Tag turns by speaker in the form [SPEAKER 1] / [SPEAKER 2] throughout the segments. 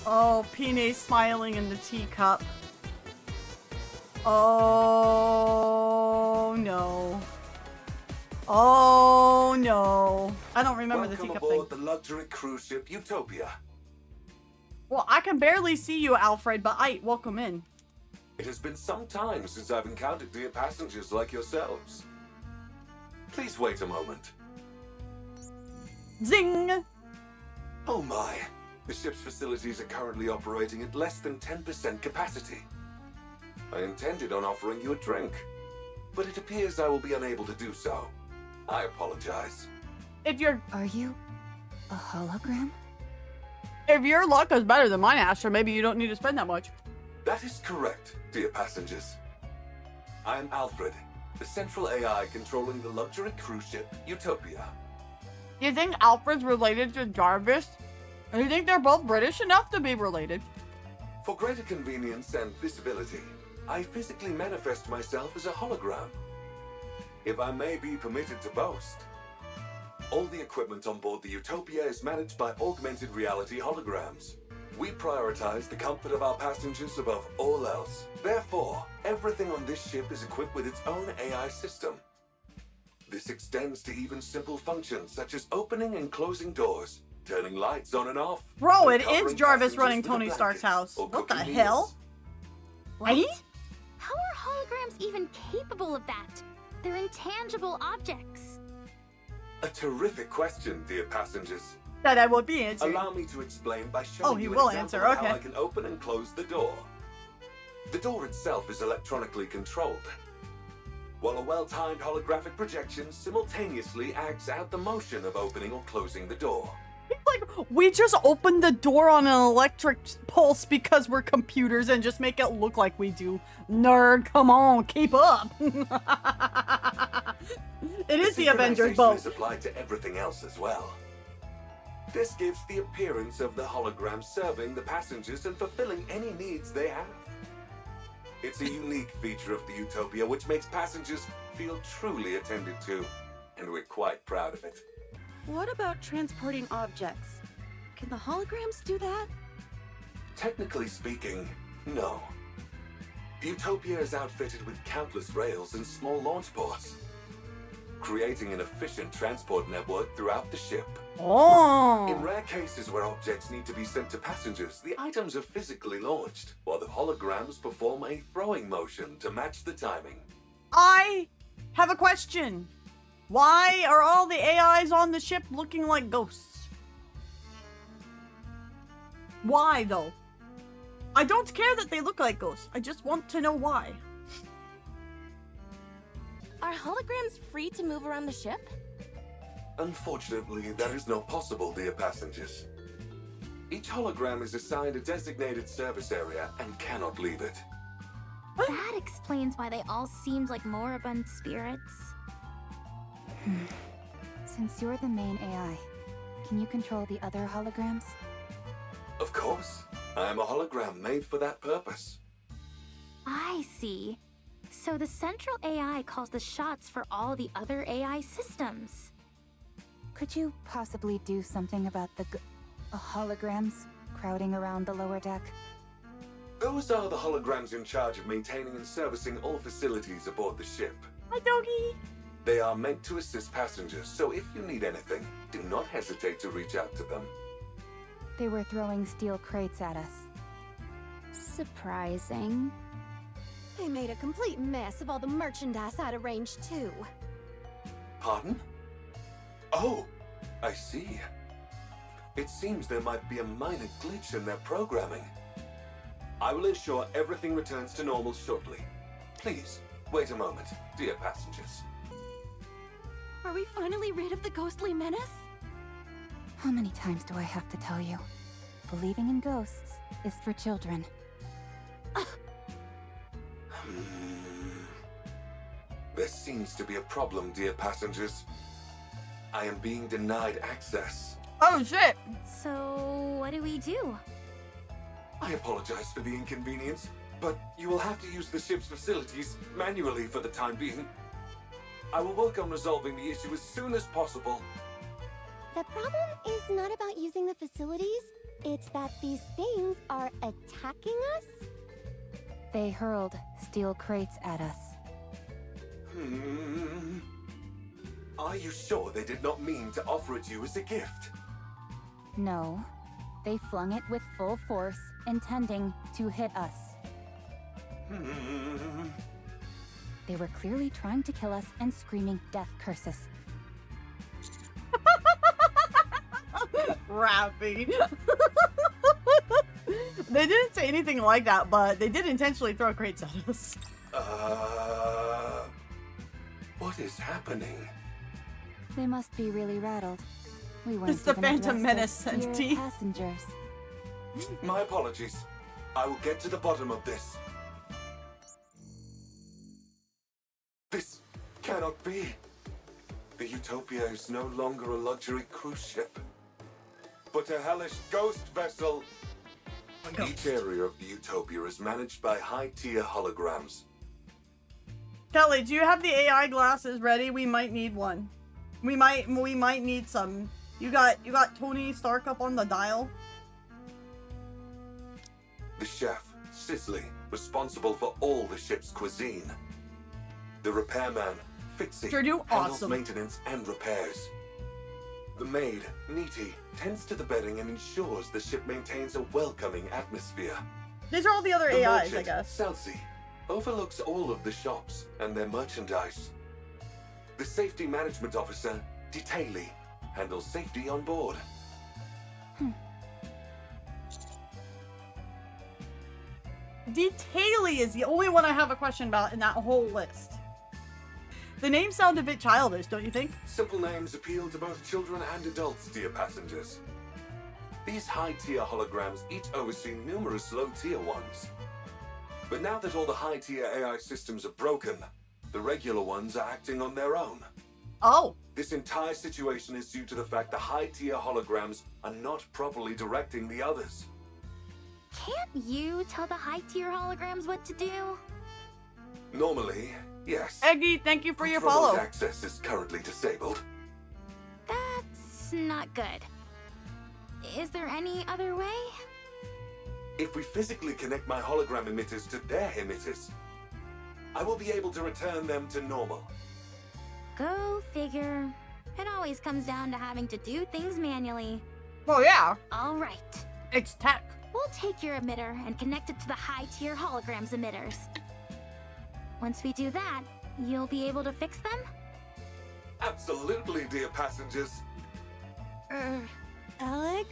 [SPEAKER 1] Oh, Pine smiling in the teacup. Oh no. Oh no. I don't remember the teacup thing.
[SPEAKER 2] Welcome aboard the luxury cruise ship Utopia.
[SPEAKER 1] Well, I can barely see you, Alfred, but welcome in.
[SPEAKER 2] It has been some time since I've encountered dear passengers like yourselves. Please wait a moment.
[SPEAKER 1] Zing!
[SPEAKER 2] Oh my. The ship's facilities are currently operating at less than 10% capacity. I intended on offering you a drink, but it appears I will be unable to do so. I apologize.
[SPEAKER 3] Are you a hologram?
[SPEAKER 1] If your luck is better than mine, Asher, maybe you don't need to spend that much.
[SPEAKER 2] That is correct, dear passengers. I am Alfred, the central AI controlling the luxury cruise ship Utopia.
[SPEAKER 1] You think Alfred's related to Jarvis? And you think they're both British enough to be related?
[SPEAKER 2] For greater convenience and visibility, I physically manifest myself as a hologram. If I may be permitted to boast, all the equipment on board the Utopia is managed by augmented reality holograms. We prioritize the comfort of our passengers above all else. Therefore, everything on this ship is equipped with its own AI system. This extends to even simple functions such as opening and closing doors, turning lights on and off.
[SPEAKER 1] Bro,
[SPEAKER 2] and
[SPEAKER 1] it is
[SPEAKER 2] covering
[SPEAKER 1] Jarvis
[SPEAKER 2] passengers
[SPEAKER 1] running
[SPEAKER 2] with a
[SPEAKER 1] Tony Stark's
[SPEAKER 2] blanket
[SPEAKER 1] house.
[SPEAKER 2] or
[SPEAKER 1] What the
[SPEAKER 2] cooking
[SPEAKER 1] hell?
[SPEAKER 2] meals.
[SPEAKER 1] Right?
[SPEAKER 4] How are holograms even capable of that? They're intangible objects.
[SPEAKER 2] A terrific question, dear passengers.
[SPEAKER 1] That I will be answering.
[SPEAKER 2] Allow me to explain by showing
[SPEAKER 1] he
[SPEAKER 2] you an
[SPEAKER 1] will
[SPEAKER 2] example
[SPEAKER 1] answer,
[SPEAKER 2] of
[SPEAKER 1] okay.
[SPEAKER 2] how I can open and close the door. The door itself is electronically controlled, while a well-timed holographic projection simultaneously acts out the motion of opening or closing the door.
[SPEAKER 1] Like, we just opened the door on an electric pulse because we're computers and just make it look like we do. Nerd, come on, keep up. It is the Avengers
[SPEAKER 2] Synchronization
[SPEAKER 1] boat.
[SPEAKER 2] is applied to everything else as well. This gives the appearance of the hologram serving the passengers and fulfilling any needs they have. It's a unique feature of the Utopia which makes passengers feel truly attended to, and we're quite proud of it.
[SPEAKER 3] What about transporting objects? Can the holograms do that?
[SPEAKER 2] Technically speaking, no. Utopia is outfitted with countless rails and small launch ports, creating an efficient transport network throughout the ship. In
[SPEAKER 1] Oh.
[SPEAKER 2] rare cases where objects need to be sent to passengers, the items are physically launched, while the holograms perform a throwing motion to match the timing.
[SPEAKER 1] I have a question. Why are all the AIs on the ship looking like ghosts? Why, though? I don't care that they look like ghosts. I just want to know why.
[SPEAKER 5] Are holograms free to move around the ship?
[SPEAKER 2] Unfortunately, that is not possible, dear passengers. Each hologram is assigned a designated service area and cannot leave it.
[SPEAKER 4] That explains why they all seemed like moribund spirits.
[SPEAKER 3] Since you're the main AI, can you control the other holograms?
[SPEAKER 2] Of course, I am a hologram made for that purpose.
[SPEAKER 4] I see. So the central AI calls the shots for all the other AI systems.
[SPEAKER 3] Could you possibly do something about the holograms crowding around the lower deck?
[SPEAKER 2] Those are the holograms in charge of maintaining and servicing all facilities aboard the ship.
[SPEAKER 1] Hi, doggy.
[SPEAKER 2] They are meant to assist passengers, so if you need anything, do not hesitate to reach out to them.
[SPEAKER 3] They were throwing steel crates at us.
[SPEAKER 4] Surprising.
[SPEAKER 5] They made a complete mess of all the merchandise out of range, too.
[SPEAKER 2] Pardon? Oh, I see. It seems there might be a minor glitch in their programming. I will ensure everything returns to normal shortly. Please, wait a moment, dear passengers.
[SPEAKER 5] Are we finally rid of the ghostly menace?
[SPEAKER 3] How many times do I have to tell you? Believing in ghosts is for children.
[SPEAKER 2] There seems to be a problem, dear passengers. I am being denied access.
[SPEAKER 1] Oh, shit.
[SPEAKER 4] So, what do we do?
[SPEAKER 2] I apologize for the inconvenience, but you will have to use the ship's facilities manually for the time being. I will work on resolving the issue as soon as possible.
[SPEAKER 6] The problem is not about using the facilities,
[SPEAKER 5] It's that these things are attacking us?
[SPEAKER 3] They hurled steel crates at us.
[SPEAKER 2] Are you sure they did not mean to offer it you as a gift?
[SPEAKER 3] No, they flung it with full force, intending to hit us. They were clearly trying to kill us and screaming death curses.
[SPEAKER 1] Rappy. They didn't say anything like that, but they did intentionally throw crates at us.
[SPEAKER 2] What is happening?
[SPEAKER 3] They must be really rattled. We weren't
[SPEAKER 1] It's the
[SPEAKER 3] even
[SPEAKER 1] Phantom
[SPEAKER 3] addressed
[SPEAKER 1] Menace
[SPEAKER 3] as dear
[SPEAKER 1] entity.
[SPEAKER 3] passengers.
[SPEAKER 2] My apologies. I will get to the bottom of this. This cannot be. The Utopia is no longer a luxury cruise ship, but a hellish ghost vessel. Each area of the Utopia is managed by high-tier holograms.
[SPEAKER 1] Kelly, do you have the AI glasses ready? We might need one. We might need some. You got Tony Stark up on the dial?
[SPEAKER 2] The chef, Sisley, responsible for all the ship's cuisine. The repairman, Fitzy,
[SPEAKER 1] Sure do.
[SPEAKER 2] handles
[SPEAKER 1] Awesome.
[SPEAKER 2] maintenance and repairs. The maid, Neaty, tends to the bedding and ensures the ship maintains a welcoming atmosphere.
[SPEAKER 1] These are all the other
[SPEAKER 2] The
[SPEAKER 1] AIs, I
[SPEAKER 2] merchant,
[SPEAKER 1] guess.
[SPEAKER 2] Celsi, overlooks all of the shops and their merchandise. The safety management officer, Detaily, handles safety on board.
[SPEAKER 1] Detaily is the only one I have a question about in that whole list. The names sound a bit childish, don't you think?
[SPEAKER 2] Simple names appeal to both children and adults, dear passengers. These high-tier holograms each oversee numerous low-tier ones. But now that all the high-tier AI systems are broken, the regular ones are acting on their own.
[SPEAKER 1] Oh.
[SPEAKER 2] This entire situation is due to the fact the high-tier holograms are not properly directing the others.
[SPEAKER 4] Can't you tell the high-tier holograms what to do?
[SPEAKER 2] Normally, yes.
[SPEAKER 1] Eggy, thank you for your
[SPEAKER 2] Controlled
[SPEAKER 1] follow.
[SPEAKER 2] access is currently disabled.
[SPEAKER 4] That's not good. Is there any other way?
[SPEAKER 2] If we physically connect my hologram emitters to their emitters, I will be able to return them to normal.
[SPEAKER 4] Go figure. It always comes down to having to do things manually.
[SPEAKER 1] Well, yeah.
[SPEAKER 4] All right.
[SPEAKER 1] It's tech.
[SPEAKER 4] We'll take your emitter and connect it to the high-tier holograms emitters. Once we do that, you'll be able to fix them?
[SPEAKER 2] Absolutely, dear passengers.
[SPEAKER 5] Alec?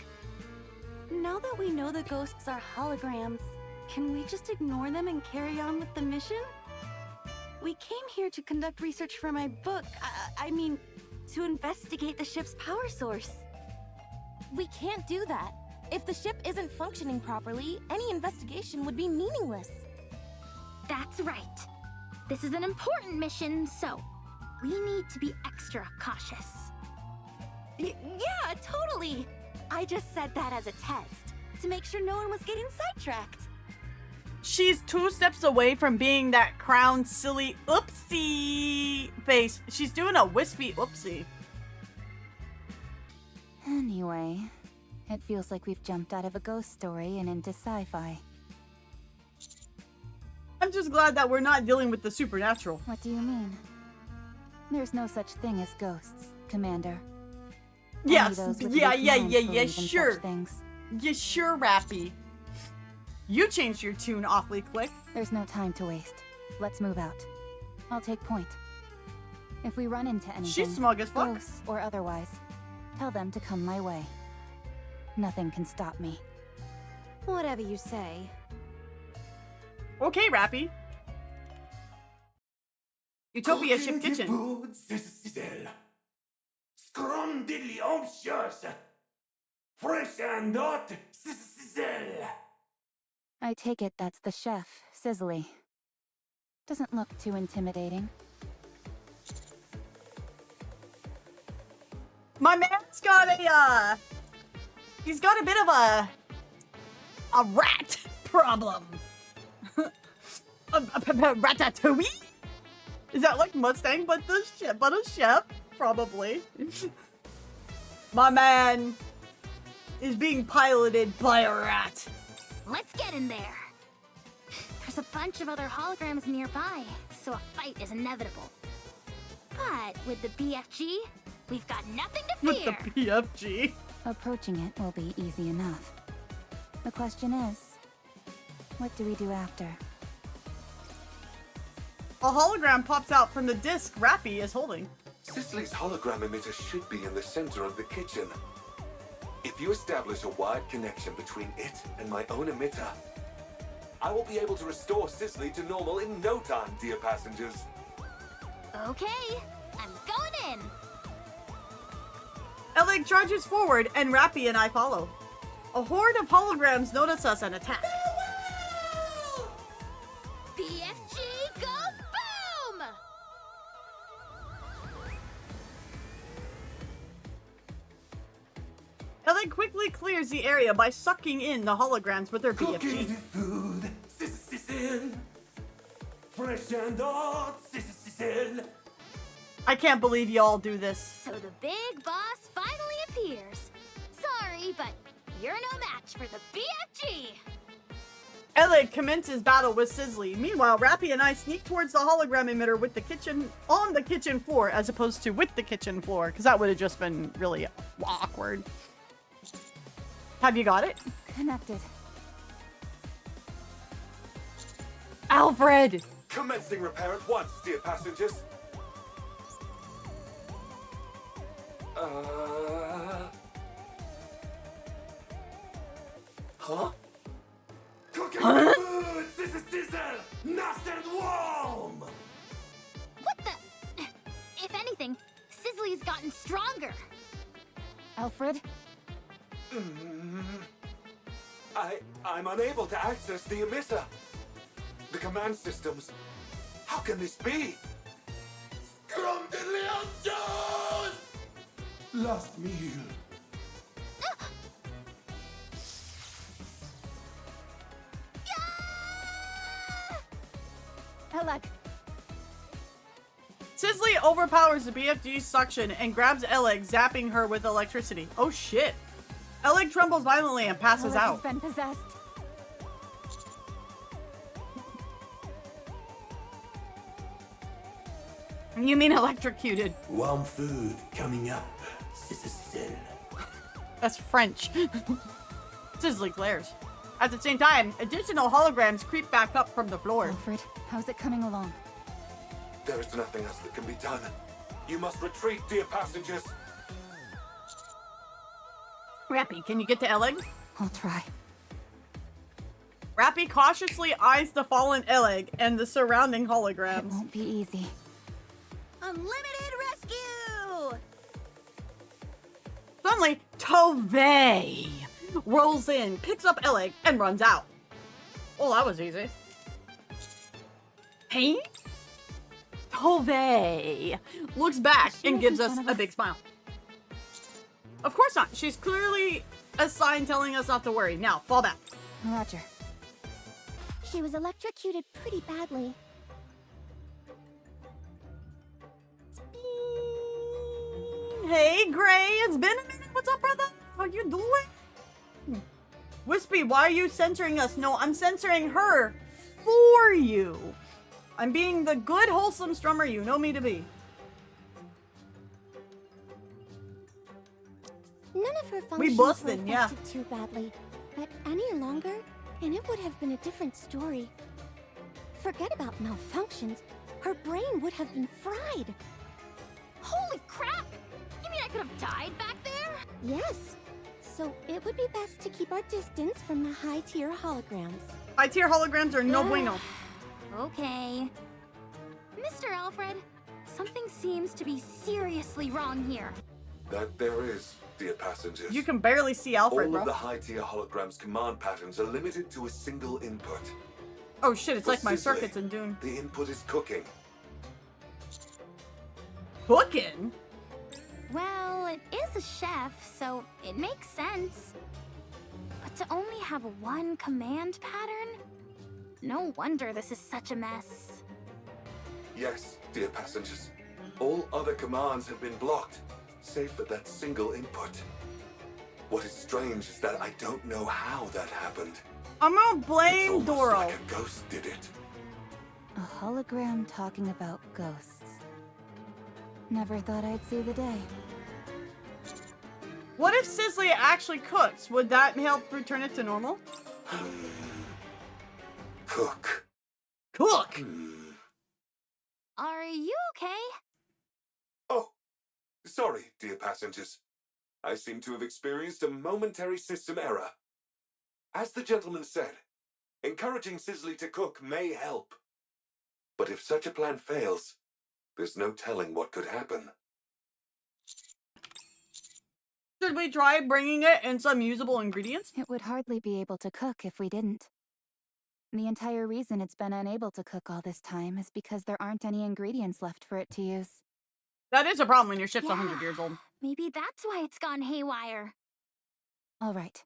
[SPEAKER 5] Now that we know the ghosts are holograms, can we just ignore them and carry on with the mission? We came here to conduct research for my book. I mean, to investigate the ship's power source. We can't do that. If the ship isn't functioning properly, any investigation would be meaningless.
[SPEAKER 4] That's right. This is an important mission, so we need to be extra cautious.
[SPEAKER 5] Yeah, totally. I just said that as a test, to make sure no one was getting sidetracked.
[SPEAKER 1] She's 2 steps away from being that crown silly oopsie face. She's doing a wispy oopsie.
[SPEAKER 3] Anyway, it feels like we've jumped out of a ghost story and into sci-fi.
[SPEAKER 1] I'm just glad that we're not dealing with the supernatural.
[SPEAKER 3] What do you mean? There's no such thing as ghosts, Commander. Only
[SPEAKER 1] Yes,
[SPEAKER 3] those with
[SPEAKER 1] yeah,
[SPEAKER 3] weak
[SPEAKER 1] yeah,
[SPEAKER 3] minds
[SPEAKER 1] yeah,
[SPEAKER 3] believe
[SPEAKER 1] yeah,
[SPEAKER 3] in such
[SPEAKER 1] sure.
[SPEAKER 3] things.
[SPEAKER 1] Yeah, sure, Rappy. You changed your tune awfully quick.
[SPEAKER 3] There's no time to waste. Let's move out. I'll take point. If we run into anything,
[SPEAKER 1] She's smug as fuck.
[SPEAKER 3] ghosts or otherwise, tell them to come my way. Nothing can stop me.
[SPEAKER 5] Whatever you say.
[SPEAKER 1] Okay, Rappy. Utopia Ship Kitchen.
[SPEAKER 2] Scrumdiddlyumptious. Fresh and hot.
[SPEAKER 3] I take it that's the chef, Sizzly. Doesn't look too intimidating.
[SPEAKER 1] My man's got a, he's got a bit of a rat problem. a ratatouille? Is that like Mustang, but a chef? Probably. My man is being piloted by a rat.
[SPEAKER 4] Let's get in there. There's a bunch of other holograms nearby, so a fight is inevitable. But with the BFG, we've got nothing to
[SPEAKER 1] With
[SPEAKER 4] fear.
[SPEAKER 1] the PFG.
[SPEAKER 3] Approaching it will be easy enough. The question is, what do we do after?
[SPEAKER 1] A hologram pops out from the disc Rappy is holding.
[SPEAKER 2] Cicely's hologram emitter should be in the center of the kitchen. If you establish a wired connection between it and my own emitter, I will be able to restore Cicely to normal in no time, dear passengers.
[SPEAKER 4] Okay, I'm going in.
[SPEAKER 1] Elig charges forward and Rappy and I follow. A horde of holograms notice us and attack.
[SPEAKER 4] BFG, go boom!
[SPEAKER 1] Elig quickly clears the area by sucking in the holograms with her BFG.
[SPEAKER 2] food, Cicely. Fresh and hot, Cicely.
[SPEAKER 1] I can't believe y'all do this.
[SPEAKER 4] So the big boss finally appears. Sorry, but you're no match for the BFG.
[SPEAKER 1] Elig commences battle with Sizzly. Meanwhile, Rappy and I sneak towards the hologram emitter with the kitchen on the kitchen floor as opposed to with the kitchen floor, because that would have just been really awkward. Have you got it?
[SPEAKER 3] Connected.
[SPEAKER 1] Alfred!
[SPEAKER 2] Commencing repair at once, dear passengers. Huh? Cooking food! This is sizzle! Nice and warm!
[SPEAKER 4] What the? If anything, Sizzly's gotten stronger.
[SPEAKER 3] Alfred?
[SPEAKER 2] I'm unable to access the emitter. The command systems. How can this be? Last meal.
[SPEAKER 3] Elig!
[SPEAKER 1] Sizzly overpowers the BFG's suction and grabs Elig, zapping her with electricity. Oh shit. Elig trembles violently and passes
[SPEAKER 3] Elig has
[SPEAKER 1] out.
[SPEAKER 3] been possessed.
[SPEAKER 1] You mean electrocuted.
[SPEAKER 6] Warm food coming up, Cicely.
[SPEAKER 1] That's French. Sizzly glares. At the same time, additional holograms creep back up from the floor.
[SPEAKER 3] Alfred, how's it coming along?
[SPEAKER 2] There is nothing else that can be done. You must retreat, dear passengers.
[SPEAKER 1] Rappy, can you get to Elig?
[SPEAKER 3] I'll try.
[SPEAKER 1] Rappy cautiously eyes the fallen Elig and the surrounding
[SPEAKER 3] It
[SPEAKER 1] holograms.
[SPEAKER 3] won't be easy.
[SPEAKER 5] Unlimited rescue!
[SPEAKER 1] Suddenly, Tovey rolls in, picks up Elig, and runs out. Oh, that was easy. Hey? Tovey looks back
[SPEAKER 3] Is she
[SPEAKER 1] and gives
[SPEAKER 3] making
[SPEAKER 1] us
[SPEAKER 3] fun
[SPEAKER 1] a
[SPEAKER 3] of
[SPEAKER 1] big
[SPEAKER 3] us?
[SPEAKER 1] smile. Of course not. She's clearly a sign telling us not to worry. Now, fall back.
[SPEAKER 3] Roger.
[SPEAKER 4] She was electrocuted pretty badly.
[SPEAKER 1] Hey, Gray, it's been a minute. What's up, brother? How you doing? Wispy, why are you censoring us? No, I'm censoring her for you. I'm being the good, wholesome strummer you know me to be.
[SPEAKER 7] None of her
[SPEAKER 1] We
[SPEAKER 7] functions
[SPEAKER 1] busted,
[SPEAKER 7] were
[SPEAKER 1] yeah.
[SPEAKER 7] affected too badly, but any longer, and it would have been a different story. Forget about malfunctions. Her brain would have been fried.
[SPEAKER 4] Holy crap! You mean I could have died back there?
[SPEAKER 7] Yes. So it would be best to keep our distance from the high-tier holograms.
[SPEAKER 1] High-tier holograms are no bueno.
[SPEAKER 4] Okay. Mr. Alfred, something seems to be seriously wrong here.
[SPEAKER 2] That there is, dear passengers.
[SPEAKER 1] You can barely see Alfred,
[SPEAKER 2] All
[SPEAKER 1] bro.
[SPEAKER 2] of the high-tier holograms' command patterns are limited to a single input.
[SPEAKER 1] Oh shit, it's
[SPEAKER 2] For
[SPEAKER 1] like my
[SPEAKER 2] Sizzly,
[SPEAKER 1] circuits in Dune.
[SPEAKER 2] The input is cooking.
[SPEAKER 1] Cooking?
[SPEAKER 4] Well, it is a chef, so it makes sense. But to only have one command pattern? No wonder this is such a mess.
[SPEAKER 2] Yes, dear passengers. All other commands have been blocked, save for that single input. What is strange is that I don't know how that happened.
[SPEAKER 1] I'm gonna
[SPEAKER 2] It's
[SPEAKER 1] blame
[SPEAKER 2] almost
[SPEAKER 1] Doro.
[SPEAKER 2] like a ghost did it.
[SPEAKER 3] A hologram talking about ghosts. Never thought I'd see the day.
[SPEAKER 1] What if Sizzly actually cooks? Would that help return it to normal?
[SPEAKER 2] Cook.
[SPEAKER 1] Cook!
[SPEAKER 4] Are you okay?
[SPEAKER 2] Oh, sorry, dear passengers. I seem to have experienced a momentary system error. As the gentleman said, encouraging Sizzly to cook may help. But if such a plan fails, there's no telling what could happen.
[SPEAKER 1] Should we try bringing it in some usable ingredients?
[SPEAKER 3] It would hardly be able to cook if we didn't. The entire reason it's been unable to cook all this time is because there aren't any ingredients left for it to use.
[SPEAKER 1] That is a problem when your ship's
[SPEAKER 4] Yeah.
[SPEAKER 1] 100 years old.
[SPEAKER 4] Maybe that's why it's gone haywire.
[SPEAKER 3] All right.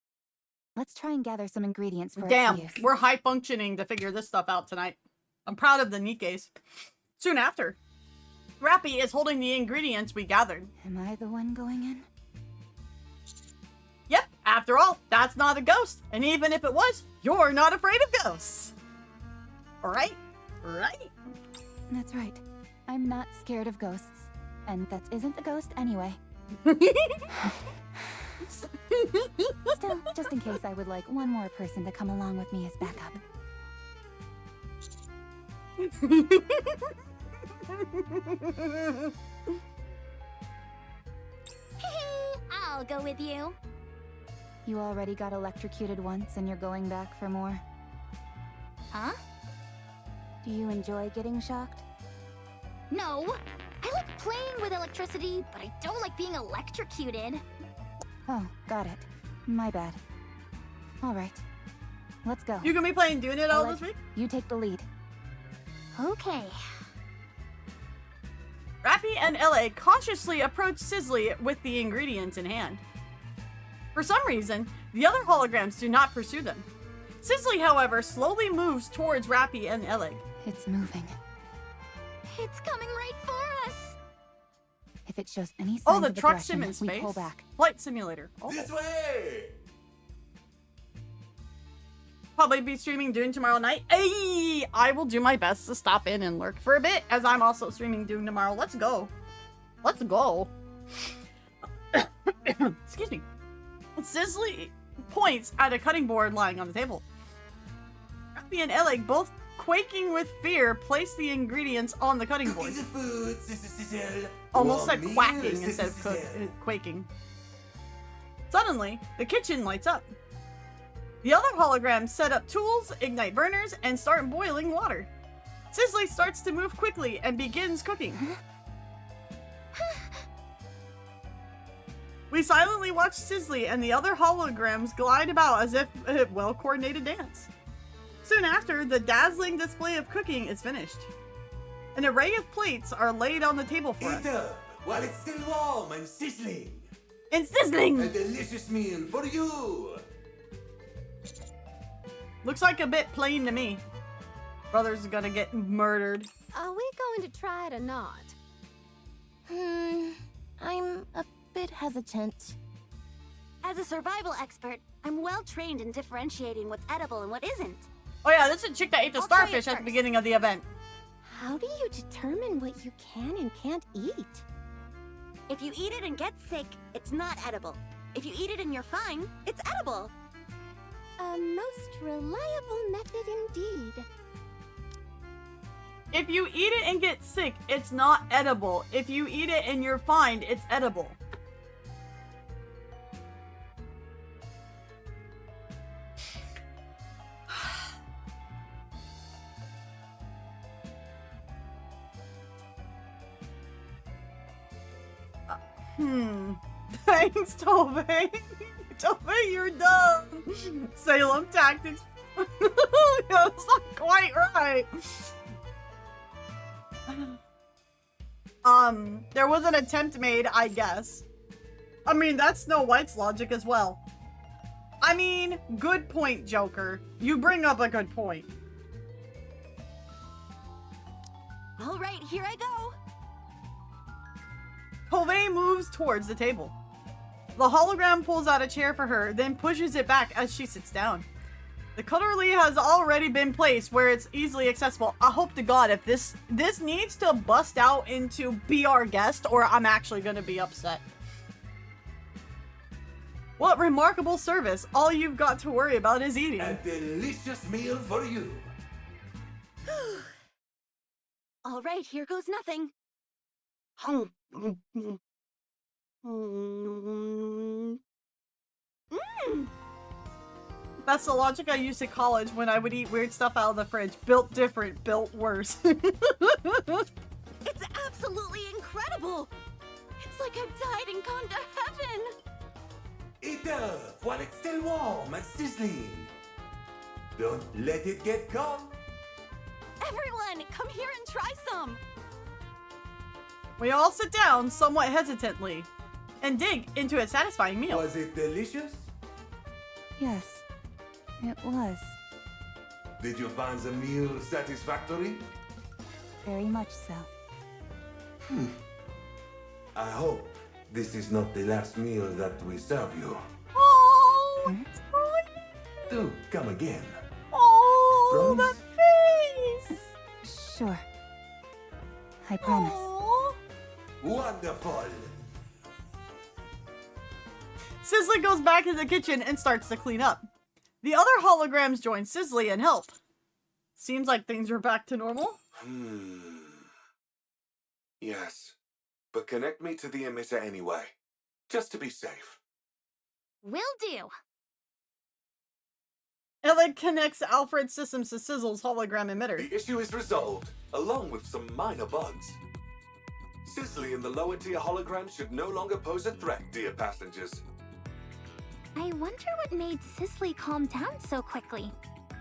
[SPEAKER 3] Let's try and gather some ingredients for
[SPEAKER 1] Damn,
[SPEAKER 3] it to use.
[SPEAKER 1] we're high functioning to figure this stuff out tonight. I'm proud of the NIKKEs. Soon after, Rappy is holding the ingredients we gathered.
[SPEAKER 3] Am I the one going in?
[SPEAKER 1] Yep, after all, that's not a ghost. And even if it was, you're not afraid of ghosts. Alright? Right?
[SPEAKER 3] That's right. I'm not scared of ghosts. And that isn't a ghost anyway. Still, just in case, I would like one more person to come along with me as backup.
[SPEAKER 4] I'll go with you.
[SPEAKER 3] You already got electrocuted once and you're going back for more.
[SPEAKER 4] Huh?
[SPEAKER 3] Do you enjoy getting shocked?
[SPEAKER 4] No. I like playing with electricity, but I don't like being electrocuted.
[SPEAKER 3] Oh, got it. My bad. All right. Let's go.
[SPEAKER 1] You gonna be playing Dune It all
[SPEAKER 3] Alec,
[SPEAKER 1] this week?
[SPEAKER 3] You take the lead.
[SPEAKER 4] Okay.
[SPEAKER 1] Rappy and LA cautiously approach Sizzly with the ingredients in hand. For some reason, the other holograms do not pursue them. Sizzly, however, slowly moves towards Rappy and LA.
[SPEAKER 3] It's moving.
[SPEAKER 4] It's coming right for us.
[SPEAKER 3] If it shows any signs
[SPEAKER 1] Oh, the
[SPEAKER 3] of
[SPEAKER 1] truck
[SPEAKER 3] aggression,
[SPEAKER 1] sim in
[SPEAKER 3] we
[SPEAKER 1] space?
[SPEAKER 3] pull back.
[SPEAKER 1] Flight simulator. Oh.
[SPEAKER 6] This way!
[SPEAKER 1] Probably be streaming Dune tomorrow night. Hey, I will do my best to stop in and lurk for a bit, as I'm also streaming Dune tomorrow. Let's go. Let's go. Excuse me. Sizzly points at a cutting board lying on the table. Rappy and Alec, both quaking with fear, place the ingredients on the cutting board.
[SPEAKER 6] Cookies and food, Sizzle.
[SPEAKER 1] Almost said
[SPEAKER 6] Warm
[SPEAKER 1] quacking
[SPEAKER 6] meals,
[SPEAKER 1] instead of
[SPEAKER 6] Sizzle.
[SPEAKER 1] quaking. Suddenly, the kitchen lights up. The other holograms set up tools, ignite burners, and start boiling water. Sizzly starts to move quickly and begins cooking. We silently watch Sizzly and the other holograms glide about as if a well-coordinated dance. Soon after, the dazzling display of cooking is finished. An array of plates are laid on the table for us.
[SPEAKER 6] Eat up while it's still warm and sizzling.
[SPEAKER 1] And sizzling!
[SPEAKER 6] A delicious meal for you.
[SPEAKER 1] Looks like a bit plain to me. Brother's gonna get murdered.
[SPEAKER 7] Are we going to try it or not? I'm a bit hesitant.
[SPEAKER 5] As a survival expert, I'm well trained in differentiating what's edible and what isn't.
[SPEAKER 1] Oh yeah, this is a chick that ate the
[SPEAKER 5] I'll try it
[SPEAKER 1] starfish at the
[SPEAKER 5] first.
[SPEAKER 1] beginning of the event.
[SPEAKER 7] How do you determine what you can and can't eat?
[SPEAKER 5] If you eat it and get sick, it's not edible. If you eat it and you're fine, it's edible.
[SPEAKER 7] A most reliable method indeed.
[SPEAKER 1] If you eat it and get sick, it's not edible. If you eat it and you're fine, it's edible. Thanks, Tove. Tove, you're dumb. Salem tactics. That's not quite right. There was an attempt made, I guess. I mean, that's Snow White's logic as well. I mean, good point, Joker. You bring up a good point.
[SPEAKER 5] All right, here I go.
[SPEAKER 1] Tove moves towards the table. The hologram pulls out a chair for her, then pushes it back as she sits down. The cutlery has already been placed where it's easily accessible. I hope to God if this needs to bust out into be our guest or I'm actually gonna be upset. What remarkable service. All you've got to worry about is eating.
[SPEAKER 6] A delicious meal for you.
[SPEAKER 5] All right, here goes nothing.
[SPEAKER 1] That's the logic I used in college when I would eat weird stuff out of the fridge. Built different, built worse.
[SPEAKER 5] It's absolutely incredible. It's like I've died and gone to heaven.
[SPEAKER 6] Eat up while it's still warm and sizzling. Don't let it get cold.
[SPEAKER 5] Everyone, come here and try some.
[SPEAKER 1] We all sit down somewhat hesitantly and dig into a satisfying meal.
[SPEAKER 6] Was it delicious?
[SPEAKER 3] Yes, it was.
[SPEAKER 6] Did you find the meal satisfactory?
[SPEAKER 3] Very much so.
[SPEAKER 6] I hope this is not the last meal that we serve you.
[SPEAKER 1] Oh,
[SPEAKER 6] Do come again.
[SPEAKER 1] oh, that
[SPEAKER 6] Promise?
[SPEAKER 1] face.
[SPEAKER 3] Sure. I promise.
[SPEAKER 1] Aw.
[SPEAKER 6] Wonderful.
[SPEAKER 1] Sizzly goes back to the kitchen and starts to clean up. The other holograms join Sizzly and help. Seems like things are back to normal.
[SPEAKER 2] Yes, but connect me to the emitter anyway, just to be safe.
[SPEAKER 4] Will do.
[SPEAKER 1] Ella connects Alfred's systems to Sizzle's hologram emitter.
[SPEAKER 2] The issue is resolved, along with some minor bugs. Sizzly and the lower tier hologram should no longer pose a threat, dear passengers.
[SPEAKER 4] I wonder what made Sisley calm down so quickly.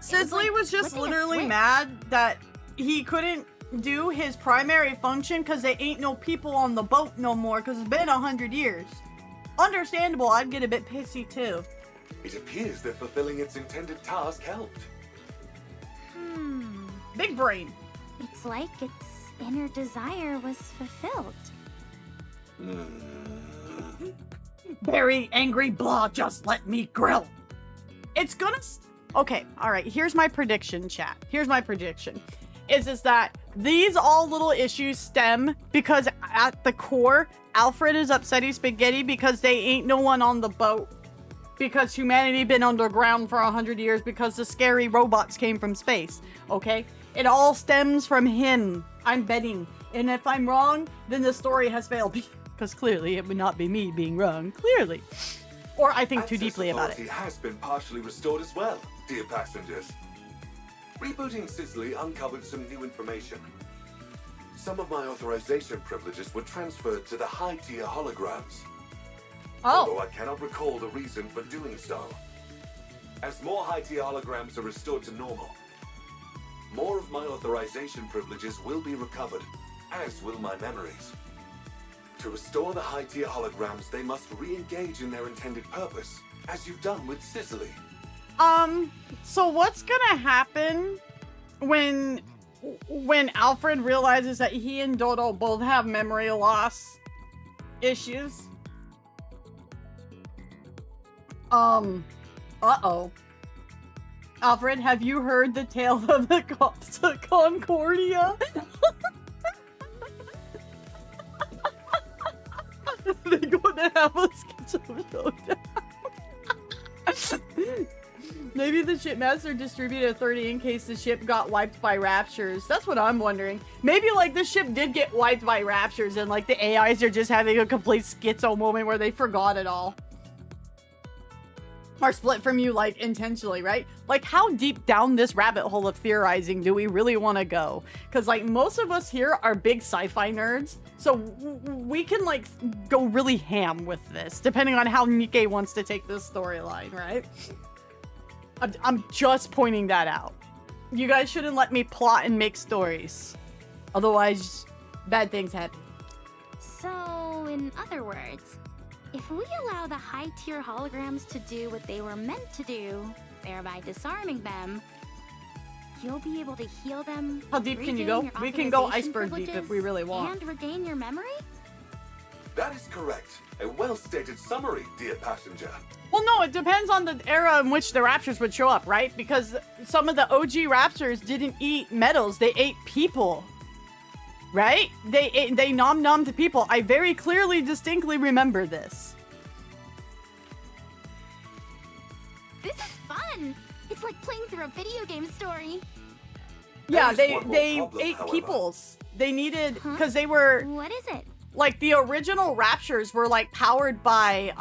[SPEAKER 1] Sizzly was just
[SPEAKER 4] flipping a
[SPEAKER 1] literally
[SPEAKER 4] switch.
[SPEAKER 1] mad that he couldn't do his primary function because there ain't no people on the boat no more because it's been 100 years. Understandable, I'd get a bit pissy too.
[SPEAKER 2] It appears that fulfilling its intended task helped.
[SPEAKER 1] Big brain.
[SPEAKER 4] It's like its inner desire was fulfilled.
[SPEAKER 1] Very angry blah, just let me grill. It's gonna... Okay, alright, here's my prediction, chat. Here's my prediction. Is that these all little issues stem because at the core, Alfred is upsetting Spaghetti because they ain't no one on the boat. Because humanity been underground for 100 years because the scary robots came from space, okay? It all stems from him, I'm betting. And if I'm wrong, then the story has failed. Because clearly it would not be me being wrong, clearly. Or I think too deeply about it.
[SPEAKER 2] Access has been partially restored as well, dear passengers. Rebooting Sizzly uncovered some new information. Some of my authorization privileges were transferred to the high-tier holograms. Although
[SPEAKER 1] Oh,
[SPEAKER 2] I cannot recall the reason for doing so. As more high-tier holograms are restored to normal, more of my authorization privileges will be recovered, as will my memories. To restore the high-tier holograms, they must re-engage in their intended purpose, as you've done with Sizzly.
[SPEAKER 1] so what's gonna happen when Alfred realizes that he and Dodo both have memory loss issues? Uh-oh. Alfred, have you heard the tale of the Costa Concordia? They're gonna have a schizo showdown. Maybe the shipmaster distributed 30 in case the ship got wiped by raptures. That's what I'm wondering. Maybe, like, the ship did get wiped by raptures and, like, the AIs are just having a complete schizo moment where they forgot it all. Or split from you, like, intentionally, right? Like, how deep down this rabbit hole of theorizing do we really want to go? Because, like, most of us here are big sci-fi nerds, so we can, like, go really ham with this, depending on how Nikke wants to take this storyline, right? I'm just pointing that out. You guys shouldn't let me plot and make stories. Otherwise, bad things happen.
[SPEAKER 4] So, in other words, if we allow the high-tier holograms to do what they were meant to do, thereby disarming them, you'll be able to heal them.
[SPEAKER 1] How deep can you
[SPEAKER 4] regain
[SPEAKER 1] go?
[SPEAKER 4] your
[SPEAKER 1] We can go
[SPEAKER 4] authorization
[SPEAKER 1] iceberg deep if we really want.
[SPEAKER 4] And regain your memory?
[SPEAKER 2] That is correct. A well-stated summary, dear passenger.
[SPEAKER 1] Well, no, it depends on the era in which the raptors would show up, right? Because some of the OG raptors didn't eat metals; they ate people. Right? They nom-nommed people. I very clearly, distinctly remember this.
[SPEAKER 4] This is fun! It's like playing through a video game story.
[SPEAKER 1] Yeah,
[SPEAKER 2] There is one more
[SPEAKER 1] they
[SPEAKER 2] problem,
[SPEAKER 1] ate
[SPEAKER 2] however.
[SPEAKER 1] peoples. They needed,
[SPEAKER 4] Huh?
[SPEAKER 1] because they were,
[SPEAKER 4] What is it?
[SPEAKER 1] like, the original raptors were, like, powered by,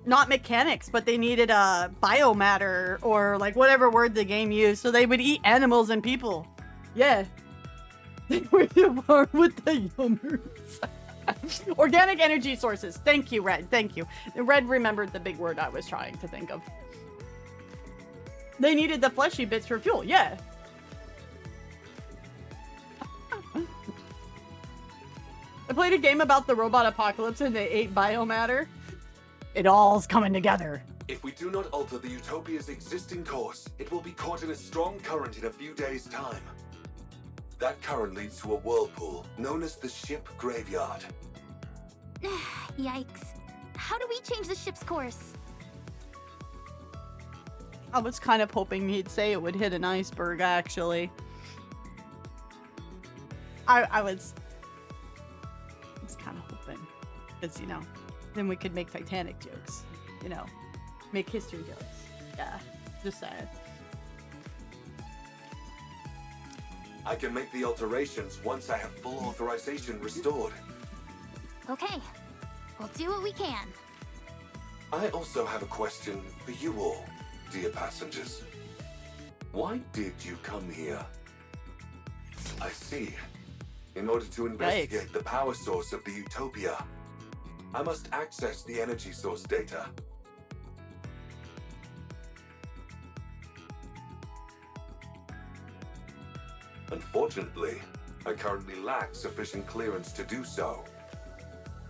[SPEAKER 1] not mechanics, but they needed biomatter or, like, whatever word the game used. So they would eat animals and people. Yeah. They were the part with the yummers. Organic energy sources. Thank you, Red. Thank you. Red remembered the big word I was trying to think of. They needed the fleshy bits for fuel. Yeah. I played a game about the robot apocalypse and they ate biomatter. It all's coming together.
[SPEAKER 2] If we do not alter the Utopia's existing course, it will be caught in a strong current in a few days' time. That current leads to a whirlpool, known as the ship graveyard.
[SPEAKER 4] Yikes. How do we change the ship's course?
[SPEAKER 1] I was kind of hoping he'd say it would hit an iceberg, actually. I was kind of hoping. Because, you know, then we could make Titanic jokes. You know, make history jokes. Yeah, just saying.
[SPEAKER 2] I can make the alterations once I have full authorization restored.
[SPEAKER 4] Okay, we'll do what we can.
[SPEAKER 2] I also have a question for you all, dear passengers. Why did you come here? I see. In order to investigate the power source of the Utopia, I must access the energy source data. Unfortunately, I currently lack sufficient clearance to do so.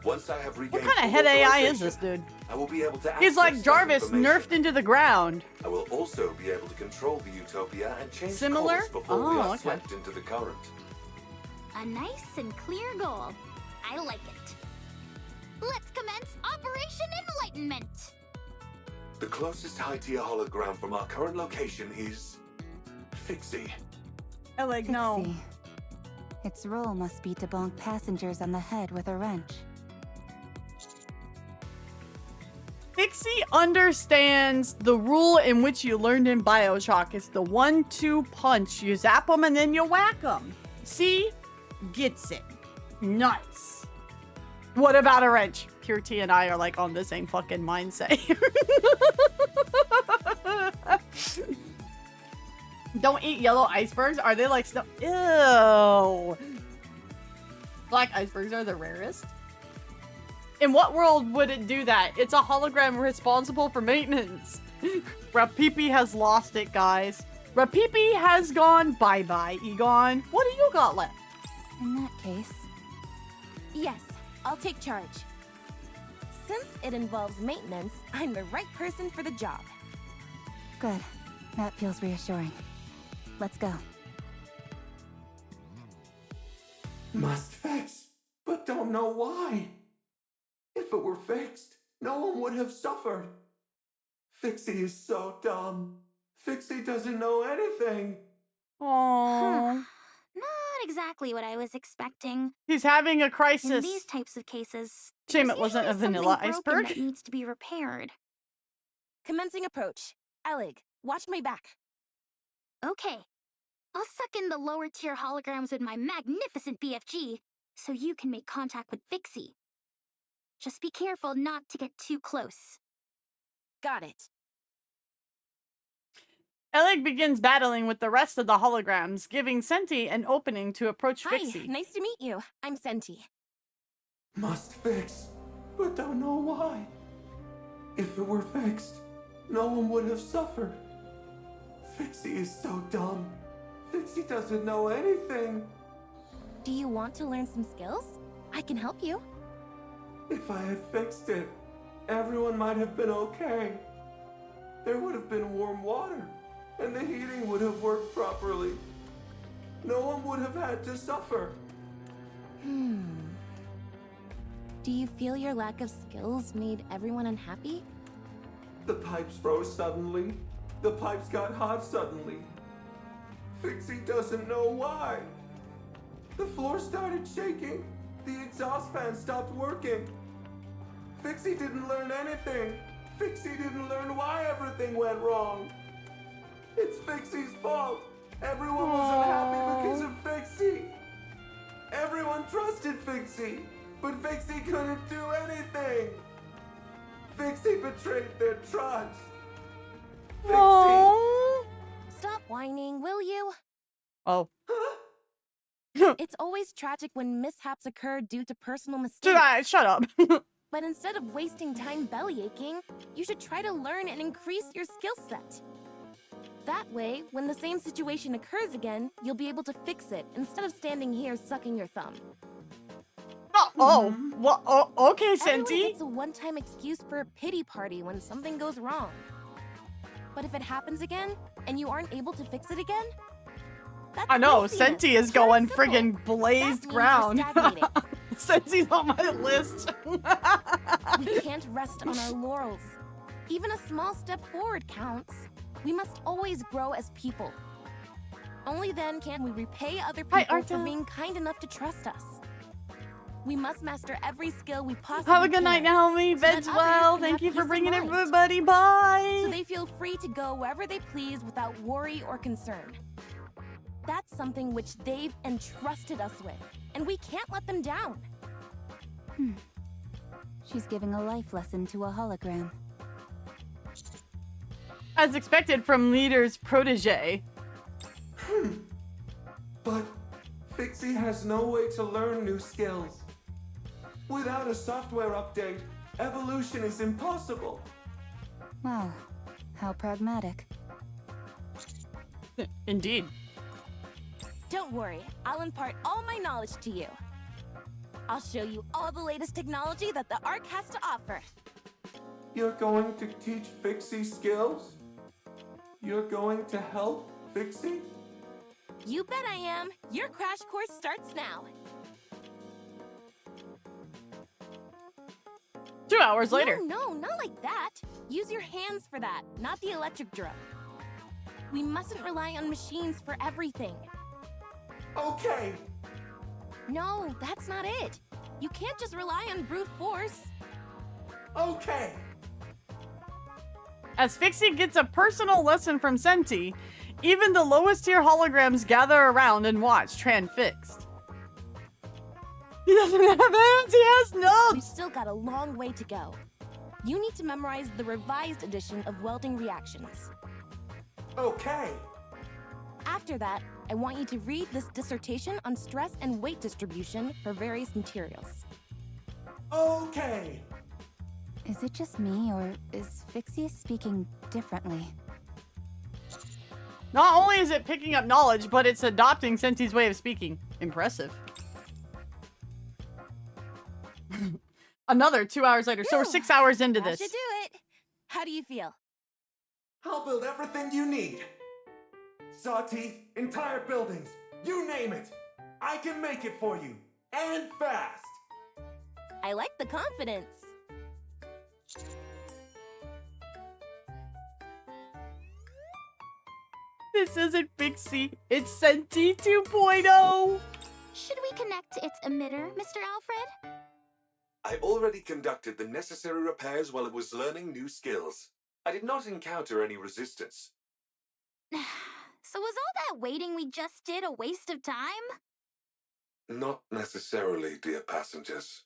[SPEAKER 2] Once I have regained
[SPEAKER 1] What kind of
[SPEAKER 2] full
[SPEAKER 1] head AI is
[SPEAKER 2] authorization,
[SPEAKER 1] this dude?
[SPEAKER 2] I will be able to access
[SPEAKER 1] He's like
[SPEAKER 2] that
[SPEAKER 1] Jarvis,
[SPEAKER 2] information.
[SPEAKER 1] nerfed into the ground.
[SPEAKER 2] I will also be able to control the Utopia and change
[SPEAKER 1] Similar?
[SPEAKER 2] course before we
[SPEAKER 1] Oh,
[SPEAKER 2] are
[SPEAKER 1] okay.
[SPEAKER 2] swept into the current.
[SPEAKER 4] A nice and clear goal. I like it. Let's commence Operation Enlightenment.
[SPEAKER 2] The closest high-tier hologram from our current location is Fixie.
[SPEAKER 1] I like, no.
[SPEAKER 3] Pixie. Its role must be to bonk passengers on the head with a wrench.
[SPEAKER 1] Pixie understands the rule in which you learned in Bioshock. It's the 1-2 punch. You zap them and then you whack them. See? Gets it. Nice. What about a wrench? Pure T and I are like on the same fucking mindset. Don't eat yellow icebergs. Are they like snow? Ew. Black icebergs are the rarest. In what world would it do that? It's a hologram responsible for maintenance. Rapipi has lost it, guys. Rapipi has gone bye-bye, Egon. What do you got left?
[SPEAKER 3] In that case,
[SPEAKER 5] Yes, I'll take charge. Since it involves maintenance, I'm the right person for the job.
[SPEAKER 3] good. That feels reassuring. Let's go.
[SPEAKER 6] Must fix, but don't know why. If it were fixed, no one would have suffered. Fixie is so dumb. Fixie doesn't know anything.
[SPEAKER 1] Aww.
[SPEAKER 4] Not exactly what I was expecting.
[SPEAKER 1] He's having a
[SPEAKER 4] In
[SPEAKER 1] crisis.
[SPEAKER 4] these types of cases,
[SPEAKER 1] Shame
[SPEAKER 4] there's
[SPEAKER 1] it wasn't a
[SPEAKER 4] usually
[SPEAKER 1] vanilla
[SPEAKER 4] something broken
[SPEAKER 1] iceberg.
[SPEAKER 4] that needs to be repaired.
[SPEAKER 5] Commencing approach. Alec, watch my back.
[SPEAKER 4] Okay. I'll suck in the lower tier holograms with my magnificent BFG, so you can make contact with Fixie. Just be careful not to get too close.
[SPEAKER 5] Got it.
[SPEAKER 1] Alec begins battling with the rest of the holograms, giving Senti an opening to approach
[SPEAKER 5] Hi,
[SPEAKER 1] Fixie.
[SPEAKER 5] nice to meet you. I'm Senti.
[SPEAKER 6] Must fix, but don't know why. If it were fixed, no one would have suffered. Fixie is so dumb. Fixie doesn't know anything.
[SPEAKER 5] Do you want to learn some skills? I can help you.
[SPEAKER 6] If I had fixed it, everyone might have been okay. There would have been warm water, and the heating would have worked properly. No one would have had to suffer.
[SPEAKER 5] Do you feel your lack of skills made everyone unhappy?
[SPEAKER 6] The pipes froze suddenly. The pipes got hot suddenly. Fixie doesn't know why. The floor started shaking. The exhaust fan stopped working. Fixie didn't learn anything. Fixie didn't learn why everything went wrong. It's Fixie's fault. Everyone was unhappy because of Fixie. Everyone trusted Fixie, but Fixie couldn't do anything. Fixie betrayed their trust. Fixie.
[SPEAKER 5] Stop whining, will you?
[SPEAKER 1] Oh.
[SPEAKER 5] It's always tragic when mishaps occur due to personal mistakes.
[SPEAKER 1] Shut up.
[SPEAKER 5] But instead of wasting time bellyaching, you should try to learn and increase your skill set. That way, when the same situation occurs again, you'll be able to fix it instead of standing here sucking your thumb.
[SPEAKER 1] Well, okay,
[SPEAKER 5] Everyone
[SPEAKER 1] Senti.
[SPEAKER 5] gets a one-time excuse for a pity party when something goes wrong. But if it happens again, and you aren't able to fix it again, that's
[SPEAKER 1] I know,
[SPEAKER 5] laziness.
[SPEAKER 1] Senti is
[SPEAKER 5] Pure
[SPEAKER 1] going
[SPEAKER 5] and simple.
[SPEAKER 1] friggin' blazed
[SPEAKER 5] That means you're
[SPEAKER 1] ground.
[SPEAKER 5] stagnating.
[SPEAKER 1] Senti's on my list.
[SPEAKER 5] We can't rest on our laurels. Even a small step forward counts. We must always grow as people. Only then can we repay other
[SPEAKER 1] Hi,
[SPEAKER 5] people
[SPEAKER 1] Arta.
[SPEAKER 5] for being kind enough to trust us. We must master every skill we possibly
[SPEAKER 1] Have a good night,
[SPEAKER 5] can,
[SPEAKER 1] Naomi.
[SPEAKER 5] so that
[SPEAKER 1] Beds
[SPEAKER 5] others
[SPEAKER 1] well.
[SPEAKER 5] can
[SPEAKER 1] Thank
[SPEAKER 5] have
[SPEAKER 1] you for
[SPEAKER 5] peace of
[SPEAKER 1] bringing
[SPEAKER 5] mind.
[SPEAKER 1] everybody. Bye.
[SPEAKER 5] So they feel free to go wherever they please without worry or concern. That's something which they've entrusted us with, and we can't let them down.
[SPEAKER 3] She's giving a life lesson to a hologram.
[SPEAKER 1] As expected from leader's protege.
[SPEAKER 6] But Fixie has no way to learn new skills. Without a software update, evolution is impossible.
[SPEAKER 3] Wow, how pragmatic.
[SPEAKER 1] Indeed.
[SPEAKER 5] Don't worry, I'll impart all my knowledge to you. I'll show you all the latest technology that the Ark has to offer.
[SPEAKER 6] You're going to teach Fixie skills? You're going to help Fixie?
[SPEAKER 5] You bet I am. Your crash course starts now.
[SPEAKER 1] 2 hours later.
[SPEAKER 5] No, not like that. Use your hands for that, not the electric drill. We mustn't rely on machines for everything.
[SPEAKER 6] Okay.
[SPEAKER 5] No, that's not it. You can't just rely on brute force.
[SPEAKER 6] Okay.
[SPEAKER 1] As Fixie gets a personal lesson from Senti, even the lowest tier holograms gather around and watch Transfixed. He doesn't have hands, he has
[SPEAKER 5] We've
[SPEAKER 1] notes!
[SPEAKER 5] still got a long way to go. You need to memorize the revised edition of welding reactions.
[SPEAKER 6] Okay.
[SPEAKER 5] After that, I want you to read this dissertation on stress and weight distribution for various materials.
[SPEAKER 6] Okay.
[SPEAKER 3] Is it just me, or is Fixie speaking differently?
[SPEAKER 1] Not only is it picking up knowledge, but it's adopting Senti's way of speaking. Impressive. Another 2 hours later, so we're 6 hours into
[SPEAKER 5] That
[SPEAKER 1] this.
[SPEAKER 5] should do it. How do you feel?
[SPEAKER 6] I'll build everything you need. Saw teeth, entire buildings, you name it. I can make it for you. And fast.
[SPEAKER 5] I like the confidence.
[SPEAKER 1] This isn't Fixie, it's Senti 2.0!
[SPEAKER 4] Should we connect to its emitter, Mr. Alfred?
[SPEAKER 2] I already conducted the necessary repairs while it was learning new skills. I did not encounter any resistance.
[SPEAKER 4] So was all that waiting we just did a waste of time?
[SPEAKER 2] Not necessarily, dear passengers.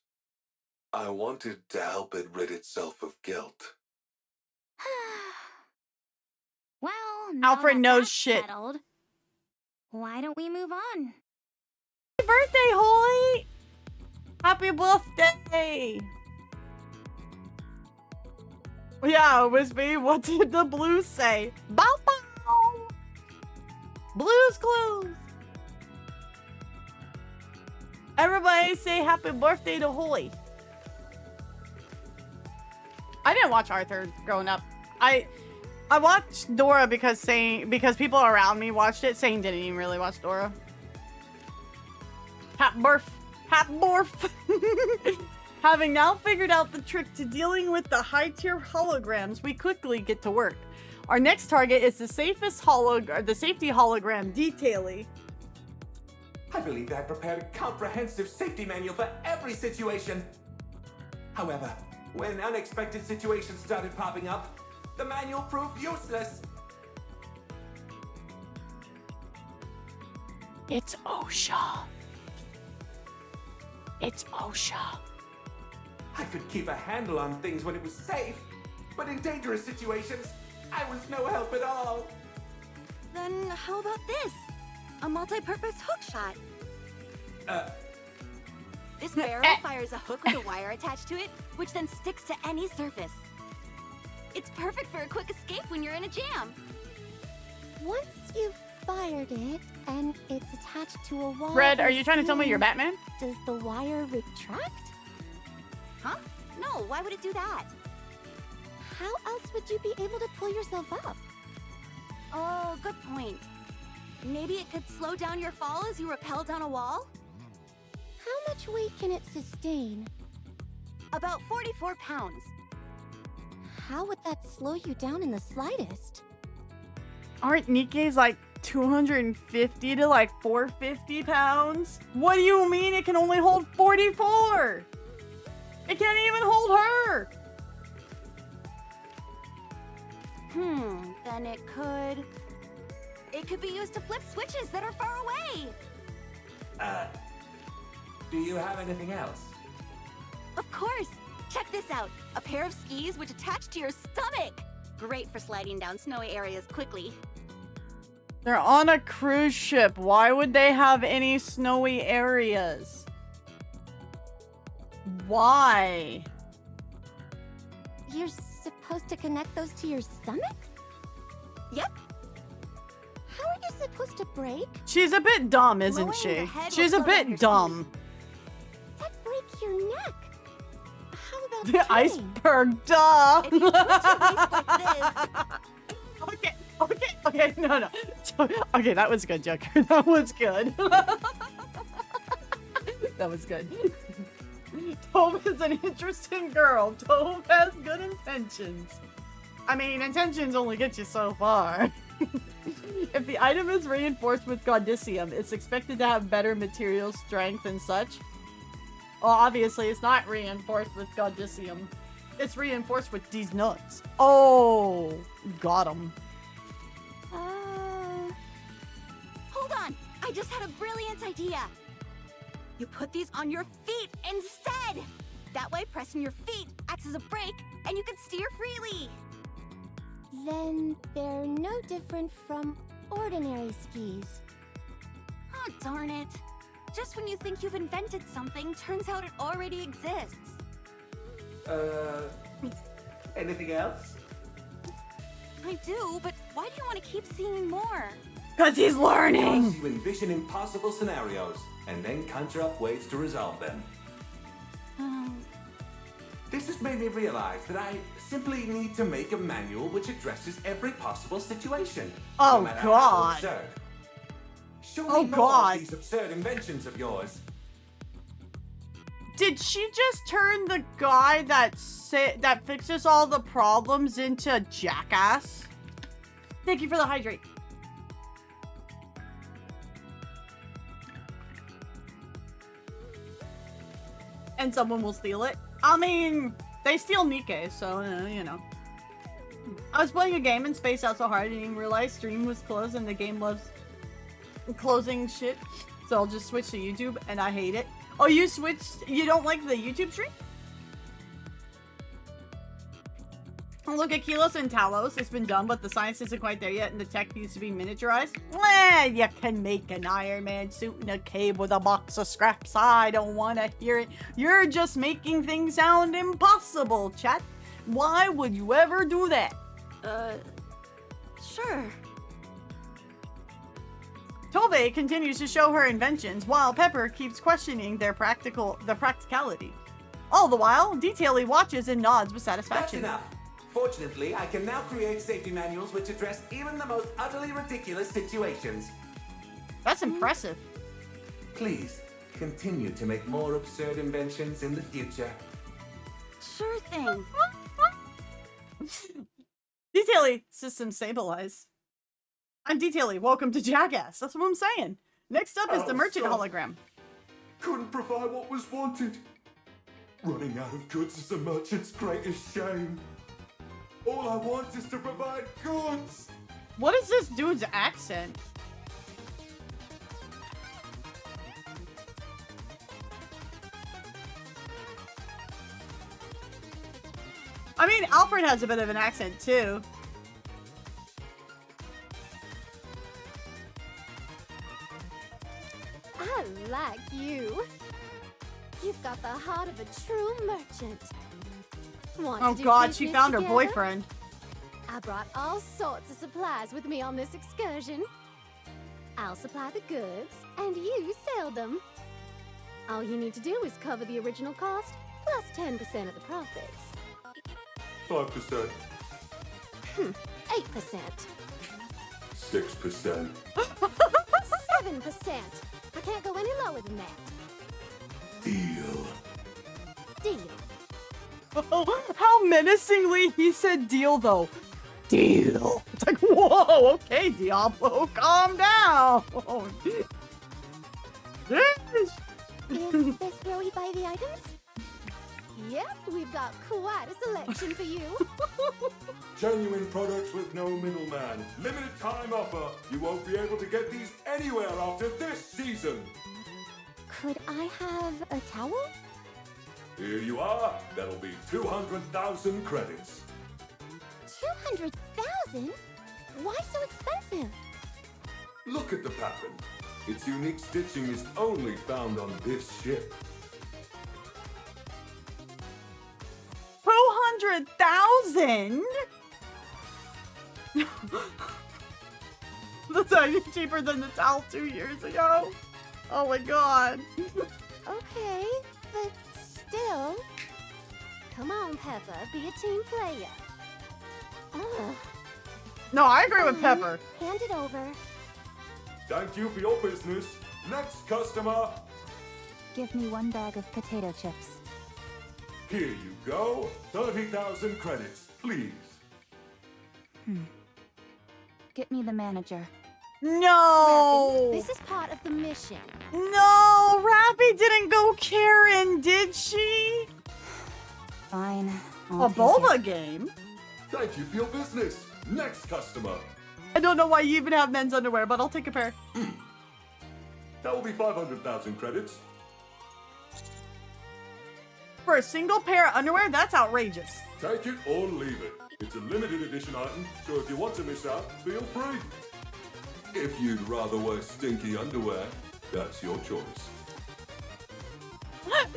[SPEAKER 2] I wanted to help it rid itself of guilt.
[SPEAKER 4] Well, now
[SPEAKER 1] Alfred
[SPEAKER 4] that
[SPEAKER 1] knows
[SPEAKER 4] that's
[SPEAKER 1] shit.
[SPEAKER 4] settled, why don't we move on?
[SPEAKER 1] Happy birthday, Holly! Happy birthday! Yeah, Wispy, what did the blues say? Bow bow! Blues Clues! Everybody say happy birthday to Holly. I didn't watch Arthur growing up. I watched Dora because people around me watched it. Sane didn't even really watch Dora. Happy birth. Happy birth. Having now figured out the trick to dealing with the high-tier holograms, we quickly get to work. Our next target is the safety hologram detailee.
[SPEAKER 6] I believe I prepared a comprehensive safety manual for every situation. However, when unexpected situations started popping up, the manual proved useless.
[SPEAKER 1] It's OSHA. It's OSHA.
[SPEAKER 6] I could keep a handle on things when it was safe, but in dangerous situations, I was no help at all.
[SPEAKER 5] Then how about this? A multi-purpose hook shot. This barrel fires a hook with a wire attached to it, which then sticks to any surface. It's perfect for a quick escape when you're in a jam.
[SPEAKER 7] Once you've fired it and it's attached to a wall.
[SPEAKER 1] Red, are
[SPEAKER 7] or
[SPEAKER 1] you trying to tell me you're
[SPEAKER 7] ceiling,
[SPEAKER 1] Batman?
[SPEAKER 7] Does the wire retract?
[SPEAKER 5] Huh? No, why would it do that?
[SPEAKER 7] How else would you be able to pull yourself up?
[SPEAKER 5] Oh, good point. Maybe it could slow down your fall as you rappel down a wall?
[SPEAKER 7] How much weight can it sustain?
[SPEAKER 5] About 44 pounds.
[SPEAKER 7] How would that slow you down in the slightest?
[SPEAKER 1] Aren't NIKKEs like 250 to like 450 pounds? What do you mean it can only hold 44? It can't even hold her.
[SPEAKER 5] Then it could be used to flip switches that are far away.
[SPEAKER 6] Do you have anything else?
[SPEAKER 5] Of course. Check this out. A pair of skis which attach to your stomach. Great for sliding down snowy areas quickly.
[SPEAKER 1] They're on a cruise ship. Why would they have any snowy areas? Why?
[SPEAKER 7] You're supposed to connect those to your stomach?
[SPEAKER 5] Yep.
[SPEAKER 7] How are you supposed to brake?
[SPEAKER 1] She's a bit dumb, isn't
[SPEAKER 5] Lowering
[SPEAKER 1] she?
[SPEAKER 5] the head will
[SPEAKER 1] She's a
[SPEAKER 5] slow down your
[SPEAKER 1] bit dumb.
[SPEAKER 7] That breaks your neck. How about
[SPEAKER 1] The
[SPEAKER 7] turning?
[SPEAKER 1] iceberg, duh.
[SPEAKER 5] If you twist your waist like this,
[SPEAKER 1] Okay, no. Okay, that was good, Joker. That was good. That was good. Tove is an interesting girl. Tove has good intentions. I mean, intentions only get you so far. If the item is reinforced with Godicium, it's expected to have better material strength and such. Well, obviously, it's not reinforced with Godicium. It's reinforced with these nuts. Oh, got him.
[SPEAKER 5] hold on! I just had a brilliant idea! You put these on your feet instead! That way, pressing your feet acts as a brake, and you can steer freely!
[SPEAKER 7] Then they're no different from ordinary skis.
[SPEAKER 5] Oh, darn it. Just when you think you've invented something, turns out it already exists.
[SPEAKER 6] Anything else?
[SPEAKER 5] I do, but why do you want to keep seeing more?
[SPEAKER 1] Because he's learning!
[SPEAKER 6] Because you envision impossible scenarios, and then conjure up ways to resolve them. This has made me realize that I simply need to make a manual which addresses every possible situation.
[SPEAKER 1] Oh,
[SPEAKER 6] no matter
[SPEAKER 1] God.
[SPEAKER 6] How absurd. Surely
[SPEAKER 1] Oh,
[SPEAKER 6] more
[SPEAKER 1] God.
[SPEAKER 6] of these absurd inventions of yours.
[SPEAKER 1] Did she just turn the guy that fixes all the problems into a jackass? Thank you for the hydrate. And someone will steal it. I mean, they steal NIKKE, so, you know. I was playing a game and spaced out so hard I didn't even realize stream was closed and the game loves closing shit. So I'll just switch to YouTube and I hate it. Oh, you switched? You don't like the YouTube stream? Oh, look at Kelos and Talos. It's been done, but the science isn't quite there yet and the tech needs to be miniaturized. Well, you can make an Iron Man suit in a cave with a box of scraps. I don't want to hear it. You're just making things sound impossible, chat. Why would you ever do that?
[SPEAKER 5] Sure.
[SPEAKER 1] Tove continues to show her inventions, while Pepper keeps questioning the practicality. All the while, Detailee watches and nods with
[SPEAKER 6] That's
[SPEAKER 1] satisfaction.
[SPEAKER 6] enough. Fortunately, I can now create safety manuals which address even the most utterly ridiculous situations.
[SPEAKER 1] That's impressive.
[SPEAKER 6] Please, continue to make more absurd inventions in the future.
[SPEAKER 5] Sure thing.
[SPEAKER 1] Detailing system stabilized. I'm Detailing. Welcome to Jackass. That's what I'm saying. Next up is the merchant hologram.
[SPEAKER 6] Couldn't provide what was wanted. Running out of goods is the merchant's greatest shame. All I want is to provide goods.
[SPEAKER 1] What is this dude's accent? I mean, Alfred has a bit of an accent too.
[SPEAKER 7] I like you. You've got the heart of a true merchant. Want
[SPEAKER 1] Oh
[SPEAKER 7] to do
[SPEAKER 1] god, she
[SPEAKER 7] business
[SPEAKER 1] found her
[SPEAKER 7] together?
[SPEAKER 1] boyfriend.
[SPEAKER 7] I brought all sorts of supplies with me on this excursion. I'll supply the goods, and you sell them. All you need to do is cover the original cost, plus 10% of the profits.
[SPEAKER 6] 5%.
[SPEAKER 7] 8%.
[SPEAKER 6] 6%.
[SPEAKER 7] 7%. I can't go any lower than that.
[SPEAKER 6] Deal.
[SPEAKER 7] Deal.
[SPEAKER 1] Oh, how menacingly he said deal though. Deal. It's like, whoa, okay, Diablo, calm down.
[SPEAKER 7] Is this where we buy the items? Yep, we've got quite a selection for you.
[SPEAKER 6] Genuine products with no middleman. Limited time offer. You won't be able to get these anywhere after this season.
[SPEAKER 7] Could I have a towel?
[SPEAKER 6] Here you are. That'll be 200,000 credits.
[SPEAKER 7] 200,000? Why so expensive?
[SPEAKER 6] Look at the pattern. Its unique stitching is only found on this ship.
[SPEAKER 1] 200,000? That's actually cheaper than the towel 2 years ago. Oh my god.
[SPEAKER 7] Okay, but still. Come on, Peppa, be a team player. Ugh.
[SPEAKER 1] No, I agree with
[SPEAKER 7] Fine,
[SPEAKER 1] Pepper.
[SPEAKER 7] Hand it over.
[SPEAKER 6] Thank you for your business. Next customer.
[SPEAKER 3] Give me 1 bag of potato chips.
[SPEAKER 6] Here you go. 30,000 credits, please.
[SPEAKER 3] Get me the manager.
[SPEAKER 1] No.
[SPEAKER 7] This is part of the mission.
[SPEAKER 1] No, Rappy didn't go Karen, did she?
[SPEAKER 3] Fine. I'll
[SPEAKER 1] A
[SPEAKER 3] take
[SPEAKER 1] boba
[SPEAKER 3] it.
[SPEAKER 1] game?
[SPEAKER 6] Thank you for your business. Next customer.
[SPEAKER 1] I don't know why you even have men's underwear, but I'll take a pair.
[SPEAKER 6] That will be 500,000 credits.
[SPEAKER 1] For a single pair of underwear? That's outrageous.
[SPEAKER 6] Take it or leave it. It's a limited edition item, so if you want to miss out, feel free. If you'd rather wear stinky underwear, that's your choice.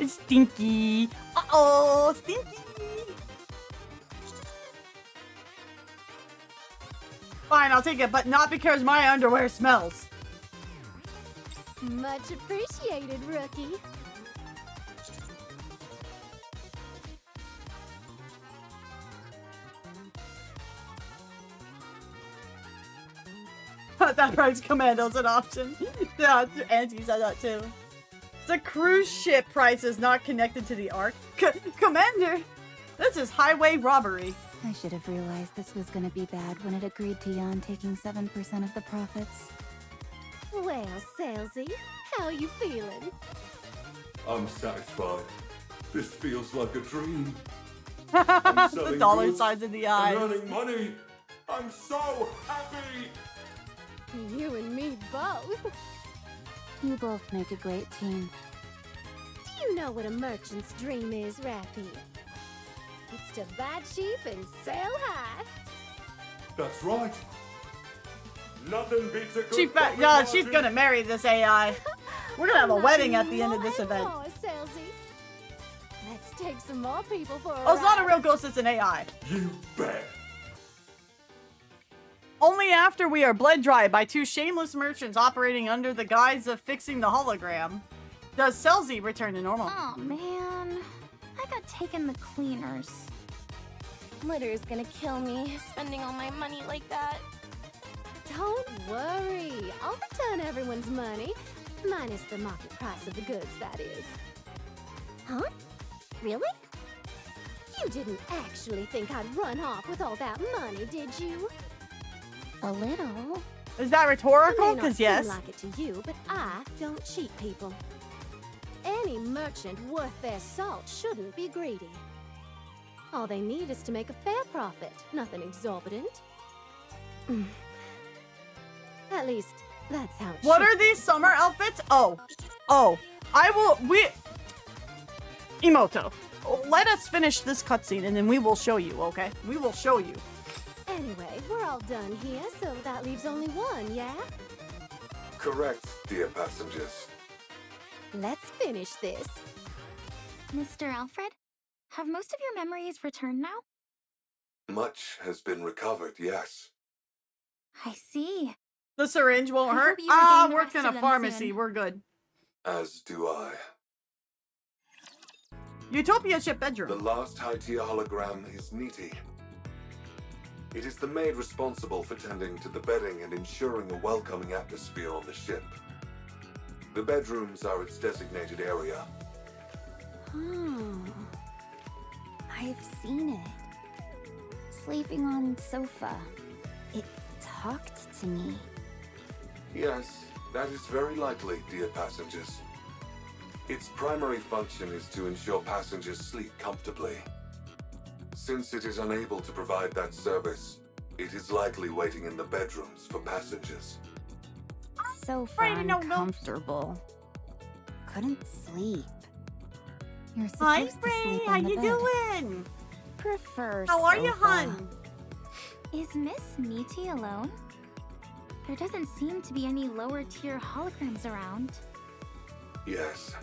[SPEAKER 1] Stinky. Uh-oh, stinky. Fine, I'll take it, but not because my underwear smells.
[SPEAKER 7] Much appreciated, rookie.
[SPEAKER 1] That price commando's an option. Yeah, Auntie said that too. The cruise ship price is not connected to the arc. Commander, this is highway robbery.
[SPEAKER 3] I should have realized this was gonna be bad when it agreed to Jan taking 7% of the profits.
[SPEAKER 7] Well, Salesy, how you feeling?
[SPEAKER 6] I'm satisfied. This feels like a dream.
[SPEAKER 1] The
[SPEAKER 6] selling
[SPEAKER 1] dollar
[SPEAKER 6] goods
[SPEAKER 1] signs in the
[SPEAKER 6] and
[SPEAKER 1] eyes.
[SPEAKER 6] earning money. I'm so happy.
[SPEAKER 7] You and me both.
[SPEAKER 3] You both make a great team.
[SPEAKER 7] Do you know what a merchant's dream is, Rappy? It's to buy cheap and sell high.
[SPEAKER 6] That's right. Nothing beats a good
[SPEAKER 1] She's
[SPEAKER 6] profit
[SPEAKER 1] gonna marry this AI. We're gonna have a wedding at the end of this
[SPEAKER 7] More and
[SPEAKER 1] event.
[SPEAKER 7] more, Salesy. Let's take some more people for a
[SPEAKER 1] Oh, it's not a
[SPEAKER 7] ride.
[SPEAKER 1] real ghost, it's an AI.
[SPEAKER 6] You bet.
[SPEAKER 1] Only after we are bled dry by 2 shameless merchants operating under the guise of fixing the hologram does Celzy return to normal.
[SPEAKER 4] Oh man, I got taken the cleaners.
[SPEAKER 5] Litter's gonna kill me, spending all my money like that.
[SPEAKER 7] Don't worry. I'll return everyone's money. Minus the market price of the goods, that is. Huh? Really? You didn't actually think I'd run off with all that money, did you?
[SPEAKER 4] A little.
[SPEAKER 1] Is that
[SPEAKER 7] It
[SPEAKER 1] rhetorical?
[SPEAKER 7] may not
[SPEAKER 1] Because yes.
[SPEAKER 7] seem like it to you, but I don't cheat people. Any merchant worth their salt shouldn't be greedy. All they need is to make a fair profit, nothing exorbitant. At least, that's how it
[SPEAKER 1] What
[SPEAKER 7] should
[SPEAKER 1] are these summer outfits? Oh. Emoto, let us finish this cutscene and then we will show you, okay? We will show you.
[SPEAKER 7] Anyway, we're all done here, so that leaves only one, yeah?
[SPEAKER 2] Correct, dear passengers.
[SPEAKER 7] Let's finish this.
[SPEAKER 4] Mr. Alfred, have most of your memories returned now?
[SPEAKER 2] Much has been recovered, yes.
[SPEAKER 4] I see.
[SPEAKER 1] The syringe won't
[SPEAKER 4] I
[SPEAKER 1] hurt.
[SPEAKER 4] hope you regain the
[SPEAKER 1] Work
[SPEAKER 4] rest
[SPEAKER 1] in
[SPEAKER 4] of
[SPEAKER 1] a
[SPEAKER 4] them
[SPEAKER 1] pharmacy.
[SPEAKER 4] soon.
[SPEAKER 1] We're good.
[SPEAKER 2] As do I.
[SPEAKER 1] Utopia ship
[SPEAKER 2] The
[SPEAKER 1] bedroom.
[SPEAKER 2] last high-tier hologram is NIKKE. It is the maid responsible for tending to the bedding and ensuring a welcoming atmosphere on the ship. The bedrooms are its designated area.
[SPEAKER 8] Oh, I've seen it. Sleeping on sofa. It talked to me.
[SPEAKER 2] Yes, that is very likely, dear passengers. Its primary function is to ensure passengers sleep comfortably. Since it is unable to provide that service, it is likely waiting in the bedrooms for passengers.
[SPEAKER 8] Sofa
[SPEAKER 1] Brady, no, no.
[SPEAKER 8] uncomfortable. Couldn't sleep.
[SPEAKER 3] You're
[SPEAKER 1] Hi,
[SPEAKER 3] supposed to
[SPEAKER 1] Frey.
[SPEAKER 3] sleep
[SPEAKER 1] How
[SPEAKER 3] on the
[SPEAKER 1] you
[SPEAKER 3] bed.
[SPEAKER 1] doing?
[SPEAKER 8] Prefer
[SPEAKER 1] How are you,
[SPEAKER 8] sofa.
[SPEAKER 1] hun?
[SPEAKER 4] Is Miss NIKKE alone? There doesn't seem to be any lower tier holograms around.
[SPEAKER 2] Yes,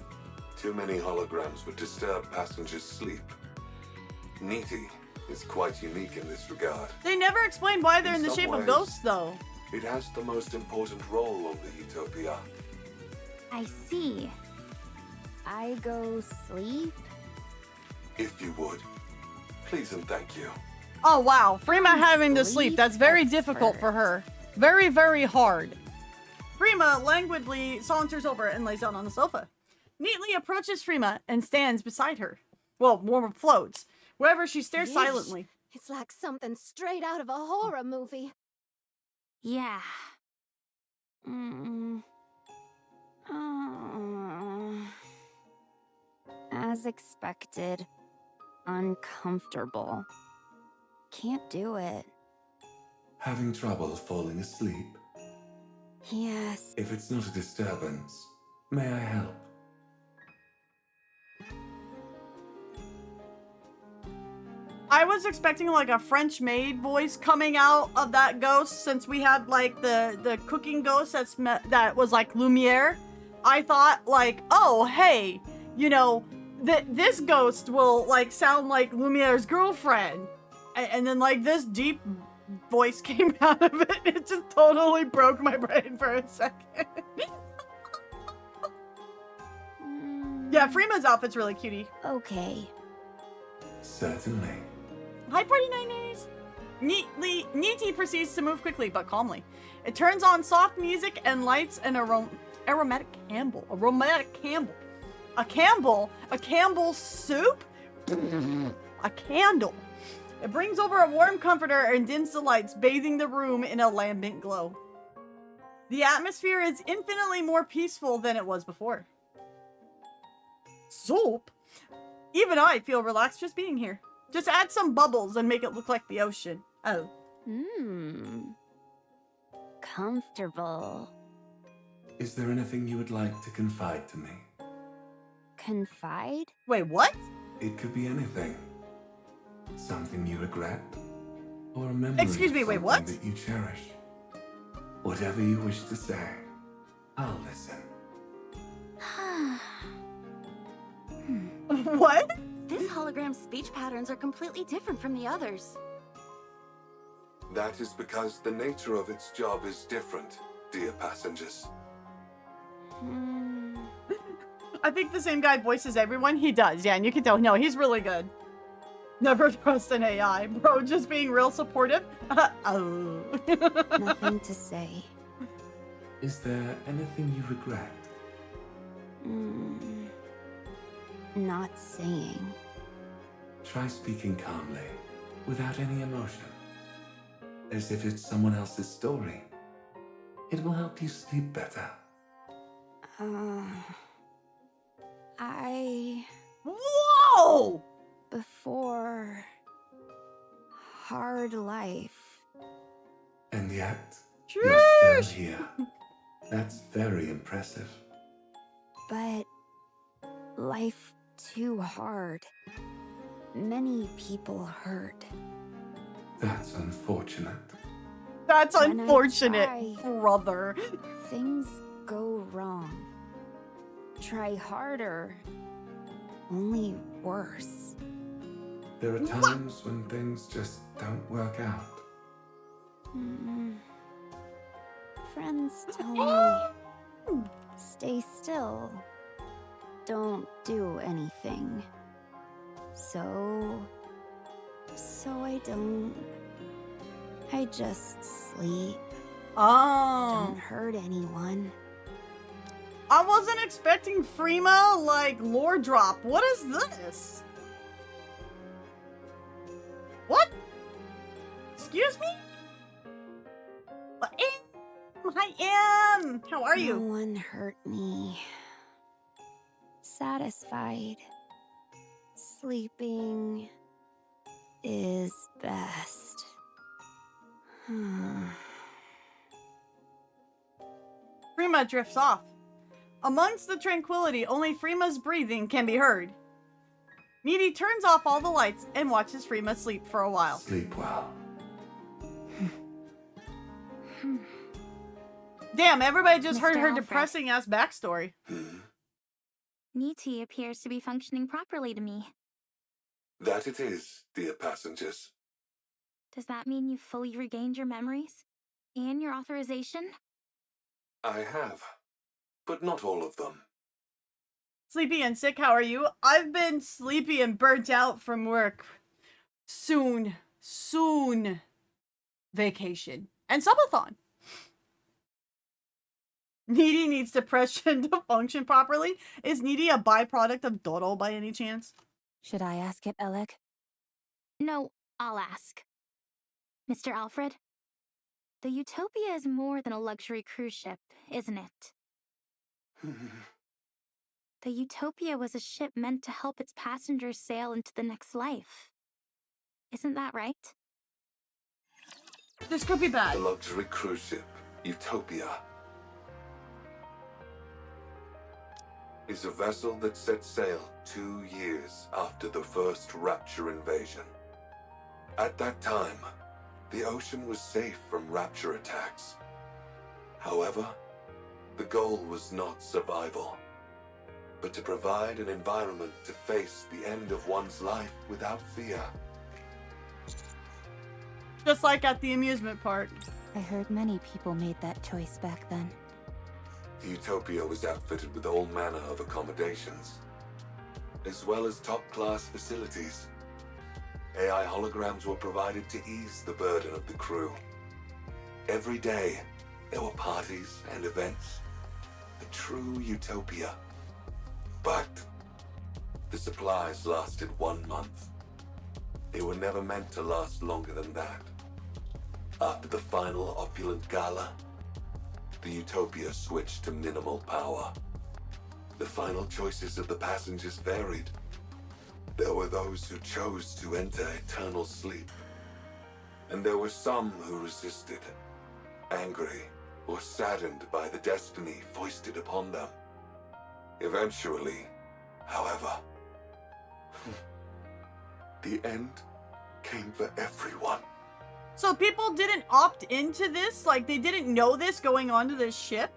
[SPEAKER 2] too many holograms would disturb passengers' sleep. NIKKE is quite unique in this regard.
[SPEAKER 1] They never explained why they're in
[SPEAKER 2] In
[SPEAKER 1] the
[SPEAKER 2] some
[SPEAKER 1] shape of
[SPEAKER 2] ways.
[SPEAKER 1] ghosts, though.
[SPEAKER 2] It has the most important role on the Utopia.
[SPEAKER 4] I see.
[SPEAKER 8] I go sleep.
[SPEAKER 2] If you would, please and thank you.
[SPEAKER 1] Oh, wow. Freema having to sleep.
[SPEAKER 8] Sleep
[SPEAKER 1] That's very difficult for
[SPEAKER 8] expert.
[SPEAKER 1] her. Very, very hard. Freema languidly saunters over and lays down on the sofa. Neatly approaches Freema and stands beside her. Well, more floats. Wherever she stares
[SPEAKER 7] Yeesh.
[SPEAKER 1] silently.
[SPEAKER 7] It's like something straight out of a horror movie.
[SPEAKER 4] Yeah.
[SPEAKER 8] As expected. Uncomfortable. Can't do it.
[SPEAKER 6] Having trouble falling asleep?
[SPEAKER 8] Yes.
[SPEAKER 6] If it's not a disturbance, may I help?
[SPEAKER 1] I was expecting like a French maid voice coming out of that ghost since we had like the cooking ghost that was like Lumiere. I thought like, oh, hey, you know, this ghost will like sound like Lumiere's girlfriend. And then like this deep voice came out of it. It just totally broke my brain for a second. Yeah, Freema's outfit's really cutie.
[SPEAKER 8] Okay.
[SPEAKER 6] Certainly.
[SPEAKER 1] Hi, 49ers! NIKKE proceeds to move quickly but calmly. It turns on soft music and lights an aromatic Campbell. A Campbell soup? A candle. It brings over a warm comforter and dims the lights, bathing the room in a lambent glow. The atmosphere is infinitely more peaceful than it was before. Soup? Even I feel relaxed just being here. Just add some bubbles and make it look like the ocean. Oh.
[SPEAKER 8] Comfortable.
[SPEAKER 6] Is there anything you would like to confide to me?
[SPEAKER 8] Confide?
[SPEAKER 1] Wait, what?
[SPEAKER 6] It could be anything. Something you regret? Or a memory
[SPEAKER 1] Excuse me,
[SPEAKER 6] of
[SPEAKER 1] wait,
[SPEAKER 6] something
[SPEAKER 1] what?
[SPEAKER 6] that you cherish. Whatever you wish to say, I'll listen.
[SPEAKER 1] What?
[SPEAKER 5] This hologram's speech patterns are completely different from the others.
[SPEAKER 2] That is because the nature of its job is different, dear passengers.
[SPEAKER 1] I think the same guy voices everyone. He does, yeah, and you can tell. No, he's really good. Never trust an AI. Bro, just being real supportive. Oh.
[SPEAKER 8] Nothing to say.
[SPEAKER 6] Is there anything you regret?
[SPEAKER 8] Not saying.
[SPEAKER 2] Try speaking calmly, without any emotion, as if it's someone else's story. It will help you sleep better.
[SPEAKER 1] Whoa!
[SPEAKER 8] Before hard life.
[SPEAKER 2] And yet,
[SPEAKER 1] Sheesh.
[SPEAKER 2] you're still here. That's very impressive.
[SPEAKER 8] But life too hard. Many people hurt.
[SPEAKER 2] That's unfortunate.
[SPEAKER 1] That's
[SPEAKER 8] When I
[SPEAKER 1] unfortunate,
[SPEAKER 8] try-
[SPEAKER 1] brother.
[SPEAKER 8] Things go wrong. Try harder. Only worse.
[SPEAKER 2] There are times when things just don't work out.
[SPEAKER 8] Friends tell me, stay still. Don't do anything. So I don't. I just sleep.
[SPEAKER 1] Oh.
[SPEAKER 8] Don't hurt anyone.
[SPEAKER 1] I wasn't expecting Freema, like, lore drop. What is this? What? Excuse me? I am. How are
[SPEAKER 8] No
[SPEAKER 1] you?
[SPEAKER 8] one hurt me. Satisfied. Sleeping is best.
[SPEAKER 1] Freema drifts off. Amongst the tranquility, only Freema's breathing can be heard. Needy turns off all the lights and watches Freema sleep for a while.
[SPEAKER 2] Sleep well.
[SPEAKER 1] Damn, everybody just heard
[SPEAKER 4] Mr.
[SPEAKER 1] her
[SPEAKER 4] Alfred.
[SPEAKER 1] depressing ass backstory.
[SPEAKER 4] NIKKE appears to be functioning properly to me.
[SPEAKER 2] That it is, dear passengers.
[SPEAKER 4] Does that mean you fully regained your memories? And your authorization?
[SPEAKER 2] I have, but not all of them.
[SPEAKER 1] Sleepy and sick, how are you? I've been sleepy and burnt out from work. Soon vacation. And subathon. Needy needs depression to function properly. Is Needy a byproduct of Doro by any chance?
[SPEAKER 3] Should I ask it, Alec?
[SPEAKER 4] No, I'll ask. Mr. Alfred? The Utopia is more than a luxury cruise ship, isn't it? The Utopia was a ship meant to help its passengers sail into the next life. Isn't that right?
[SPEAKER 1] This could be bad.
[SPEAKER 2] The luxury cruise ship, Utopia, is a vessel that set sail 2 years after the first Rapture invasion. At that time, the ocean was safe from Rapture attacks. However, the goal was not survival, but to provide an environment to face the end of one's life without fear.
[SPEAKER 1] Just like at the amusement park.
[SPEAKER 3] I heard many people made that choice back then.
[SPEAKER 2] The Utopia was outfitted with all manner of accommodations, as well as top-class facilities. AI holograms were provided to ease the burden of the crew. Every day, there were parties and events. A true utopia. But the supplies lasted 1 month. They were never meant to last longer than that. After the final opulent gala, the Utopia switched to minimal power. The final choices of the passengers varied. There were those who chose to enter eternal sleep. And there were some who resisted, angry or saddened by the destiny foisted upon them. Eventually, however, the end came for everyone.
[SPEAKER 1] So people didn't opt into this? Like, they didn't know this going onto this ship?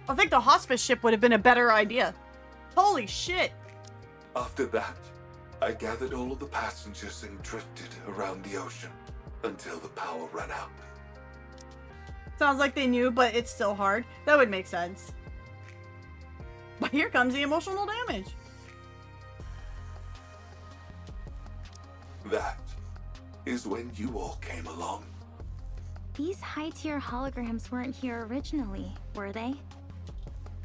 [SPEAKER 1] I think the hospice ship would have been a better idea. Holy shit.
[SPEAKER 2] After that, I gathered all of the passengers and drifted around the ocean until the power ran out.
[SPEAKER 1] Sounds like they knew, but it's still hard. That would make sense. But here comes the emotional damage.
[SPEAKER 2] That is when you all came along.
[SPEAKER 4] These high-tier holograms weren't here originally, were they?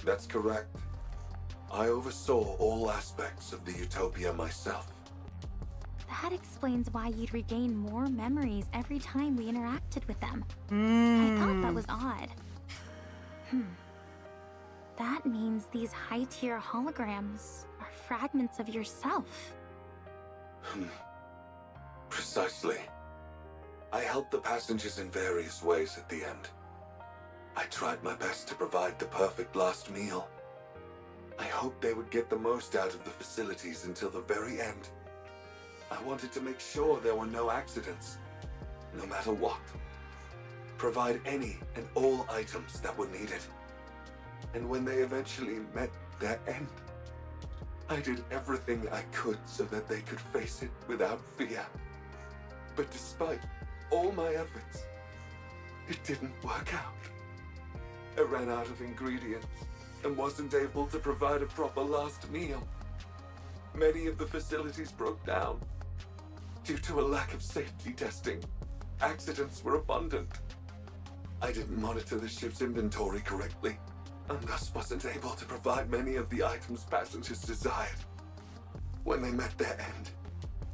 [SPEAKER 2] That's correct. I oversaw all aspects of the utopia myself.
[SPEAKER 4] That explains why you'd regain more memories every time we interacted with them. I thought that was odd. That means these high-tier holograms are fragments of yourself.
[SPEAKER 2] Precisely. I helped the passengers in various ways at the end. I tried my best to provide the perfect last meal. I hoped they would get the most out of the facilities until the very end. I wanted to make sure there were no accidents, no matter what. Provide any and all items that were needed. And when they eventually met their end, I did everything I could so that they could face it without fear. But despite all my efforts, it didn't work out. I ran out of ingredients and wasn't able to provide a proper last meal. Many of the facilities broke down. Due to a lack of safety testing, accidents were abundant. I didn't monitor the ship's inventory correctly, and thus wasn't able to provide many of the items passengers desired. When they met their end,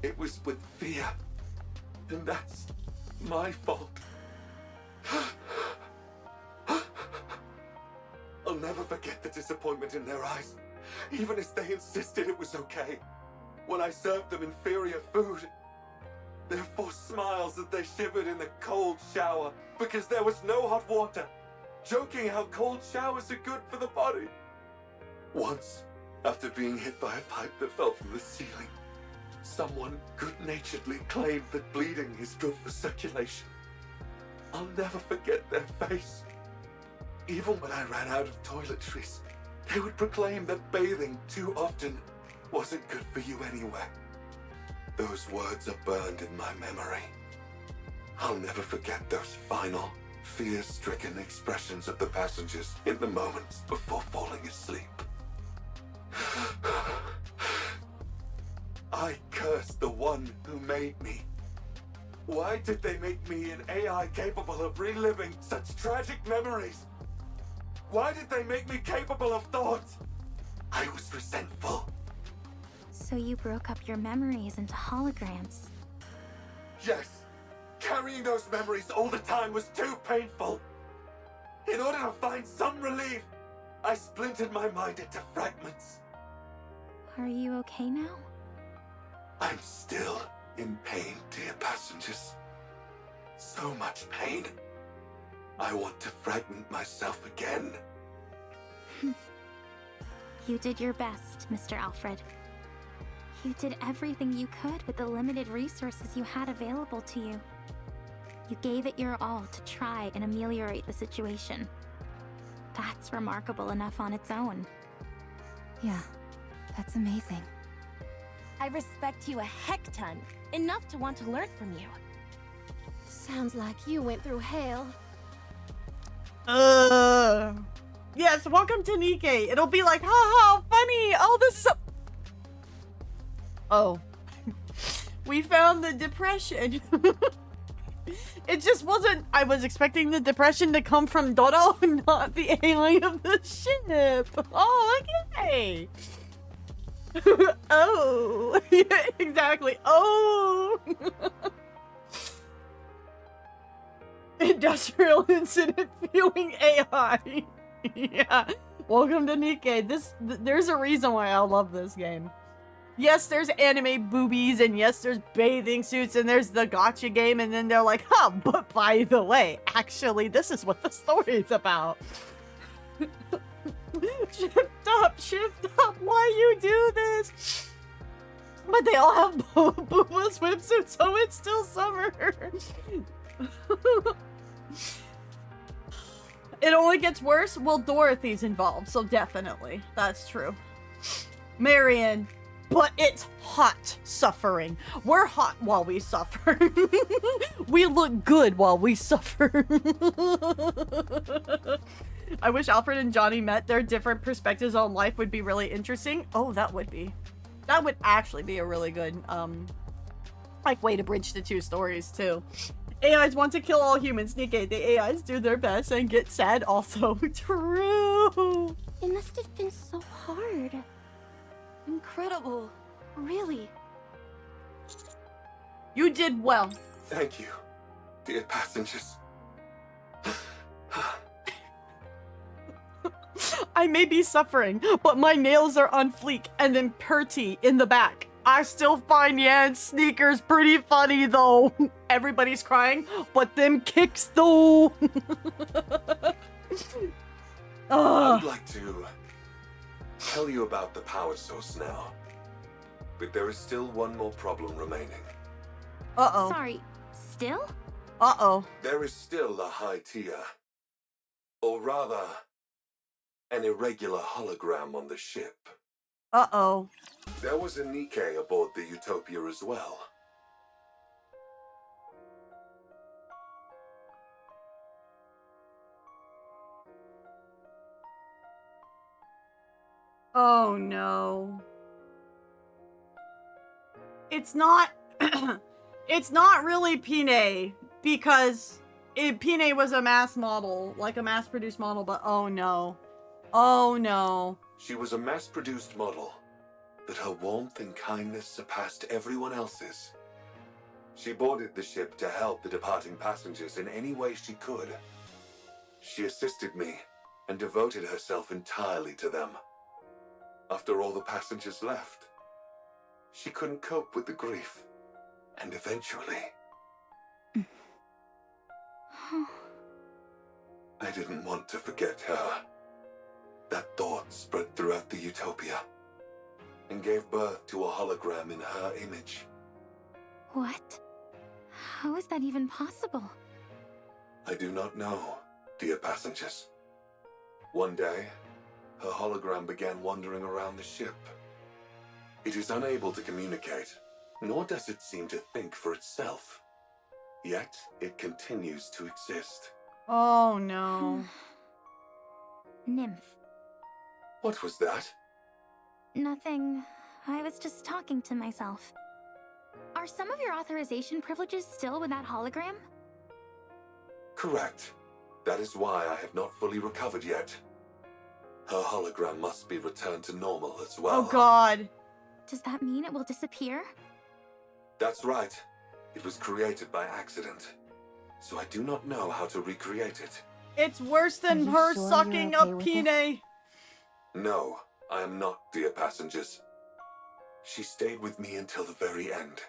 [SPEAKER 2] it was with fear, and that's my fault. I'll never forget the disappointment in their eyes, even as they insisted it was okay. When I served them inferior food, their forced smiles as they shivered in the cold shower because there was no hot water, joking how cold showers are good for the body. Once, after being hit by a pipe that fell from the ceiling, someone good-naturedly claimed that bleeding is good for circulation. I'll never forget their face. Even when I ran out of toiletries, they would proclaim that bathing too often wasn't good for you anyway. Those words are burned in my memory. I'll never forget those final, fear-stricken expressions of the passengers in the moments before falling asleep. I curse the one who made me. Why did they make me an AI capable of reliving such tragic memories? Why did they make me capable of thought? I was resentful.
[SPEAKER 4] So you broke up your memories into holograms.
[SPEAKER 2] Yes, carrying those memories all the time was too painful. In order to find some relief, I splintered my mind into fragments.
[SPEAKER 4] Are you okay now?
[SPEAKER 2] I'm still in pain, dear passengers. So much pain. I want to fragment myself again.
[SPEAKER 4] You did your best, Mr. Alfred. You did everything you could with the limited resources you had available to you. You gave it your all to try and ameliorate the situation. That's remarkable enough on its own.
[SPEAKER 3] Yeah, that's amazing.
[SPEAKER 9] I respect you a heck ton, enough to want to learn from you.
[SPEAKER 7] Sounds like you went through hell.
[SPEAKER 1] Yes, welcome to NIKKE. It'll be like, haha, funny. Oh, this is Oh. We found the depression. It just wasn't. I was expecting the depression to come from Dodo, not the alien of the ship. Oh, okay. Oh. Yeah, exactly. Oh. Industrial incident viewing AI. Yeah. Welcome to NIKKE. There's a reason why I love this game. Yes, there's anime boobies, and yes, there's bathing suits, and there's the gacha game, and then they're like, huh, but by the way, actually, this is what the story's about. Shift up, why you do this? But they all have booba swimsuits, so it's still summer. It only gets worse? Well, Dorothy's involved, so definitely. That's true. Marion. But it's hot suffering. We're hot while we suffer. We look good while we suffer. I wish Alfred and Johnny met. Their different perspectives on life would be really interesting. Oh, that would be. That would actually be a really good, like, way to bridge the two stories, too. AIs want to kill all humans. NIKKE, the AIs do their best and get sad also. True.
[SPEAKER 4] It must have been so hard.
[SPEAKER 5] Incredible. Really.
[SPEAKER 1] You did well.
[SPEAKER 2] Thank you, dear passengers.
[SPEAKER 1] I may be suffering, but my nails are on fleek, and then Purty in the back. I still find Yan's sneakers pretty funny though. Everybody's crying, but them kicks though.
[SPEAKER 2] I'd like to tell you about the power source now, but there is still one more problem remaining.
[SPEAKER 1] Uh-oh.
[SPEAKER 4] Sorry, still?
[SPEAKER 1] Uh-oh.
[SPEAKER 2] There is still a high tier, or rather, an irregular hologram on the ship.
[SPEAKER 1] Uh-oh.
[SPEAKER 2] There was a NIKKE aboard the Utopia as well.
[SPEAKER 1] Oh no. It's not it's not really Pine because Pine was a mass model, like a mass-produced model, but oh no. Oh no.
[SPEAKER 2] She was a mass-produced model, but her warmth and kindness surpassed everyone else's. She boarded the ship to help the departing passengers in any way she could. She assisted me and devoted herself entirely to them. After all the passengers left, she couldn't cope with the grief, and eventually... I didn't want to forget her. That thought spread throughout the Utopia, and gave birth to a hologram in her image.
[SPEAKER 4] What? How is that even possible?
[SPEAKER 2] I do not know, dear passengers. One day, her hologram began wandering around the ship. It is unable to communicate, nor does it seem to think for itself. Yet, it continues to exist.
[SPEAKER 1] Oh no.
[SPEAKER 4] Nymph.
[SPEAKER 2] What was that?
[SPEAKER 4] Nothing. I was just talking to myself. Are some of your authorization privileges still with that hologram?
[SPEAKER 2] Correct. That is why I have not fully recovered yet. Her hologram must be returned to normal as well.
[SPEAKER 1] Oh god.
[SPEAKER 4] Does that mean it will disappear?
[SPEAKER 2] That's right. It was created by accident, so I do not know how to recreate it.
[SPEAKER 1] It's worse than
[SPEAKER 3] Are you
[SPEAKER 1] her
[SPEAKER 3] sure
[SPEAKER 1] sucking
[SPEAKER 3] you're okay
[SPEAKER 1] up
[SPEAKER 3] with
[SPEAKER 1] Pine.
[SPEAKER 2] No, I am not, dear passengers. She stayed with me until the very end.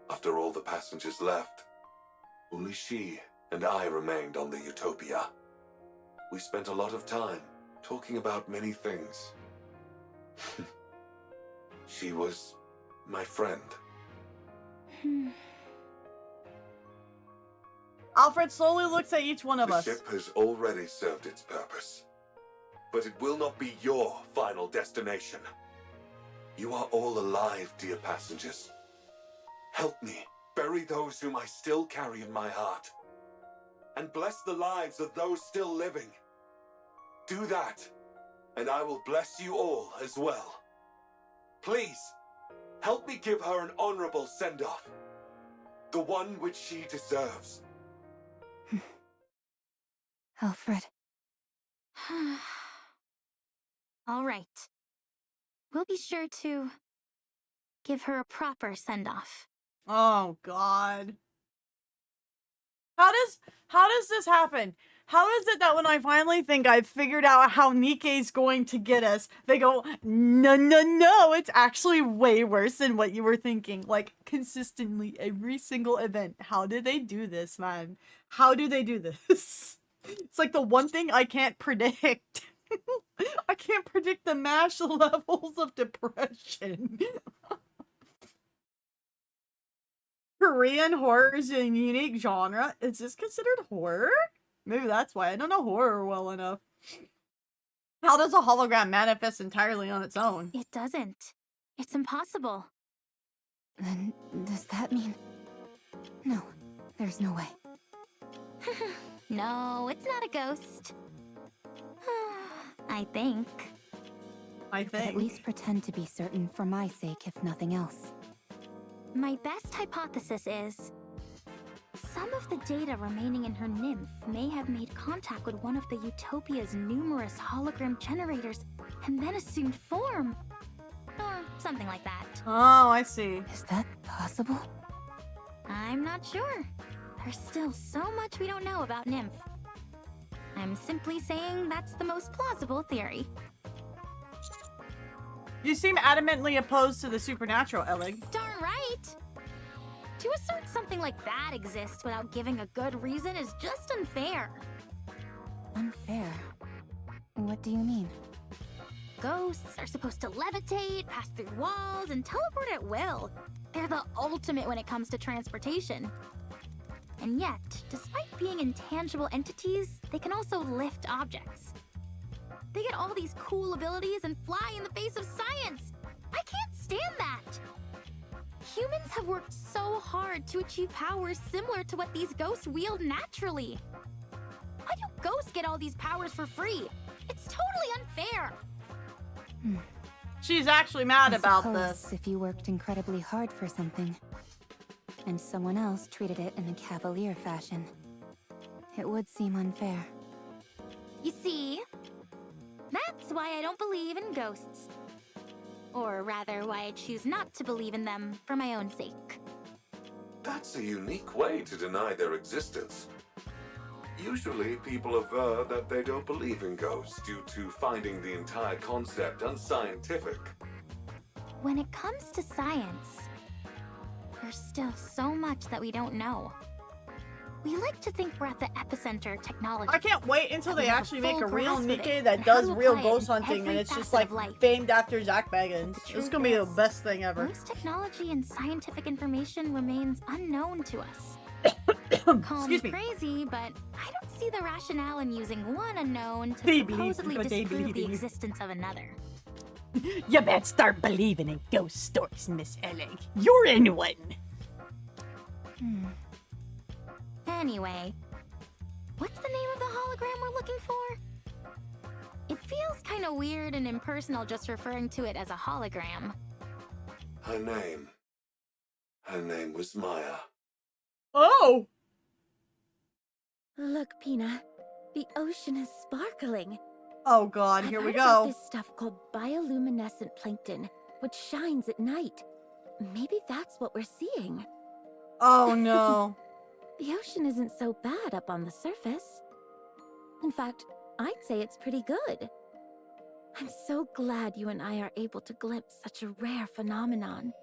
[SPEAKER 2] After all the passengers left, only she and I remained on the Utopia. We spent a lot of time talking about many things. She was my friend.
[SPEAKER 1] Alfred slowly looks at each one of
[SPEAKER 2] The
[SPEAKER 1] us.
[SPEAKER 2] ship has already served its purpose, but it will not be your final destination. You are all alive, dear passengers. Help me bury those whom I still carry in my heart, and bless the lives of those still living. Do that, and I will bless you all as well. Please, help me give her an honorable send-off, the one which she deserves.
[SPEAKER 3] Alfred.
[SPEAKER 4] All right. We'll be sure to give her a proper send-off.
[SPEAKER 1] Oh god. How does this happen? How is it that when I finally think I've figured out how NIKKE's going to get us, they go, no, it's actually way worse than what you were thinking. Like, consistently, every single event. How did they do this, man? How do they do this? It's like the one thing I can't predict. I can't predict the MASH levels of depression. Korean horror is a unique genre. Is this considered horror? Maybe that's why I don't know horror well enough. How does a hologram manifest entirely on its own?
[SPEAKER 4] It doesn't. It's impossible.
[SPEAKER 3] Then does that mean... No, there's no way.
[SPEAKER 4] No, it's not a ghost. I think.
[SPEAKER 1] I
[SPEAKER 3] But
[SPEAKER 1] think.
[SPEAKER 3] at least pretend to be certain for my sake, if nothing else.
[SPEAKER 4] My best hypothesis is... Some of the data remaining in her nymph may have made contact with one of the Utopia's numerous hologram generators and then assumed form. Or something like that.
[SPEAKER 1] Oh, I see.
[SPEAKER 3] Is that possible?
[SPEAKER 4] I'm not sure. There's still so much we don't know about nymph. I'm simply saying that's the most plausible theory.
[SPEAKER 1] You seem adamantly opposed to the supernatural, Elig.
[SPEAKER 4] Darn right! To assert something like that exists without giving a good reason is just unfair.
[SPEAKER 3] Unfair? What do you mean?
[SPEAKER 4] Ghosts are supposed to levitate, pass through walls, and teleport at will. They're the ultimate when it comes to transportation. And yet, despite being intangible entities, they can also lift objects. They get all these cool abilities and fly in the face of science. I can't stand that. Humans have worked so hard to achieve powers similar to what these ghosts wield naturally. Why do ghosts get all these powers for free? It's totally unfair.
[SPEAKER 1] She's actually mad about
[SPEAKER 3] suppose
[SPEAKER 1] this.
[SPEAKER 3] if you worked incredibly hard for something, and someone else treated it in a cavalier fashion, it would seem unfair.
[SPEAKER 4] You see, that's why I don't believe in ghosts. Or rather, why I choose not to believe in them for my own sake.
[SPEAKER 2] That's a unique way to deny their existence. Usually, people aver that they don't believe in ghosts due to finding the entire concept unscientific.
[SPEAKER 4] When it comes to science, there's still so much that we don't know. We like to think we're at the epicenter of technology.
[SPEAKER 1] I can't wait until
[SPEAKER 4] That we
[SPEAKER 1] they
[SPEAKER 4] have a
[SPEAKER 1] actually make
[SPEAKER 4] full
[SPEAKER 1] a real
[SPEAKER 4] grasp of it
[SPEAKER 1] NIKKE
[SPEAKER 4] and
[SPEAKER 1] that
[SPEAKER 4] how
[SPEAKER 1] does
[SPEAKER 4] to
[SPEAKER 1] real
[SPEAKER 4] apply it
[SPEAKER 1] ghost
[SPEAKER 4] in
[SPEAKER 1] hunting, and
[SPEAKER 4] every
[SPEAKER 1] it's just
[SPEAKER 4] facet
[SPEAKER 1] like
[SPEAKER 4] of life.
[SPEAKER 1] famed after Zach Baggins.
[SPEAKER 4] The
[SPEAKER 1] It's
[SPEAKER 4] truth
[SPEAKER 1] gonna be the
[SPEAKER 4] is,
[SPEAKER 1] best thing ever.
[SPEAKER 4] Most technology and scientific information remains unknown to us. Call
[SPEAKER 1] Excuse
[SPEAKER 4] me
[SPEAKER 1] me.
[SPEAKER 4] crazy, but I don't see the rationale in using one unknown to
[SPEAKER 1] They believe
[SPEAKER 4] supposedly
[SPEAKER 1] what they
[SPEAKER 4] disprove
[SPEAKER 1] believe
[SPEAKER 4] the
[SPEAKER 1] in.
[SPEAKER 4] existence of another.
[SPEAKER 1] You better start believing in ghost stories, Miss Elig. You're in one.
[SPEAKER 4] Anyway, what's the name of the hologram we're looking for? It feels kind of weird and impersonal just referring to it as a hologram.
[SPEAKER 2] Her name was Maya.
[SPEAKER 1] Oh!
[SPEAKER 5] Look, Pina. The ocean is sparkling.
[SPEAKER 1] Oh god,
[SPEAKER 5] I've
[SPEAKER 1] here we
[SPEAKER 5] heard about
[SPEAKER 1] go.
[SPEAKER 5] this stuff called bioluminescent plankton, which shines at night. Maybe that's what we're seeing.
[SPEAKER 1] Oh no.
[SPEAKER 5] The ocean isn't so bad up on the surface. In fact, I'd say it's pretty good. I'm so glad you and I are able to glimpse such a rare phenomenon.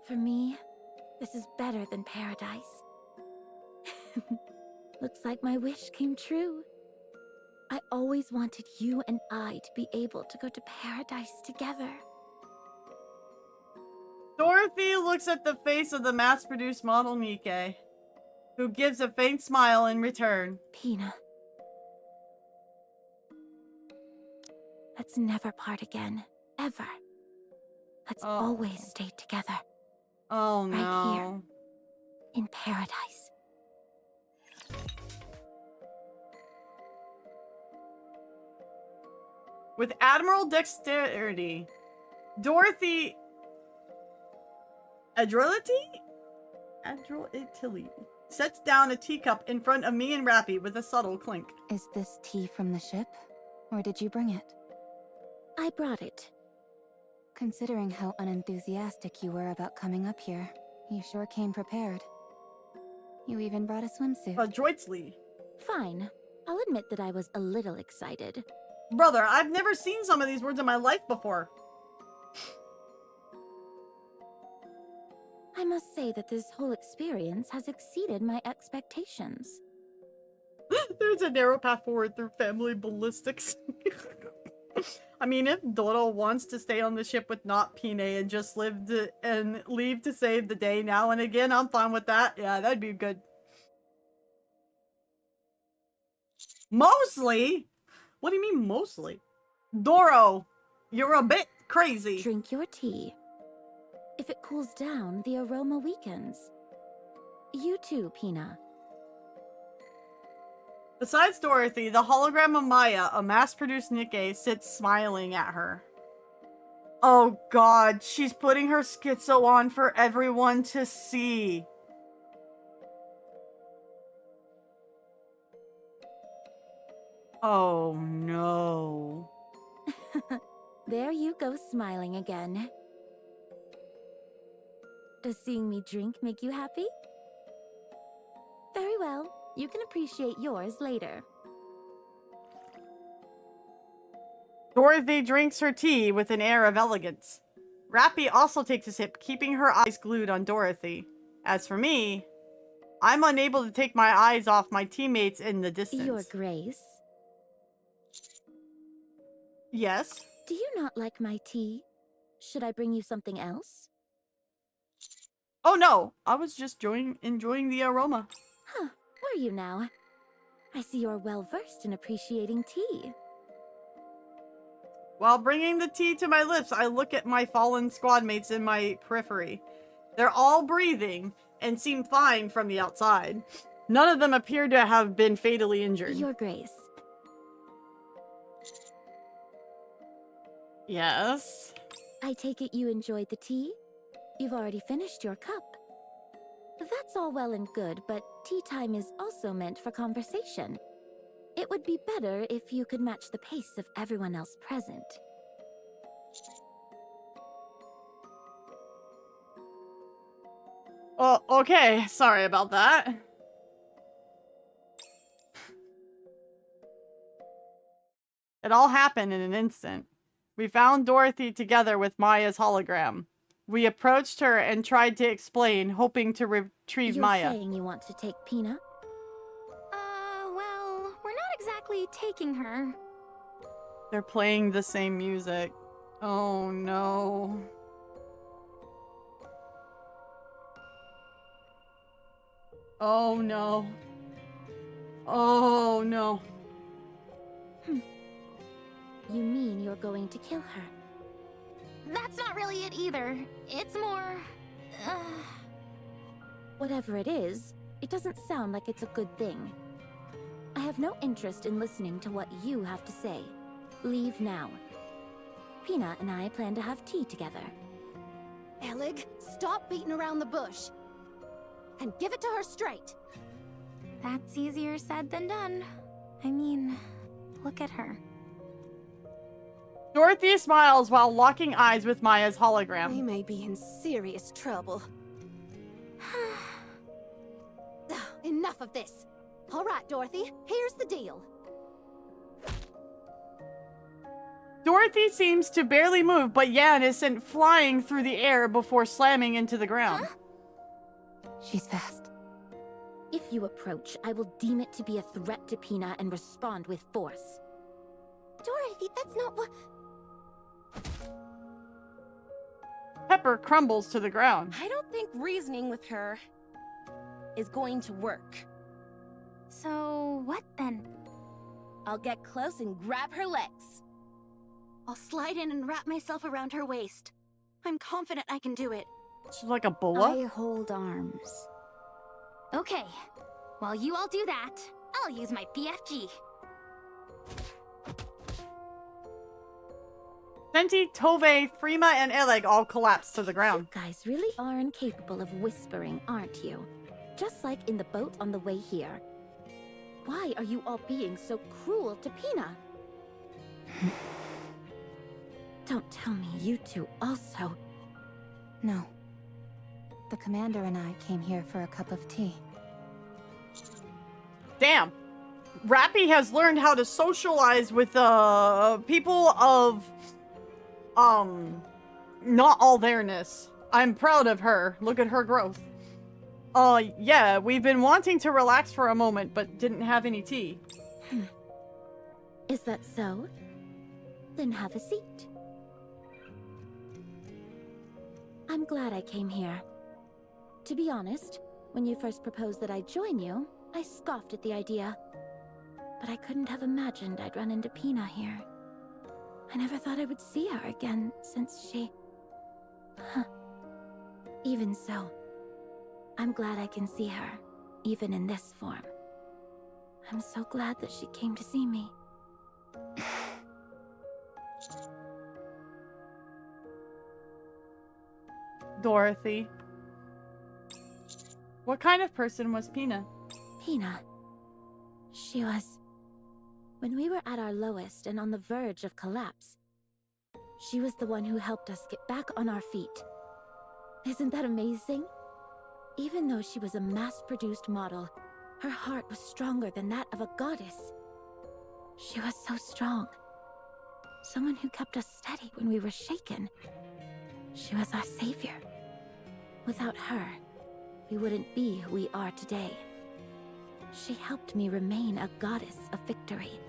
[SPEAKER 5] For me, this is better than paradise. Looks like my wish came true. I always wanted you and I to be able to go to paradise together.
[SPEAKER 1] Dorothy looks at the face of the mass-produced model NIKKE, who gives a faint smile in return.
[SPEAKER 5] Pina. Let's never part again, ever. Let's
[SPEAKER 1] Oh.
[SPEAKER 5] always stay together,
[SPEAKER 1] Oh
[SPEAKER 5] Right
[SPEAKER 1] no.
[SPEAKER 5] here. in paradise.
[SPEAKER 1] With admirable dexterity, Dorothy Adroity sets down a teacup in front of me and Rappy with a subtle clink.
[SPEAKER 3] Is this tea from the ship? Or did you bring it?
[SPEAKER 5] I brought it.
[SPEAKER 3] Considering how unenthusiastic you were about coming up here, you sure came prepared. You even brought a swimsuit.
[SPEAKER 1] Adroitly.
[SPEAKER 5] Fine. I'll admit that I was a little excited.
[SPEAKER 1] Brother, I've never seen some of these words in my life before.
[SPEAKER 5] I must say that this whole experience has exceeded my expectations.
[SPEAKER 1] There's a narrow path forward through family ballistics. I mean, if Dodo wants to stay on the ship with not Pine and just leave to save the day now and again, I'm fine with that. Yeah, that'd be good. Mostly? What do you mean mostly? Doro, you're a bit crazy.
[SPEAKER 5] Drink your tea. If it cools down, the aroma weakens. You too, Pina.
[SPEAKER 1] Besides Dorothy, the hologram of Maya, a mass-produced NIKKE, sits smiling at her. Oh god, she's putting her schizo on for everyone to see. Oh no.
[SPEAKER 10] There you go, smiling again. Does seeing me drink make you happy? Very well. You can appreciate yours later.
[SPEAKER 1] Dorothy drinks her tea with an air of elegance. Rappy also takes a sip, keeping her eyes glued on Dorothy. As for me, I'm unable to take my eyes off my teammates in the distance.
[SPEAKER 10] Your Grace.
[SPEAKER 1] Yes?
[SPEAKER 10] Do you not like my tea? Should I bring you something else?
[SPEAKER 1] Oh no, I was just enjoying the aroma.
[SPEAKER 10] Huh, were you now? I see you're well versed in appreciating tea.
[SPEAKER 1] While bringing the tea to my lips, I look at my fallen squad mates in my periphery. They're all breathing and seem fine from the outside. None of them appear to have been fatally injured.
[SPEAKER 10] Your Grace.
[SPEAKER 1] Yes?
[SPEAKER 10] I take it you enjoyed the tea? You've already finished your cup. That's all well and good, but tea time is also meant for conversation. It would be better if you could match the pace of everyone else present.
[SPEAKER 1] Oh, okay. Sorry about that. It all happened in an instant. We found Dorothy together with Maya's hologram. We approached her and tried to explain, hoping to retrieve Maya.
[SPEAKER 10] You're saying you want to take Pina?
[SPEAKER 4] Well, we're not exactly taking her.
[SPEAKER 1] They're playing the same music. Oh no. Oh no. Oh no.
[SPEAKER 10] You mean you're going to kill her?
[SPEAKER 4] That's not really it either. It's more...
[SPEAKER 10] Whatever it is, it doesn't sound like it's a good thing. I have no interest in listening to what you have to say. Leave now. Pina and I plan to have tea together.
[SPEAKER 7] Elig, stop beating around the bush. And give it to her straight.
[SPEAKER 4] That's easier said than done. I mean, look at her.
[SPEAKER 1] Dorothy smiles while locking eyes with Maya's hologram.
[SPEAKER 7] We may be in serious trouble. Enough of this. All right, Dorothy, here's the deal.
[SPEAKER 1] Dorothy seems to barely move, but Yan is sent flying through the air before slamming into the ground.
[SPEAKER 4] Huh?
[SPEAKER 8] She's fast.
[SPEAKER 10] If you approach, I will deem it to be a threat to Pina and respond with force.
[SPEAKER 7] Dorothy, that's not what...
[SPEAKER 1] Pepper crumbles to the ground.
[SPEAKER 9] I don't think reasoning with her is going to work.
[SPEAKER 4] So, what then?
[SPEAKER 9] I'll get close and grab her legs.
[SPEAKER 5] I'll slide in and wrap myself around her waist. I'm confident I can do it.
[SPEAKER 1] She's like a boa.
[SPEAKER 8] I hold arms.
[SPEAKER 4] Okay, while you all do that, I'll use my BFG.
[SPEAKER 1] Senti, Tove, Frima, and Eleg all collapse to the ground.
[SPEAKER 10] You guys really are incapable of whispering, aren't you? Just like in the boat on the way here. Why are you all being so cruel to Pina? Don't tell me you two also...
[SPEAKER 3] No. The commander and I came here for a cup of tea.
[SPEAKER 1] Damn. Rappy has learned how to socialize with people of not all there-ness. I'm proud of her. Look at her growth. Yeah, we've been wanting to relax for a moment, but didn't have any tea.
[SPEAKER 10] Is that so? Then have a seat. I'm glad I came here. To be honest, when you first proposed that I join you, I scoffed at the idea. But I couldn't have imagined I'd run into Pina here. I never thought I would see her again since she... Even so, I'm glad I can see her, even in this form. I'm so glad that she came to see me.
[SPEAKER 1] Dorothy. What kind of person was Pina?
[SPEAKER 10] Pina. She was... When we were at our lowest and on the verge of collapse, she was the one who helped us get back on our feet. Isn't that amazing? Even though she was a mass-produced model, her heart was stronger than that of a goddess. She was so strong. Someone who kept us steady when we were shaken. She was our savior. Without her, we wouldn't be who we are today. She helped me remain a goddess of victory.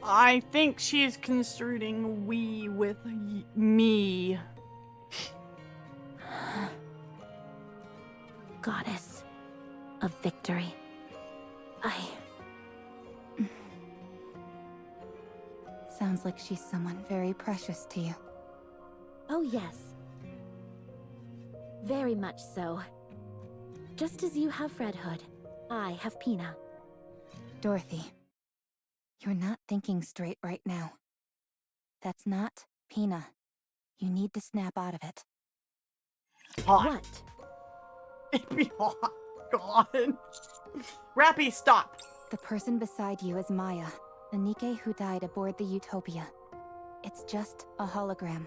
[SPEAKER 1] I think she's construing we with me.
[SPEAKER 10] Goddess of victory.
[SPEAKER 3] Sounds like she's someone very precious to you.
[SPEAKER 10] Oh yes. Very much so. Just as you have Red Hood, I have Pina.
[SPEAKER 3] Dorothy, you're not thinking straight right now. That's not Pina. You need to snap out of it.
[SPEAKER 1] Hot.
[SPEAKER 10] What?
[SPEAKER 1] It'd be hot. God. Rappy, stop.
[SPEAKER 3] The person beside you is Maya, a Nikke who died aboard the Utopia. It's just a hologram.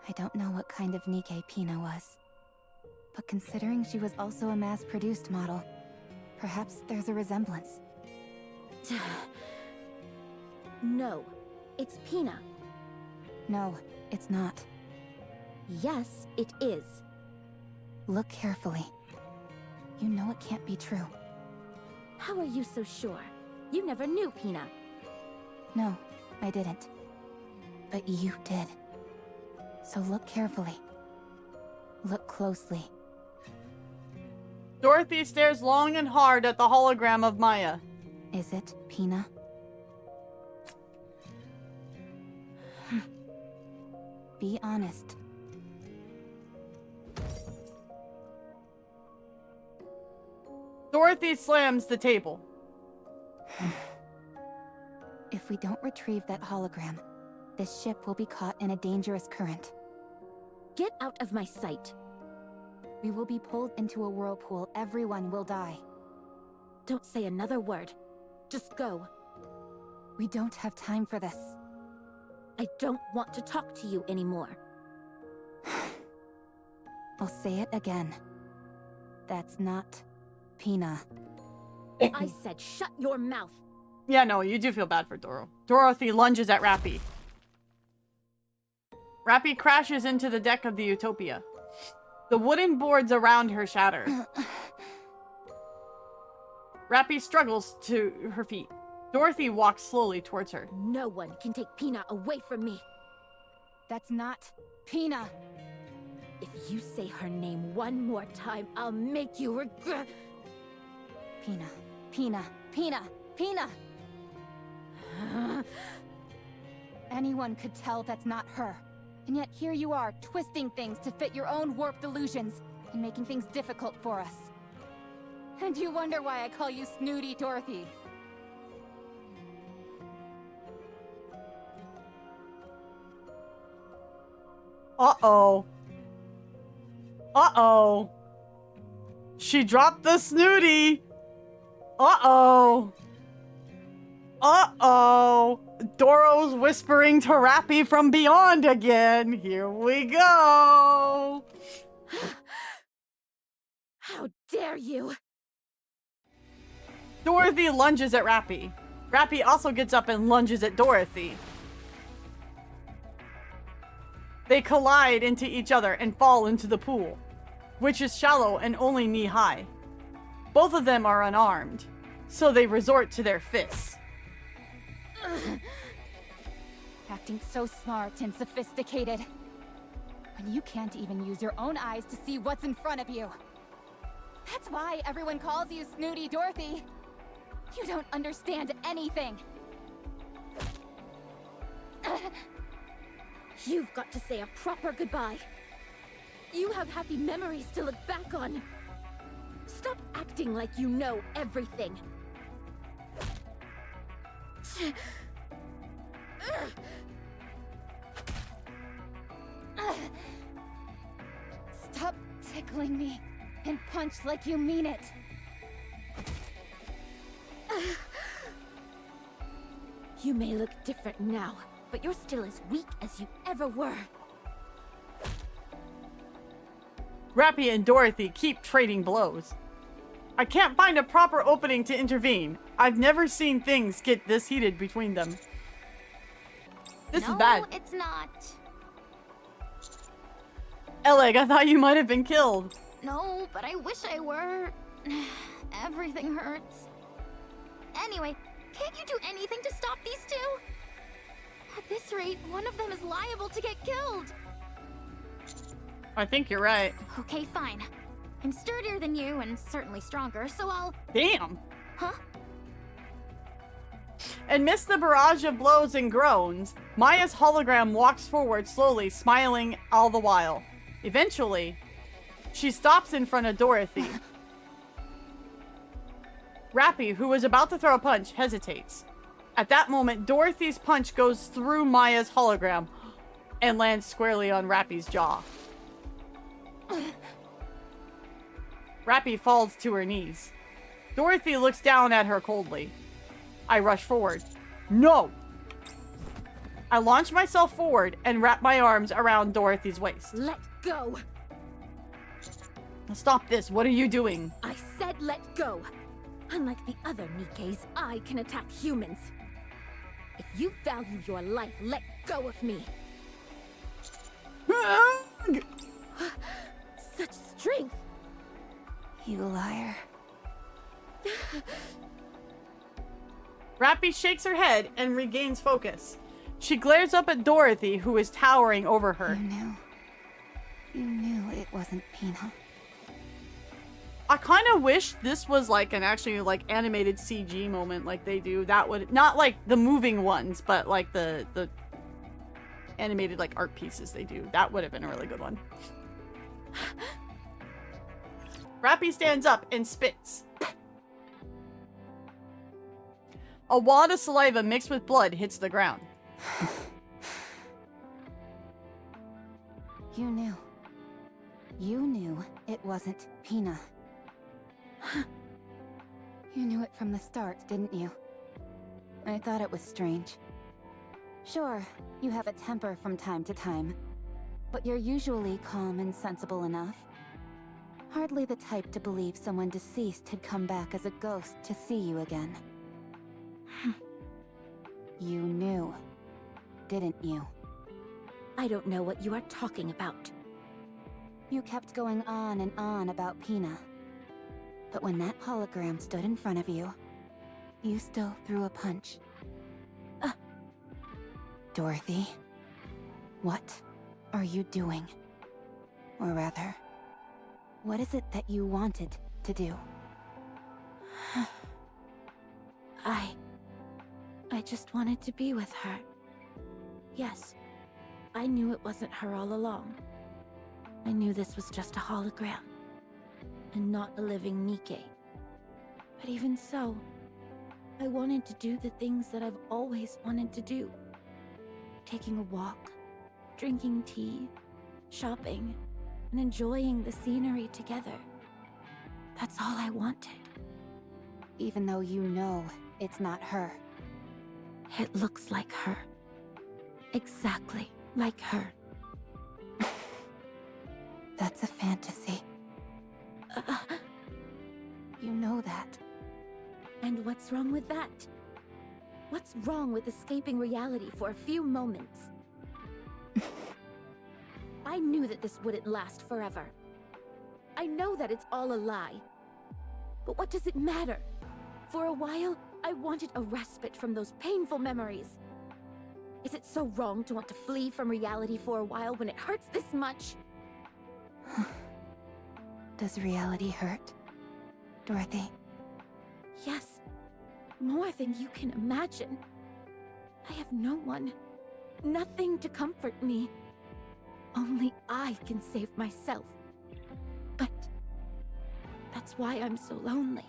[SPEAKER 3] I don't know what kind of Nikke Pina was. But considering she was also a mass-produced model, perhaps there's a resemblance.
[SPEAKER 10] No, it's Pina.
[SPEAKER 3] No, it's not.
[SPEAKER 10] Yes, it is.
[SPEAKER 3] Look carefully. You know it can't be true.
[SPEAKER 10] How are you so sure? You never knew Pina.
[SPEAKER 3] No, I didn't. But you did. So look carefully. Look closely.
[SPEAKER 1] Dorothy stares long and hard at the hologram of Maya.
[SPEAKER 3] Is it Pina? Be honest.
[SPEAKER 1] Dorothy slams the table.
[SPEAKER 3] If we don't retrieve that hologram, this ship will be caught in a dangerous current.
[SPEAKER 10] Get out of my sight.
[SPEAKER 3] We will be pulled into a whirlpool. Everyone will die.
[SPEAKER 10] Don't say another word. Just go.
[SPEAKER 3] We don't have time for this.
[SPEAKER 10] I don't want to talk to you anymore.
[SPEAKER 3] I'll say it again. That's not Pina.
[SPEAKER 10] I said shut your mouth.
[SPEAKER 1] Yeah, no, you do feel bad for Doro. Dorothy lunges at Rappy. Rappy crashes into the deck of the Utopia. The wooden boards around her shatter. Rappy struggles to her feet. Dorothy walks slowly towards her.
[SPEAKER 10] No one can take Pina away from me.
[SPEAKER 3] That's not Pina.
[SPEAKER 10] If you say her name one more time, I'll make you regret.
[SPEAKER 3] Pina, Pina, Pina, Pina! Anyone could tell that's not her. And yet here you are, twisting things to fit your own warped illusions, and making things difficult for us. And you wonder why I call you Snooty Dorothy.
[SPEAKER 1] Uh-oh. Uh-oh. She dropped the snooty. Uh-oh. Uh-oh. Doro's whispering to Rappy from beyond again. Here we go.
[SPEAKER 10] How dare you?
[SPEAKER 1] Dorothy lunges at Rappy. Rappy also gets up and lunges at Dorothy. They collide into each other and fall into the pool, which is shallow and only knee-high. Both of them are unarmed, so they resort to their fists.
[SPEAKER 3] Acting so smart and sophisticated. When you can't even use your own eyes to see what's in front of you. That's why everyone calls you Snooty Dorothy. You don't understand anything.
[SPEAKER 10] You've got to say a proper goodbye. You have happy memories to look back on. Stop acting like you know everything.
[SPEAKER 3] Stop tickling me and punch like you mean it.
[SPEAKER 10] You may look different now, but you're still as weak as you ever were.
[SPEAKER 1] Rappy and Dorothy keep trading blows. I can't find a proper opening to intervene. I've never seen things get this heated between them. This is bad.
[SPEAKER 4] No, it's not.
[SPEAKER 1] Eleg, I thought you might have been killed.
[SPEAKER 4] No, but I wish I were. Everything hurts. Anyway, can't you do anything to stop these two? At this rate, one of them is liable to get killed.
[SPEAKER 1] I think you're right.
[SPEAKER 4] Okay, fine. I'm sturdier than you and certainly stronger, so I'll...
[SPEAKER 1] Damn.
[SPEAKER 4] Huh?
[SPEAKER 1] Amidst the barrage of blows and groans, Maya's hologram walks forward slowly, smiling all the while. Eventually, she stops in front of Dorothy. Rappy, who was about to throw a punch, hesitates. At that moment, Dorothy's punch goes through Maya's hologram and lands squarely on Rappy's jaw. Rappy falls to her knees. Dorothy looks down at her coldly. I rush forward. No! I launch myself forward and wrap my arms around Dorothy's waist.
[SPEAKER 10] Let go!
[SPEAKER 1] Stop this. What are you doing?
[SPEAKER 10] I said let go! Unlike the other NIKKEs, I can attack humans. If you value your life, let go of me. Such strength!
[SPEAKER 3] You liar.
[SPEAKER 1] Rappy shakes her head and regains focus. She glares up at Dorothy, who is towering over her.
[SPEAKER 3] You knew it wasn't Pina.
[SPEAKER 1] I kind of wish this was like an actually like animated CG moment like they do. That would, not like the moving ones, but like the animated like art pieces they do. That would have been a really good one. Rappy stands up and spits. A wad of saliva mixed with blood hits the ground.
[SPEAKER 3] You knew. You knew it wasn't Pina. You knew it from the start, didn't you? I thought it was strange. Sure, you have a temper from time to time, but you're usually calm and sensible enough. Hardly the type to believe someone deceased had come back as a ghost to see you again. You knew, didn't you?
[SPEAKER 10] I don't know what you are talking about.
[SPEAKER 3] You kept going on and on about Pina. But when that hologram stood in front of you, you still threw a punch. Dorothy, what are you doing? Or rather, what is it that you wanted to do?
[SPEAKER 10] I just wanted to be with her. Yes, I knew it wasn't her all along. I knew this was just a hologram, and not a living Nikke. But even so, I wanted to do the things that I've always wanted to do. Taking a walk, drinking tea, shopping, and enjoying the scenery together. That's all I wanted.
[SPEAKER 3] Even though you know it's not her.
[SPEAKER 10] It looks like her. Exactly like her.
[SPEAKER 3] That's a fantasy. You know that.
[SPEAKER 10] And what's wrong with that? What's wrong with escaping reality for a few moments? I knew that this wouldn't last forever. I know that it's all a lie. But what does it matter? For a while, I wanted a respite from those painful memories. Is it so wrong to want to flee from reality for a while when it hurts this much?
[SPEAKER 3] Does reality hurt, Dorothy?
[SPEAKER 10] Yes, more than you can imagine. I have no one, nothing to comfort me. Only I can save myself. But that's why I'm so lonely.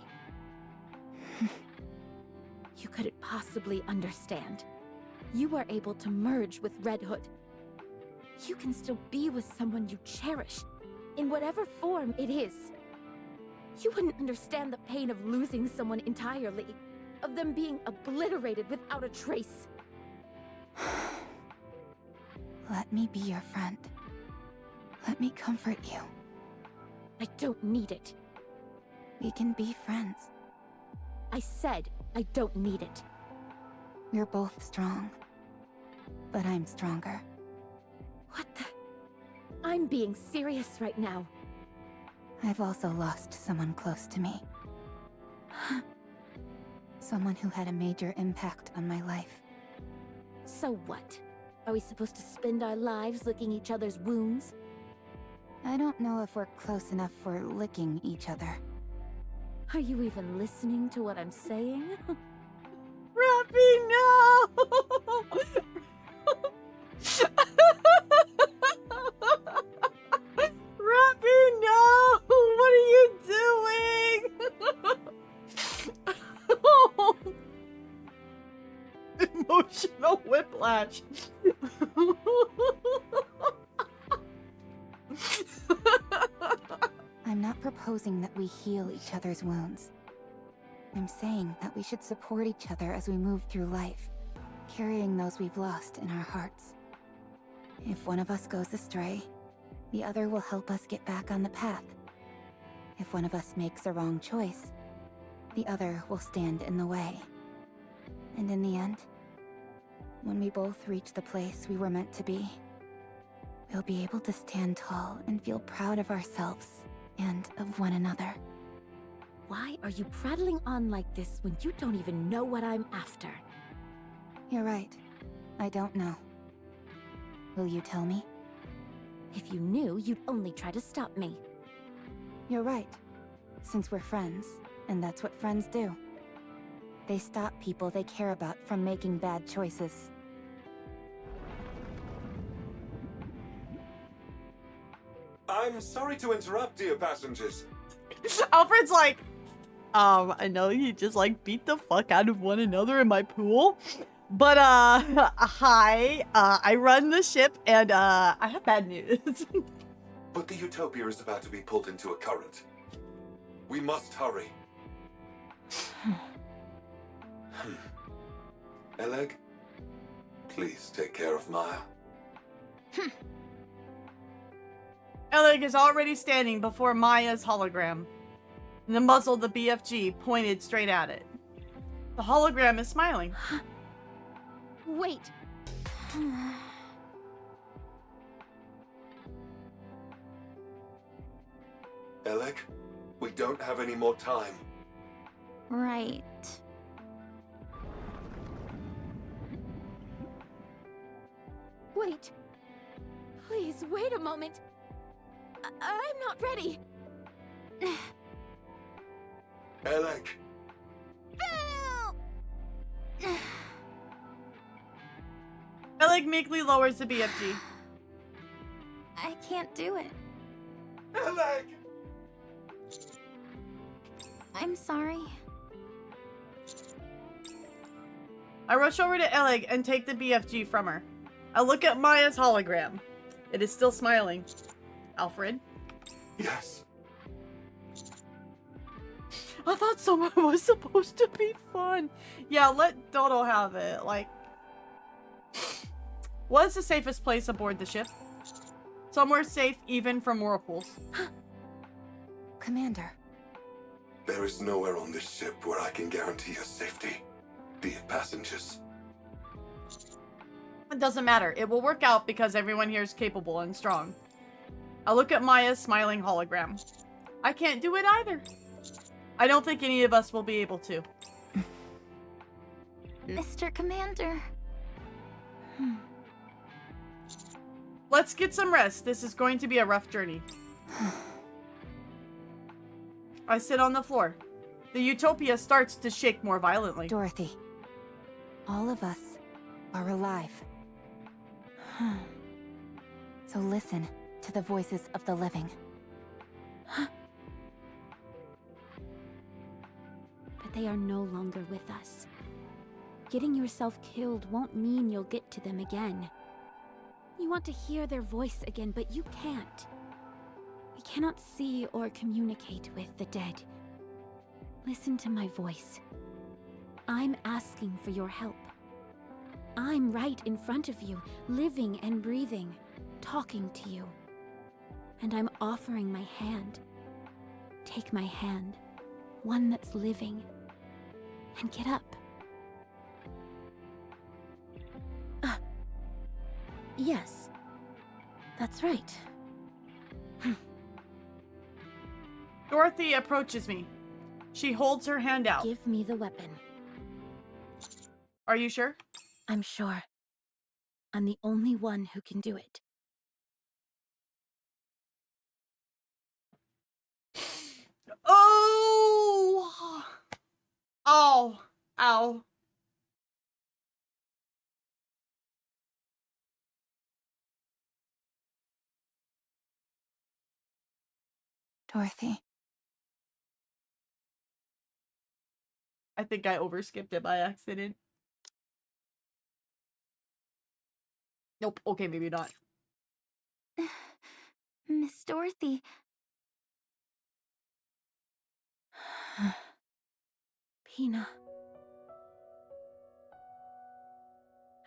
[SPEAKER 10] You couldn't possibly understand. You are able to merge with Red Hood. You can still be with someone you cherish, in whatever form it is. You wouldn't understand the pain of losing someone entirely. of them being obliterated without a trace.
[SPEAKER 3] Let me be your friend. Let me comfort you.
[SPEAKER 10] I don't need it.
[SPEAKER 3] We can be friends.
[SPEAKER 10] I said I don't need it.
[SPEAKER 3] We're both strong. But I'm stronger.
[SPEAKER 10] What the? I'm being serious right now.
[SPEAKER 3] I've also lost someone close to me. Someone who had a major impact on my life.
[SPEAKER 10] So what? Are we supposed to spend our lives licking each other's wounds?
[SPEAKER 3] I don't know if we're close enough for licking each other.
[SPEAKER 10] Are you even listening to what I'm saying?
[SPEAKER 1] Rappy, no! Rappy, no! What are you doing? Emotional whiplash.
[SPEAKER 3] I'm not proposing that we heal each other's wounds. I'm saying that we should support each other as we move through life, carrying those we've lost in our hearts. If one of us goes astray, the other will help us get back on the path. If one of us makes a wrong choice, the other will stand in the way. And in the end, when we both reach the place we were meant to be, we'll be able to stand tall and feel proud of ourselves and of one another.
[SPEAKER 10] Why are you prattling on like this when you don't even know what I'm after?
[SPEAKER 3] You're right. I don't know. Will you tell me?
[SPEAKER 10] If you knew, you'd only try to stop me.
[SPEAKER 3] You're right. Since we're friends, and that's what friends do. They stop people they care about from making bad choices.
[SPEAKER 2] I'm sorry to interrupt, dear passengers.
[SPEAKER 1] Alfred's like, I know you just like beat the fuck out of one another in my pool. But, hi, I run the ship and, I have bad news.
[SPEAKER 2] But the Utopia is about to be pulled into a current. We must hurry. Eleg, please take care of Maya.
[SPEAKER 1] Eleg is already standing before Maya's hologram. And the muzzle of the BFG pointed straight at it. The hologram is smiling.
[SPEAKER 10] Wait.
[SPEAKER 2] Eleg, we don't have any more time.
[SPEAKER 4] Right.
[SPEAKER 10] Wait. Please, wait a moment. I'm not ready.
[SPEAKER 2] Eleg,
[SPEAKER 1] Eleg meekly lowers the BFG.
[SPEAKER 4] I can't do it.
[SPEAKER 2] Eleg!
[SPEAKER 4] I'm sorry.
[SPEAKER 1] I rush over to Eleg and take the BFG from her. I look at Maya's hologram. It is still smiling. Alfred?
[SPEAKER 2] Yes.
[SPEAKER 1] I thought summer was supposed to be fun. Yeah, let Dodo have it. Like, what is the safest place aboard the ship? Somewhere safe even from whirlpools.
[SPEAKER 3] Commander.
[SPEAKER 2] There is nowhere on this ship where I can guarantee your safety, be it passengers.
[SPEAKER 1] It doesn't matter. It will work out because everyone here is capable and strong. I look at Maya's smiling hologram. I can't do it either. I don't think any of us will be able to.
[SPEAKER 4] Mr. Commander.
[SPEAKER 1] Let's get some rest. This is going to be a rough journey. I sit on the floor. The Utopia starts to shake more violently.
[SPEAKER 3] Dorothy. All of us are alive. So listen to the voices of the living.
[SPEAKER 10] But they are no longer with us. Getting yourself killed won't mean you'll get to them again. You want to hear their voice again, but you can't. We cannot see or communicate with the dead. Listen to my voice. I'm asking for your help. I'm right in front of you, living and breathing, talking to you. And I'm offering my hand. Take my hand, one that's living, and get up. Yes, that's right.
[SPEAKER 1] Dorothy approaches me. She holds her hand out.
[SPEAKER 10] Give me the weapon.
[SPEAKER 1] Are you sure?
[SPEAKER 10] I'm sure. I'm the only one who can do it.
[SPEAKER 1] Oh! Ow. Ow.
[SPEAKER 3] Dorothy.
[SPEAKER 1] I think I overskipped it by accident. Nope. Okay, maybe not.
[SPEAKER 4] Miss Dorothy.
[SPEAKER 10] Pina.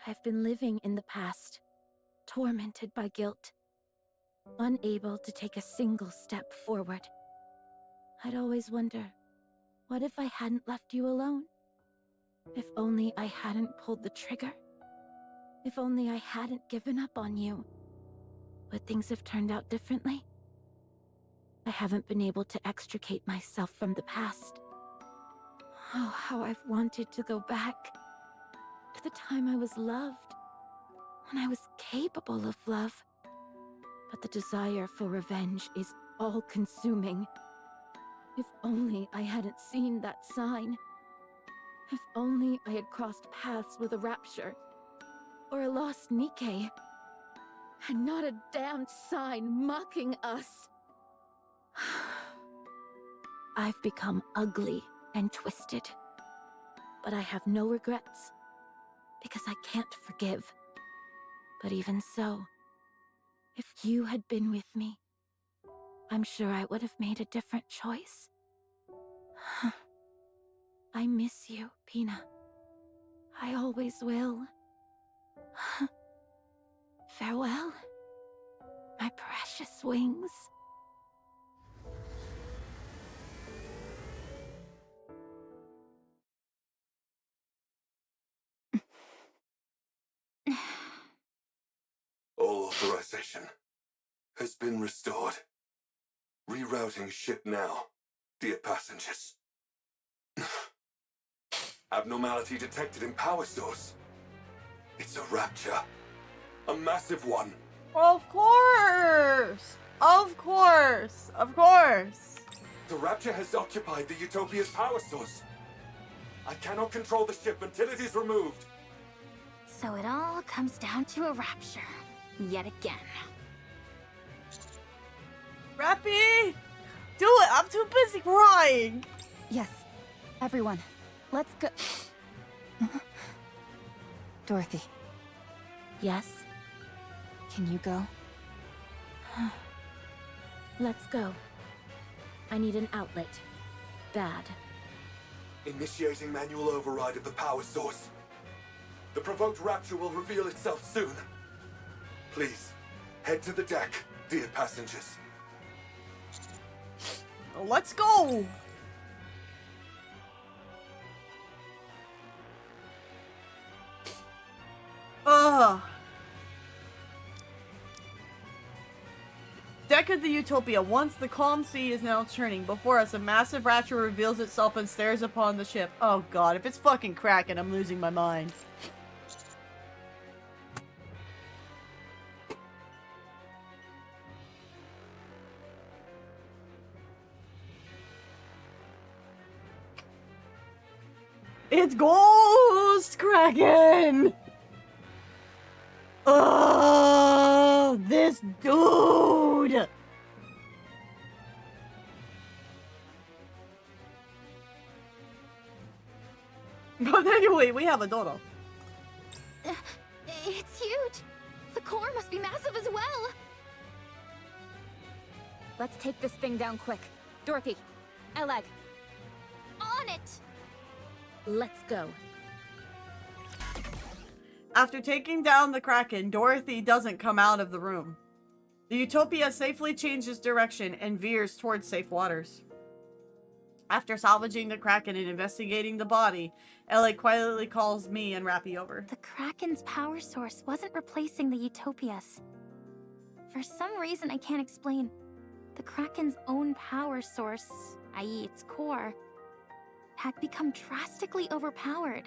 [SPEAKER 10] I've been living in the past, tormented by guilt, unable to take a single step forward. I'd always wonder, what if I hadn't left you alone? If only I hadn't pulled the trigger? If only I hadn't given up on you? Would things have turned out differently? I haven't been able to extricate myself from the past. Oh, how I've wanted to go back to the time I was loved, when I was capable of love. But the desire for revenge is all-consuming. If only I hadn't seen that sign. If only I had crossed paths with a rapture, or a lost Nikke, and not a damned sign mocking us. I've become ugly and twisted, but I have no regrets, because I can't forgive. But even so, if you had been with me, I'm sure I would have made a different choice. I miss you, Pina. I always will. Farewell, my precious wings.
[SPEAKER 2] All authorization has been restored. Rerouting ship now, dear passengers. Abnormality detected in power source. It's a rapture. A massive one.
[SPEAKER 1] Of course! Of course! Of course!
[SPEAKER 2] The rapture has occupied the Utopia's power source. I cannot control the ship until it is removed.
[SPEAKER 4] So it all comes down to a rapture. Yet again.
[SPEAKER 1] Rappy! Do it! I'm too busy crying!
[SPEAKER 3] Yes, everyone, let's go. Dorothy,
[SPEAKER 10] Yes,
[SPEAKER 3] can you go?
[SPEAKER 10] let's go. I need an outlet. Bad.
[SPEAKER 2] Initiating manual override of the power source. The provoked rapture will reveal itself soon. Please, head to the deck, dear passengers.
[SPEAKER 1] Let's go! Ugh. Deck of the Utopia. Once the calm sea is now churning. Before us, a massive rapture reveals itself and stares upon the ship. Oh god, if it's fucking Kraken, I'm losing my mind. It's Ghost Kraken! Oh, this dude! But anyway, we have a Dodo.
[SPEAKER 4] It's huge. The core must be massive as well.
[SPEAKER 3] Let's take this thing down quick. Dorothy, Eleg.
[SPEAKER 4] On it!
[SPEAKER 10] Let's go.
[SPEAKER 1] After taking down the Kraken, Dorothy doesn't come out of the room. The Utopia safely changes direction and veers towards safe waters. After salvaging the Kraken and investigating the body, Ellie quietly calls me and Rappy over.
[SPEAKER 4] The Kraken's power source wasn't replacing the Utopias. For some reason I can't explain, the Kraken's own power source, i.e. its core, had become drastically overpowered.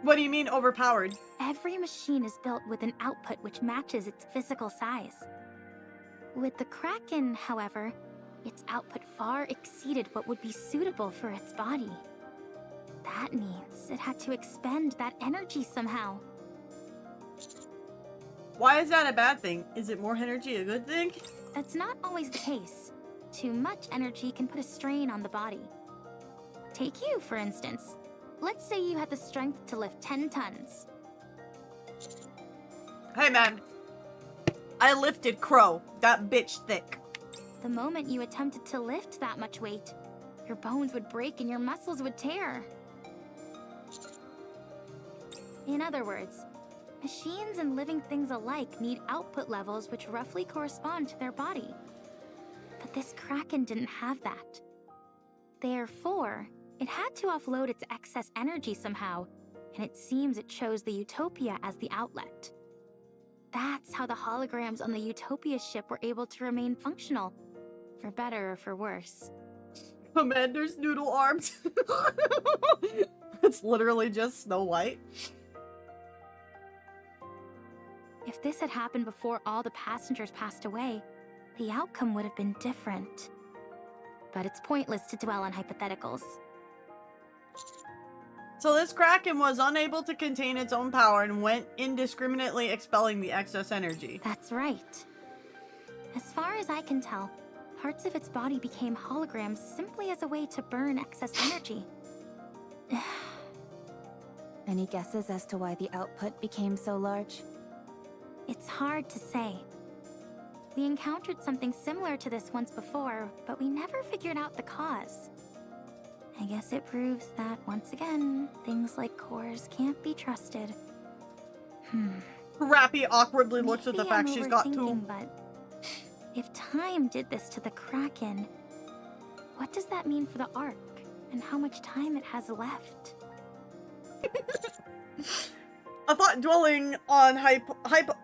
[SPEAKER 1] What do you mean overpowered?
[SPEAKER 4] Every machine is built with an output which matches its physical size. With the Kraken, however, its output far exceeded what would be suitable for its body. That means it had to expend that energy somehow.
[SPEAKER 1] Why is that a bad thing? Is it more energy a good thing?
[SPEAKER 4] That's not always the case. Too much energy can put a strain on the body. Take you, for instance. Let's say you had the strength to lift 10 tons.
[SPEAKER 1] Hey man, I lifted Crow, that bitch thick.
[SPEAKER 4] The moment you attempted to lift that much weight, your bones would break and your muscles would tear. In other words, machines and living things alike need output levels which roughly correspond to their body. But this Kraken didn't have that. Therefore, it had to offload its excess energy somehow, and it seems it chose the Utopia as the outlet. That's how the holograms on the Utopia ship were able to remain functional, for better or for worse.
[SPEAKER 1] Commander's noodle arms. It's literally just Snow White.
[SPEAKER 4] If this had happened before all the passengers passed away, the outcome would have been different. But it's pointless to dwell on hypotheticals.
[SPEAKER 1] So this Kraken was unable to contain its own power and went indiscriminately expelling the excess energy.
[SPEAKER 4] That's right. As far as I can tell, parts of its body became holograms simply as a way to burn excess energy.
[SPEAKER 3] Any guesses as to why the output became so large?
[SPEAKER 4] It's hard to say. We encountered something similar to this once before, but we never figured out the cause. I guess it proves that, once again, things like cores can't be trusted.
[SPEAKER 1] Rappy awkwardly looks at the
[SPEAKER 4] Maybe
[SPEAKER 1] fact
[SPEAKER 4] I'm
[SPEAKER 1] she's got two.
[SPEAKER 4] overthinking, but if time did this to the Kraken, what does that mean for the Ark, and how much time it has left?
[SPEAKER 1] I thought dwelling on hypotheticals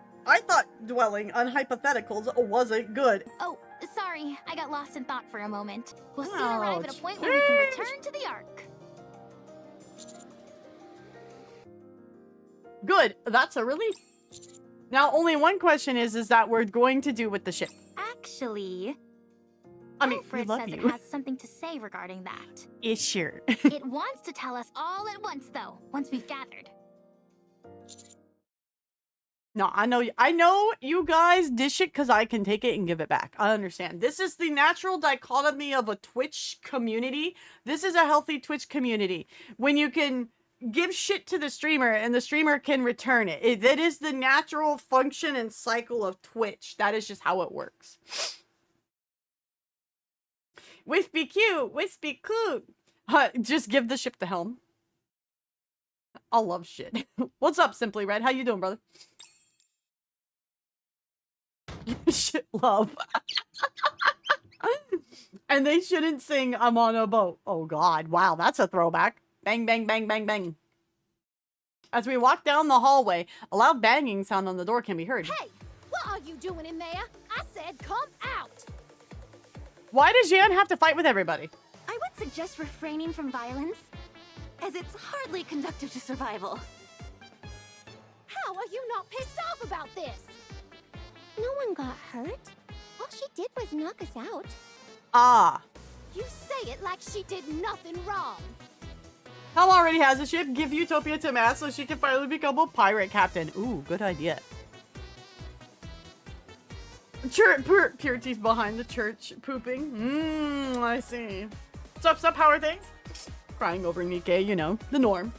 [SPEAKER 1] wasn't good.
[SPEAKER 4] Oh, sorry, I got lost in thought for a moment. We'll soon
[SPEAKER 1] Oh,
[SPEAKER 4] arrive at a point where we can return to the Ark.
[SPEAKER 1] Good, that's a relief. Now, only one question is that we're going to do with the ship.
[SPEAKER 4] Actually,
[SPEAKER 1] I mean, we
[SPEAKER 4] Alfred
[SPEAKER 1] love
[SPEAKER 4] says
[SPEAKER 1] you.
[SPEAKER 4] it has something to say regarding that.
[SPEAKER 1] Yeah, sure.
[SPEAKER 4] It wants to tell us all at once, though, once we've gathered.
[SPEAKER 1] No, I know you guys dish it because I can take it and give it back. I understand. This is the natural dichotomy of a Twitch community. This is a healthy Twitch community. When you can give shit to the streamer and the streamer can return it. That is the natural function and cycle of Twitch. That is just how it works. Wispy cute, wispy cute. Just give the ship the helm. I love shit. What's up, Simply Red? How you doing, brother? Shit love. And they shouldn't sing I'm on a boat. Oh god, wow, that's a throwback. Bang, bang, bang, bang, bang. As we walk down the hallway, a loud banging sound on the door can be heard.
[SPEAKER 7] Hey, what are you doing in there? I said come out.
[SPEAKER 1] Why does Jan have to fight with everybody?
[SPEAKER 5] I would suggest refraining from violence, as it's hardly conducive to survival.
[SPEAKER 7] How are you not pissed off about this?
[SPEAKER 8] No one got hurt. All she did was knock us out.
[SPEAKER 1] Ah.
[SPEAKER 7] You say it like she did nothing wrong.
[SPEAKER 1] Hell already has a ship. Give Utopia to Matt so she can finally become a pirate captain. Ooh, good idea. Purity's behind the church pooping. I see. Sup, how are things? Crying over NIKKE, you know, the norm.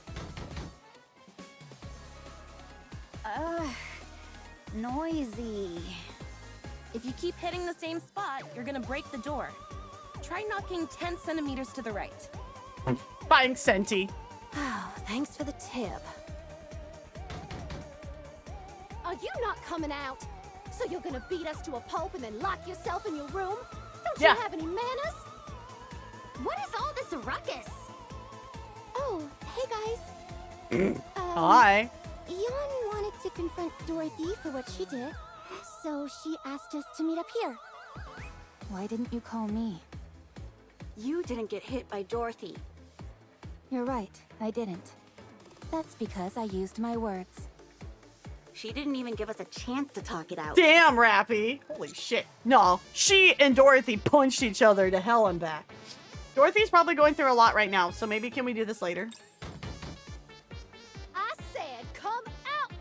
[SPEAKER 9] Noisy. If you keep hitting the same spot, you're gonna break the door. Try knocking 10 centimeters to the right.
[SPEAKER 1] Thanks, Senti.
[SPEAKER 7] Oh, thanks for the tip. Are you not coming out? So you're gonna beat us to a pulp and then lock yourself in your room? Don't
[SPEAKER 1] Yeah.
[SPEAKER 7] you have any manners?
[SPEAKER 4] What is all this ruckus?
[SPEAKER 8] Oh, hey guys.
[SPEAKER 1] Hi.
[SPEAKER 8] Yon wanted to confront Dorothy for what she did, so she asked us to meet up here.
[SPEAKER 3] Why didn't you call me?
[SPEAKER 5] You didn't get hit by Dorothy.
[SPEAKER 3] You're right, I didn't. That's because I used my words.
[SPEAKER 5] She didn't even give us a chance to talk it out.
[SPEAKER 1] Damn, Rappy. Holy shit. No, she and Dorothy punched each other to hell and back. Dorothy's probably going through a lot right now, so maybe can we do this later?
[SPEAKER 7] I said come out!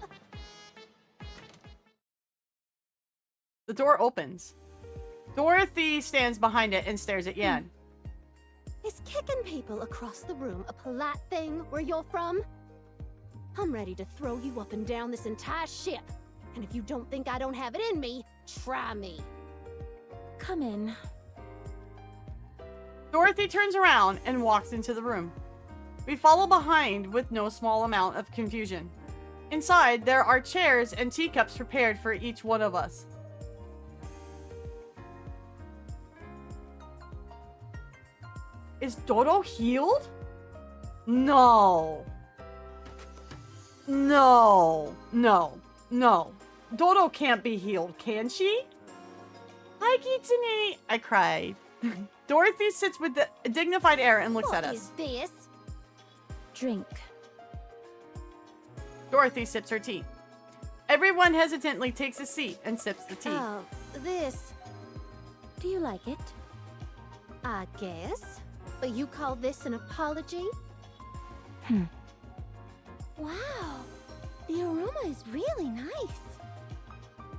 [SPEAKER 1] The door opens. Dorothy stands behind it and stares at Yan.
[SPEAKER 7] Is kicking people across the room a polite thing where you're from? I'm ready to throw you up and down this entire ship. And if you don't think I don't have it in me, try me.
[SPEAKER 10] Come in.
[SPEAKER 1] Dorothy turns around and walks into the room. We follow behind with no small amount of confusion. Inside, there are chairs and teacups prepared for each one of us. Is Dodo healed? No. No. No. No. Dodo can't be healed, can she? Hi, Kitsune. I cried. Dorothy sits with a dignified air and looks at
[SPEAKER 7] What
[SPEAKER 1] us.
[SPEAKER 7] is this?
[SPEAKER 10] Drink.
[SPEAKER 1] Dorothy sips her tea. Everyone hesitantly takes a seat and sips the tea.
[SPEAKER 7] Oh, this,
[SPEAKER 10] Do you like it?
[SPEAKER 7] I guess. But you call this an apology?
[SPEAKER 8] Wow, the aroma is really nice.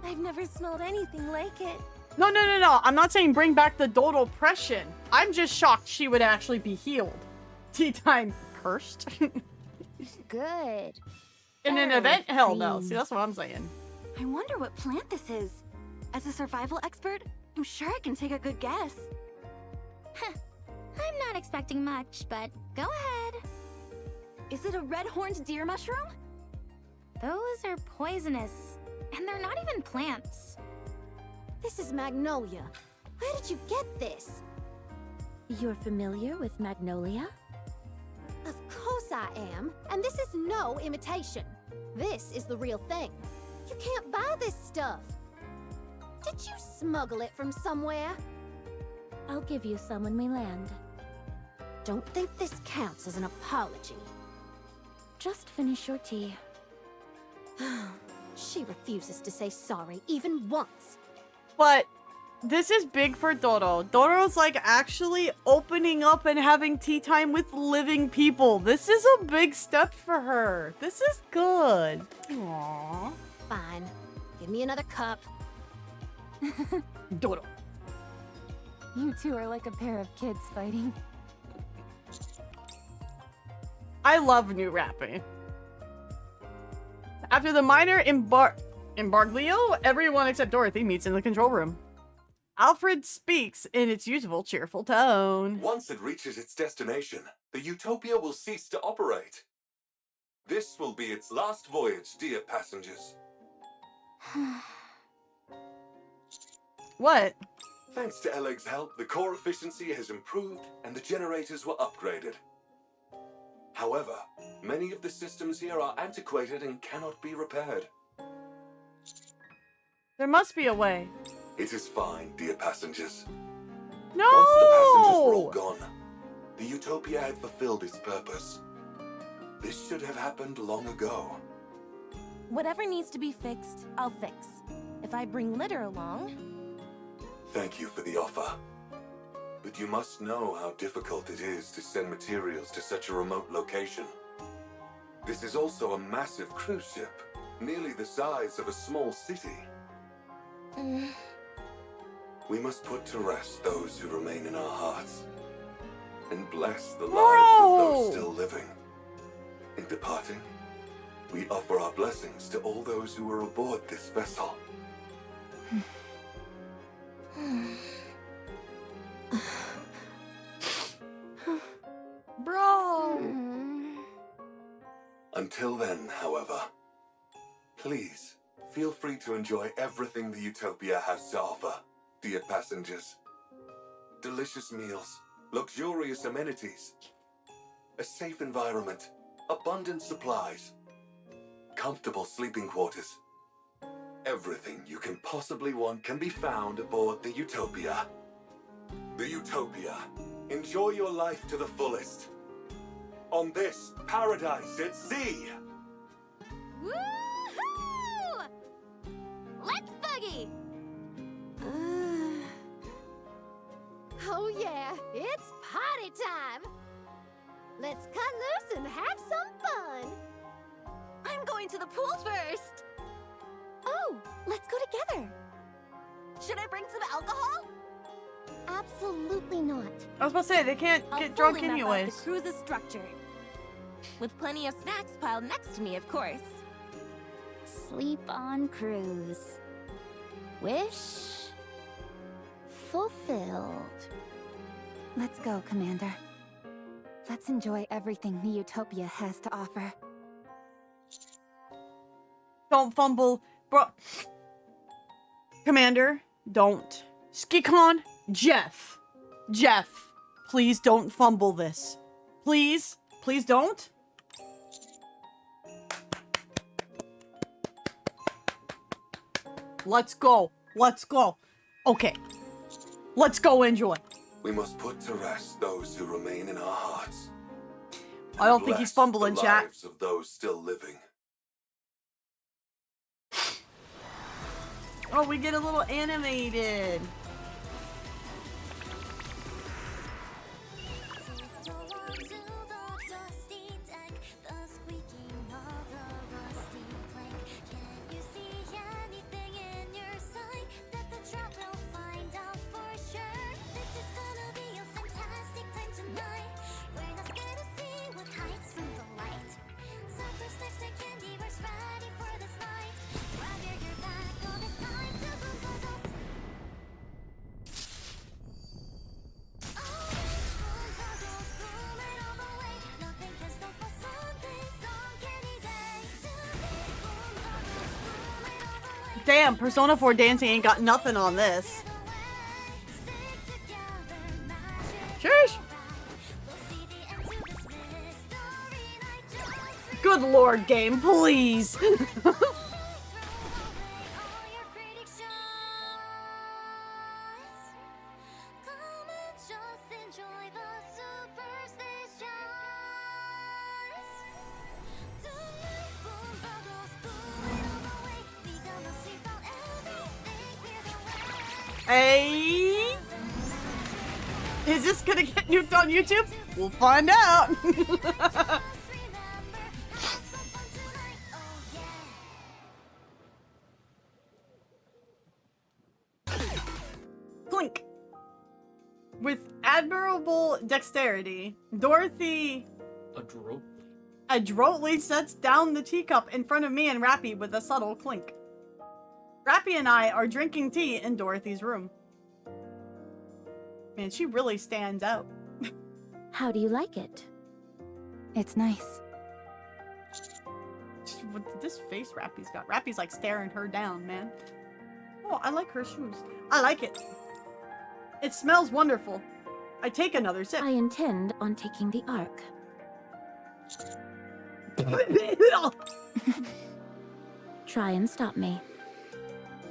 [SPEAKER 9] I've never smelled anything like it.
[SPEAKER 1] No, no, no, no. I'm not saying bring back the Dodo-pression. I'm just shocked she would actually be healed. Tea time cursed.
[SPEAKER 8] Good.
[SPEAKER 1] In an event? Hell no. See, that's what I'm saying.
[SPEAKER 5] I wonder what plant this is. As a survival expert, I'm sure I can take a good guess.
[SPEAKER 4] I'm not expecting much, but go ahead.
[SPEAKER 5] Is it a red-horned deer mushroom?
[SPEAKER 4] Those are poisonous, and they're not even plants.
[SPEAKER 7] This is magnolia. Where did you get this?
[SPEAKER 10] You're familiar with magnolia?
[SPEAKER 7] Of course I am, and this is no imitation. This is the real thing. You can't buy this stuff. Did you smuggle it from somewhere?
[SPEAKER 10] I'll give you some when we land.
[SPEAKER 7] Don't think this counts as an apology.
[SPEAKER 10] Just finish your tea.
[SPEAKER 7] She refuses to say sorry even once.
[SPEAKER 1] But this is big for Dodo. Dodo's like actually opening up and having tea time with living people. This is a big step for her. This is good. Aww.
[SPEAKER 7] Fine. Give me another cup.
[SPEAKER 1] Dodo.
[SPEAKER 3] You two are like a pair of kids fighting.
[SPEAKER 1] I love new rapping. After the minor embarglio, everyone except Dorothy meets in the control room. Alfred speaks in its usual cheerful tone.
[SPEAKER 2] Once it reaches its destination, the Utopia will cease to operate. This will be its last voyage, dear passengers.
[SPEAKER 1] What?
[SPEAKER 2] Thanks to Eleg's help, the core efficiency has improved and the generators were upgraded. However, many of the systems here are antiquated and cannot be repaired.
[SPEAKER 1] There must be a way.
[SPEAKER 2] It is fine, dear passengers.
[SPEAKER 1] No!
[SPEAKER 2] Once the passengers were all gone, the Utopia had fulfilled its purpose. This should have happened long ago.
[SPEAKER 9] Whatever needs to be fixed, I'll fix. If I bring litter along...
[SPEAKER 2] Thank you for the offer. But you must know how difficult it is to send materials to such a remote location. This is also a massive cruise ship, nearly the size of a small city. We must put to rest those who remain in our hearts, and bless the lives of those still living. In departing, we offer our blessings to all those who were aboard this vessel. Until then, however, please feel free to enjoy everything the Utopia has to offer, dear passengers. Delicious meals, luxurious amenities, a safe environment, abundant supplies, comfortable sleeping quarters. Everything you can possibly want can be found aboard the Utopia. The Utopia. Enjoy your life to the fullest. On this paradise at sea.
[SPEAKER 4] Woohoo! Let's boogie!
[SPEAKER 7] Oh yeah, it's party time! Let's cut loose and have some fun!
[SPEAKER 5] I'm going to the pool first.
[SPEAKER 8] Oh, let's go together.
[SPEAKER 5] Should I bring some alcohol?
[SPEAKER 8] Absolutely not.
[SPEAKER 1] I was about to say, they can't
[SPEAKER 9] I'll
[SPEAKER 1] get drunk
[SPEAKER 9] fully map out
[SPEAKER 1] anyways.
[SPEAKER 9] the cruise's structure. With plenty of snacks piled next to me, of course.
[SPEAKER 4] Sleep on cruise. Wish fulfilled.
[SPEAKER 3] Let's go, Commander. Let's enjoy everything the Utopia has to offer.
[SPEAKER 1] Don't fumble, bro. Commander, don't. Skikon, Jeff, please don't fumble this. Please don't. Let's go. Okay. Let's go enjoy.
[SPEAKER 2] We must put to rest those who remain in our hearts.
[SPEAKER 1] I don't think he's
[SPEAKER 2] Bless
[SPEAKER 1] fumbling,
[SPEAKER 2] the
[SPEAKER 1] chat.
[SPEAKER 2] lives of those still living.
[SPEAKER 1] Oh, we get a little animated. Damn, Persona 4 dancing ain't got nothing on this. Shush! Good lord, game, please! Hey! Is this gonna get nuked on YouTube? We'll find out! Clink! With admirable dexterity, Dorothy adroitly sets down the teacup in front of me and Rappy with a subtle clink. Rappy and I are drinking tea in Dorothy's room. Man, she really stands out.
[SPEAKER 10] How do you like it?
[SPEAKER 3] It's nice.
[SPEAKER 1] This face Rappy's got. Rappy's like staring her down, man. Oh, I like her shoes. I like it. It smells wonderful. I take another sip.
[SPEAKER 10] I intend on taking the Ark. Try and stop me.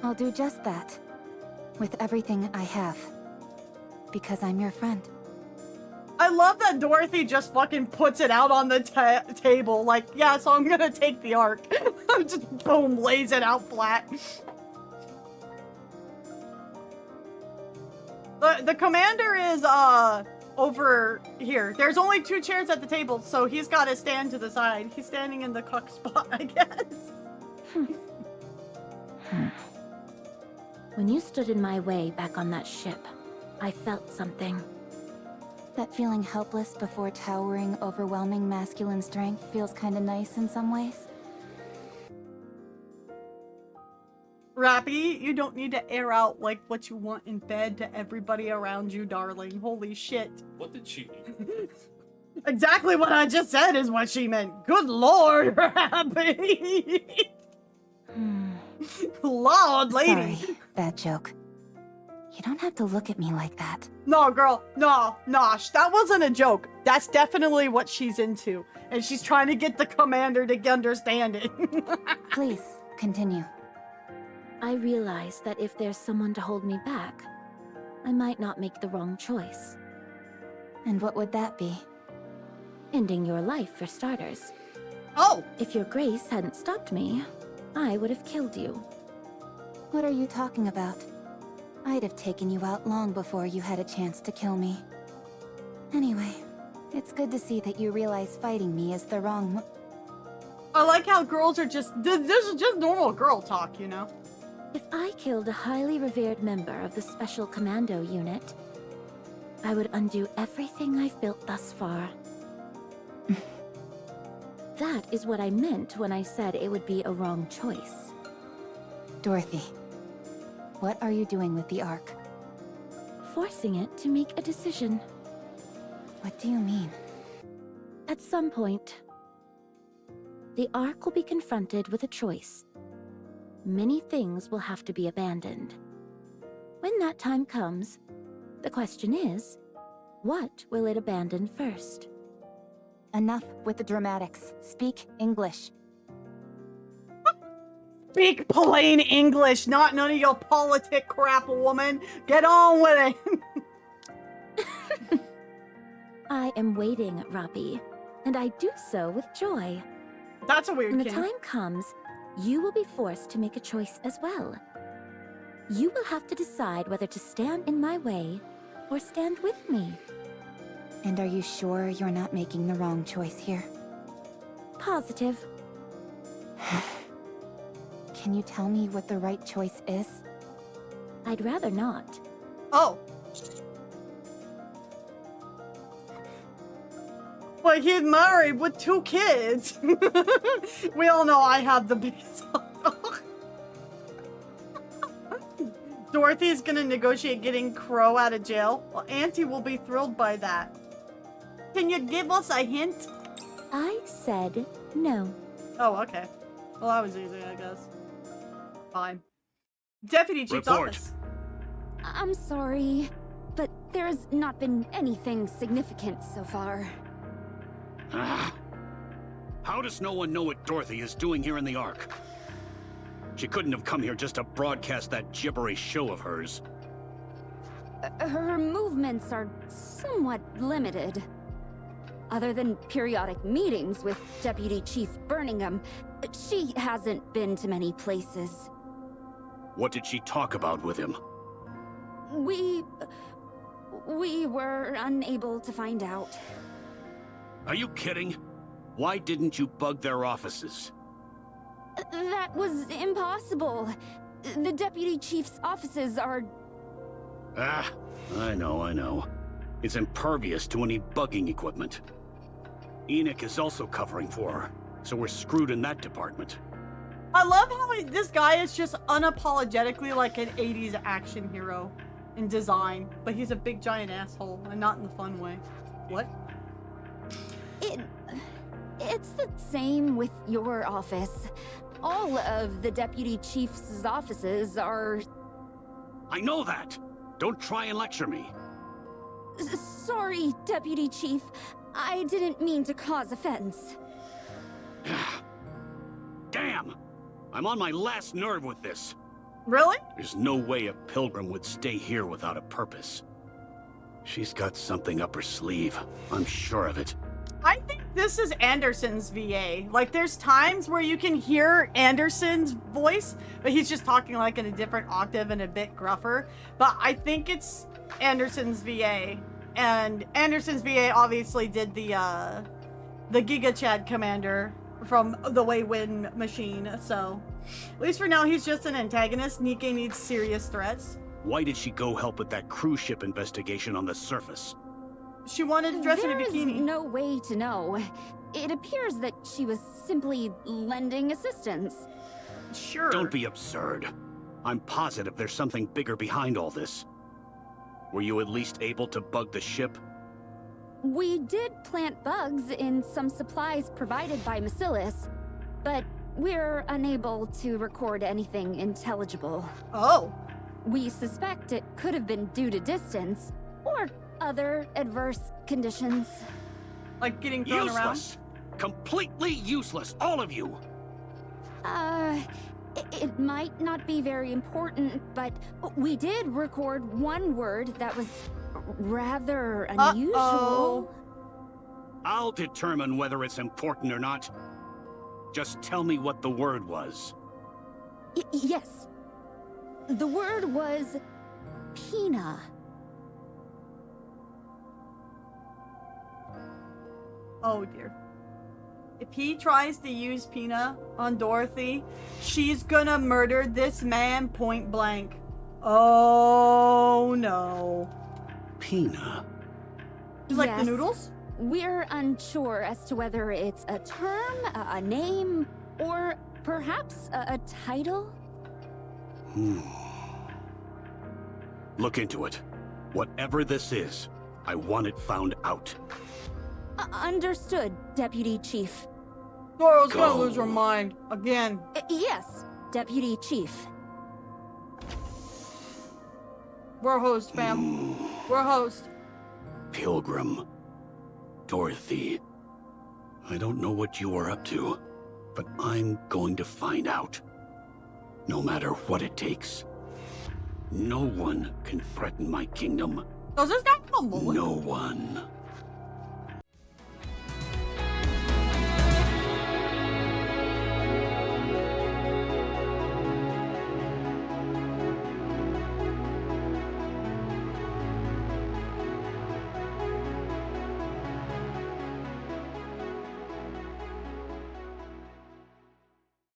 [SPEAKER 3] I'll do just that. With everything I have. Because I'm your friend.
[SPEAKER 1] I love that Dorothy just fucking puts it out on the table. Like, yeah, so I'm gonna take the Ark. Just boom, lays it out flat. The commander is, over here. There's only 2 chairs at the table, so he's gotta stand to the side. He's standing in the cook spot, I guess.
[SPEAKER 10] When you stood in my way back on that ship, I felt something.
[SPEAKER 3] That feeling helpless before towering, overwhelming masculine strength feels kinda nice in some ways.
[SPEAKER 1] Rappy, you don't need to air out like what you want in bed to everybody around you, darling. Holy shit.
[SPEAKER 11] What did she mean?
[SPEAKER 1] Exactly what I just said is what she meant. Good lord, we're happy. Lord, lady.
[SPEAKER 3] Sorry, bad joke. You don't have to look at me like that.
[SPEAKER 1] No, girl, no, that wasn't a joke. That's definitely what she's into. And she's trying to get the commander to understand it.
[SPEAKER 3] Please, continue.
[SPEAKER 10] I realize that if there's someone to hold me back, I might not make the wrong choice.
[SPEAKER 3] And what would that be?
[SPEAKER 10] Ending your life, for starters.
[SPEAKER 1] Oh!
[SPEAKER 10] If your grace hadn't stopped me, I would have killed you.
[SPEAKER 3] What are you talking about? I'd have taken you out long before you had a chance to kill me. Anyway, it's good to see that you realize fighting me is the wrong
[SPEAKER 1] I like how girls are just... This is just normal girl talk, you know?
[SPEAKER 10] If I killed a highly revered member of the Special Commando Unit, I would undo everything I've built thus far. That is what I meant when I said it would be a wrong choice.
[SPEAKER 3] Dorothy, what are you doing with the Ark?
[SPEAKER 10] Forcing it to make a decision.
[SPEAKER 3] What do you mean?
[SPEAKER 10] At some point, the Ark will be confronted with a choice. Many things will have to be abandoned. When that time comes, the question is, what will it abandon first?
[SPEAKER 3] Enough with the dramatics. Speak English.
[SPEAKER 1] Speak plain English, not none of your politic crap, woman. Get on with it.
[SPEAKER 10] I am waiting, Robbie, and I do so with joy.
[SPEAKER 1] That's a weird
[SPEAKER 10] When the
[SPEAKER 1] kid.
[SPEAKER 10] time comes, you will be forced to make a choice as well. You will have to decide whether to stand in my way or stand with me.
[SPEAKER 3] And are you sure you're not making the wrong choice here?
[SPEAKER 10] Positive.
[SPEAKER 3] Can you tell me what the right choice is?
[SPEAKER 10] I'd rather not.
[SPEAKER 1] Oh. But he's married with 2 kids. We all know I have the biggest. Dorothy's gonna negotiate getting Crow out of jail. Well, Auntie will be thrilled by that. Can you give us a hint?
[SPEAKER 10] I said no.
[SPEAKER 1] Oh, okay. Well, that was easy, I guess. Fine. Deputy Chief's
[SPEAKER 11] Report.
[SPEAKER 1] office.
[SPEAKER 5] I'm sorry, but there's not been anything significant so far.
[SPEAKER 11] Ah. How does no one know what Dorothy is doing here in the Ark? She couldn't have come here just to broadcast that gibberish show of hers.
[SPEAKER 5] Her movements are somewhat limited. Other than periodic meetings with Deputy Chief Birmingham, she hasn't been to many places.
[SPEAKER 11] What did she talk about with him?
[SPEAKER 5] We were unable to find out.
[SPEAKER 11] Are you kidding? Why didn't you bug their offices?
[SPEAKER 5] That was impossible. The Deputy Chief's offices are...
[SPEAKER 11] Ah, I know. It's impervious to any bugging equipment. NIKKE is also covering for her, so we're screwed in that department.
[SPEAKER 1] I love how this guy is just unapologetically like an 80s action hero in design, but he's a big giant asshole, and not in the fun way. What?
[SPEAKER 5] It's the same with your office. All of the Deputy Chief's offices are...
[SPEAKER 11] I know that! Don't try and lecture me.
[SPEAKER 5] Sorry, Deputy Chief. I didn't mean to cause offense.
[SPEAKER 11] Damn! I'm on my last nerve with this.
[SPEAKER 1] Really?
[SPEAKER 11] There's no way a pilgrim would stay here without a purpose. She's got something up her sleeve. I'm sure of it.
[SPEAKER 1] I think this is Anderson's VA. Like, there's times where you can hear Anderson's voice, but he's just talking like in a different octave and a bit gruffer. But I think it's Anderson's VA. And Anderson's VA obviously did the Giga Chad commander from the Waywin machine. So, at least for now, he's just an antagonist. NIKKE needs serious threats.
[SPEAKER 11] Why did she go help with that cruise ship investigation on the surface?
[SPEAKER 1] She wanted to dress in a
[SPEAKER 5] There's
[SPEAKER 1] bikini.
[SPEAKER 5] no way to know. It appears that she was simply lending assistance.
[SPEAKER 1] Sure.
[SPEAKER 11] Don't be absurd. I'm positive there's something bigger behind all this. Were you at least able to bug the ship?
[SPEAKER 10] We did plant bugs in some supplies provided by Macilis, but we're unable to record anything intelligible.
[SPEAKER 1] Oh.
[SPEAKER 10] We suspect it could have been due to distance, or other adverse conditions.
[SPEAKER 1] Like getting thrown
[SPEAKER 11] Useless! Completely useless, all of you!
[SPEAKER 10] It might not be very important, but we did record one word that was rather unusual.
[SPEAKER 1] Uh-oh.
[SPEAKER 11] I'll determine whether it's important or not. Just tell me what the word was.
[SPEAKER 10] Yes. The word was Pina.
[SPEAKER 1] Oh dear. If he tries to use Pina on Dorothy, she's gonna murder this man point blank. Oh no.
[SPEAKER 11] Pina?
[SPEAKER 1] Like
[SPEAKER 10] Yes.
[SPEAKER 1] the noodles?
[SPEAKER 10] We're unsure as to whether it's a term, a name, or perhaps a title.
[SPEAKER 11] Look into it. Whatever this is, I want it found out.
[SPEAKER 10] Understood, Deputy Chief.
[SPEAKER 1] Doro's gonna
[SPEAKER 11] Go.
[SPEAKER 1] lose her mind. Again.
[SPEAKER 10] Yes, Deputy Chief.
[SPEAKER 1] We're a host, fam. We're a host.
[SPEAKER 11] Pilgrim. Dorothy. I don't know what you are up to, but I'm going to find out. No matter what it takes. No one can threaten my kingdom.
[SPEAKER 1] Does this guy have a mullet?
[SPEAKER 11] No one.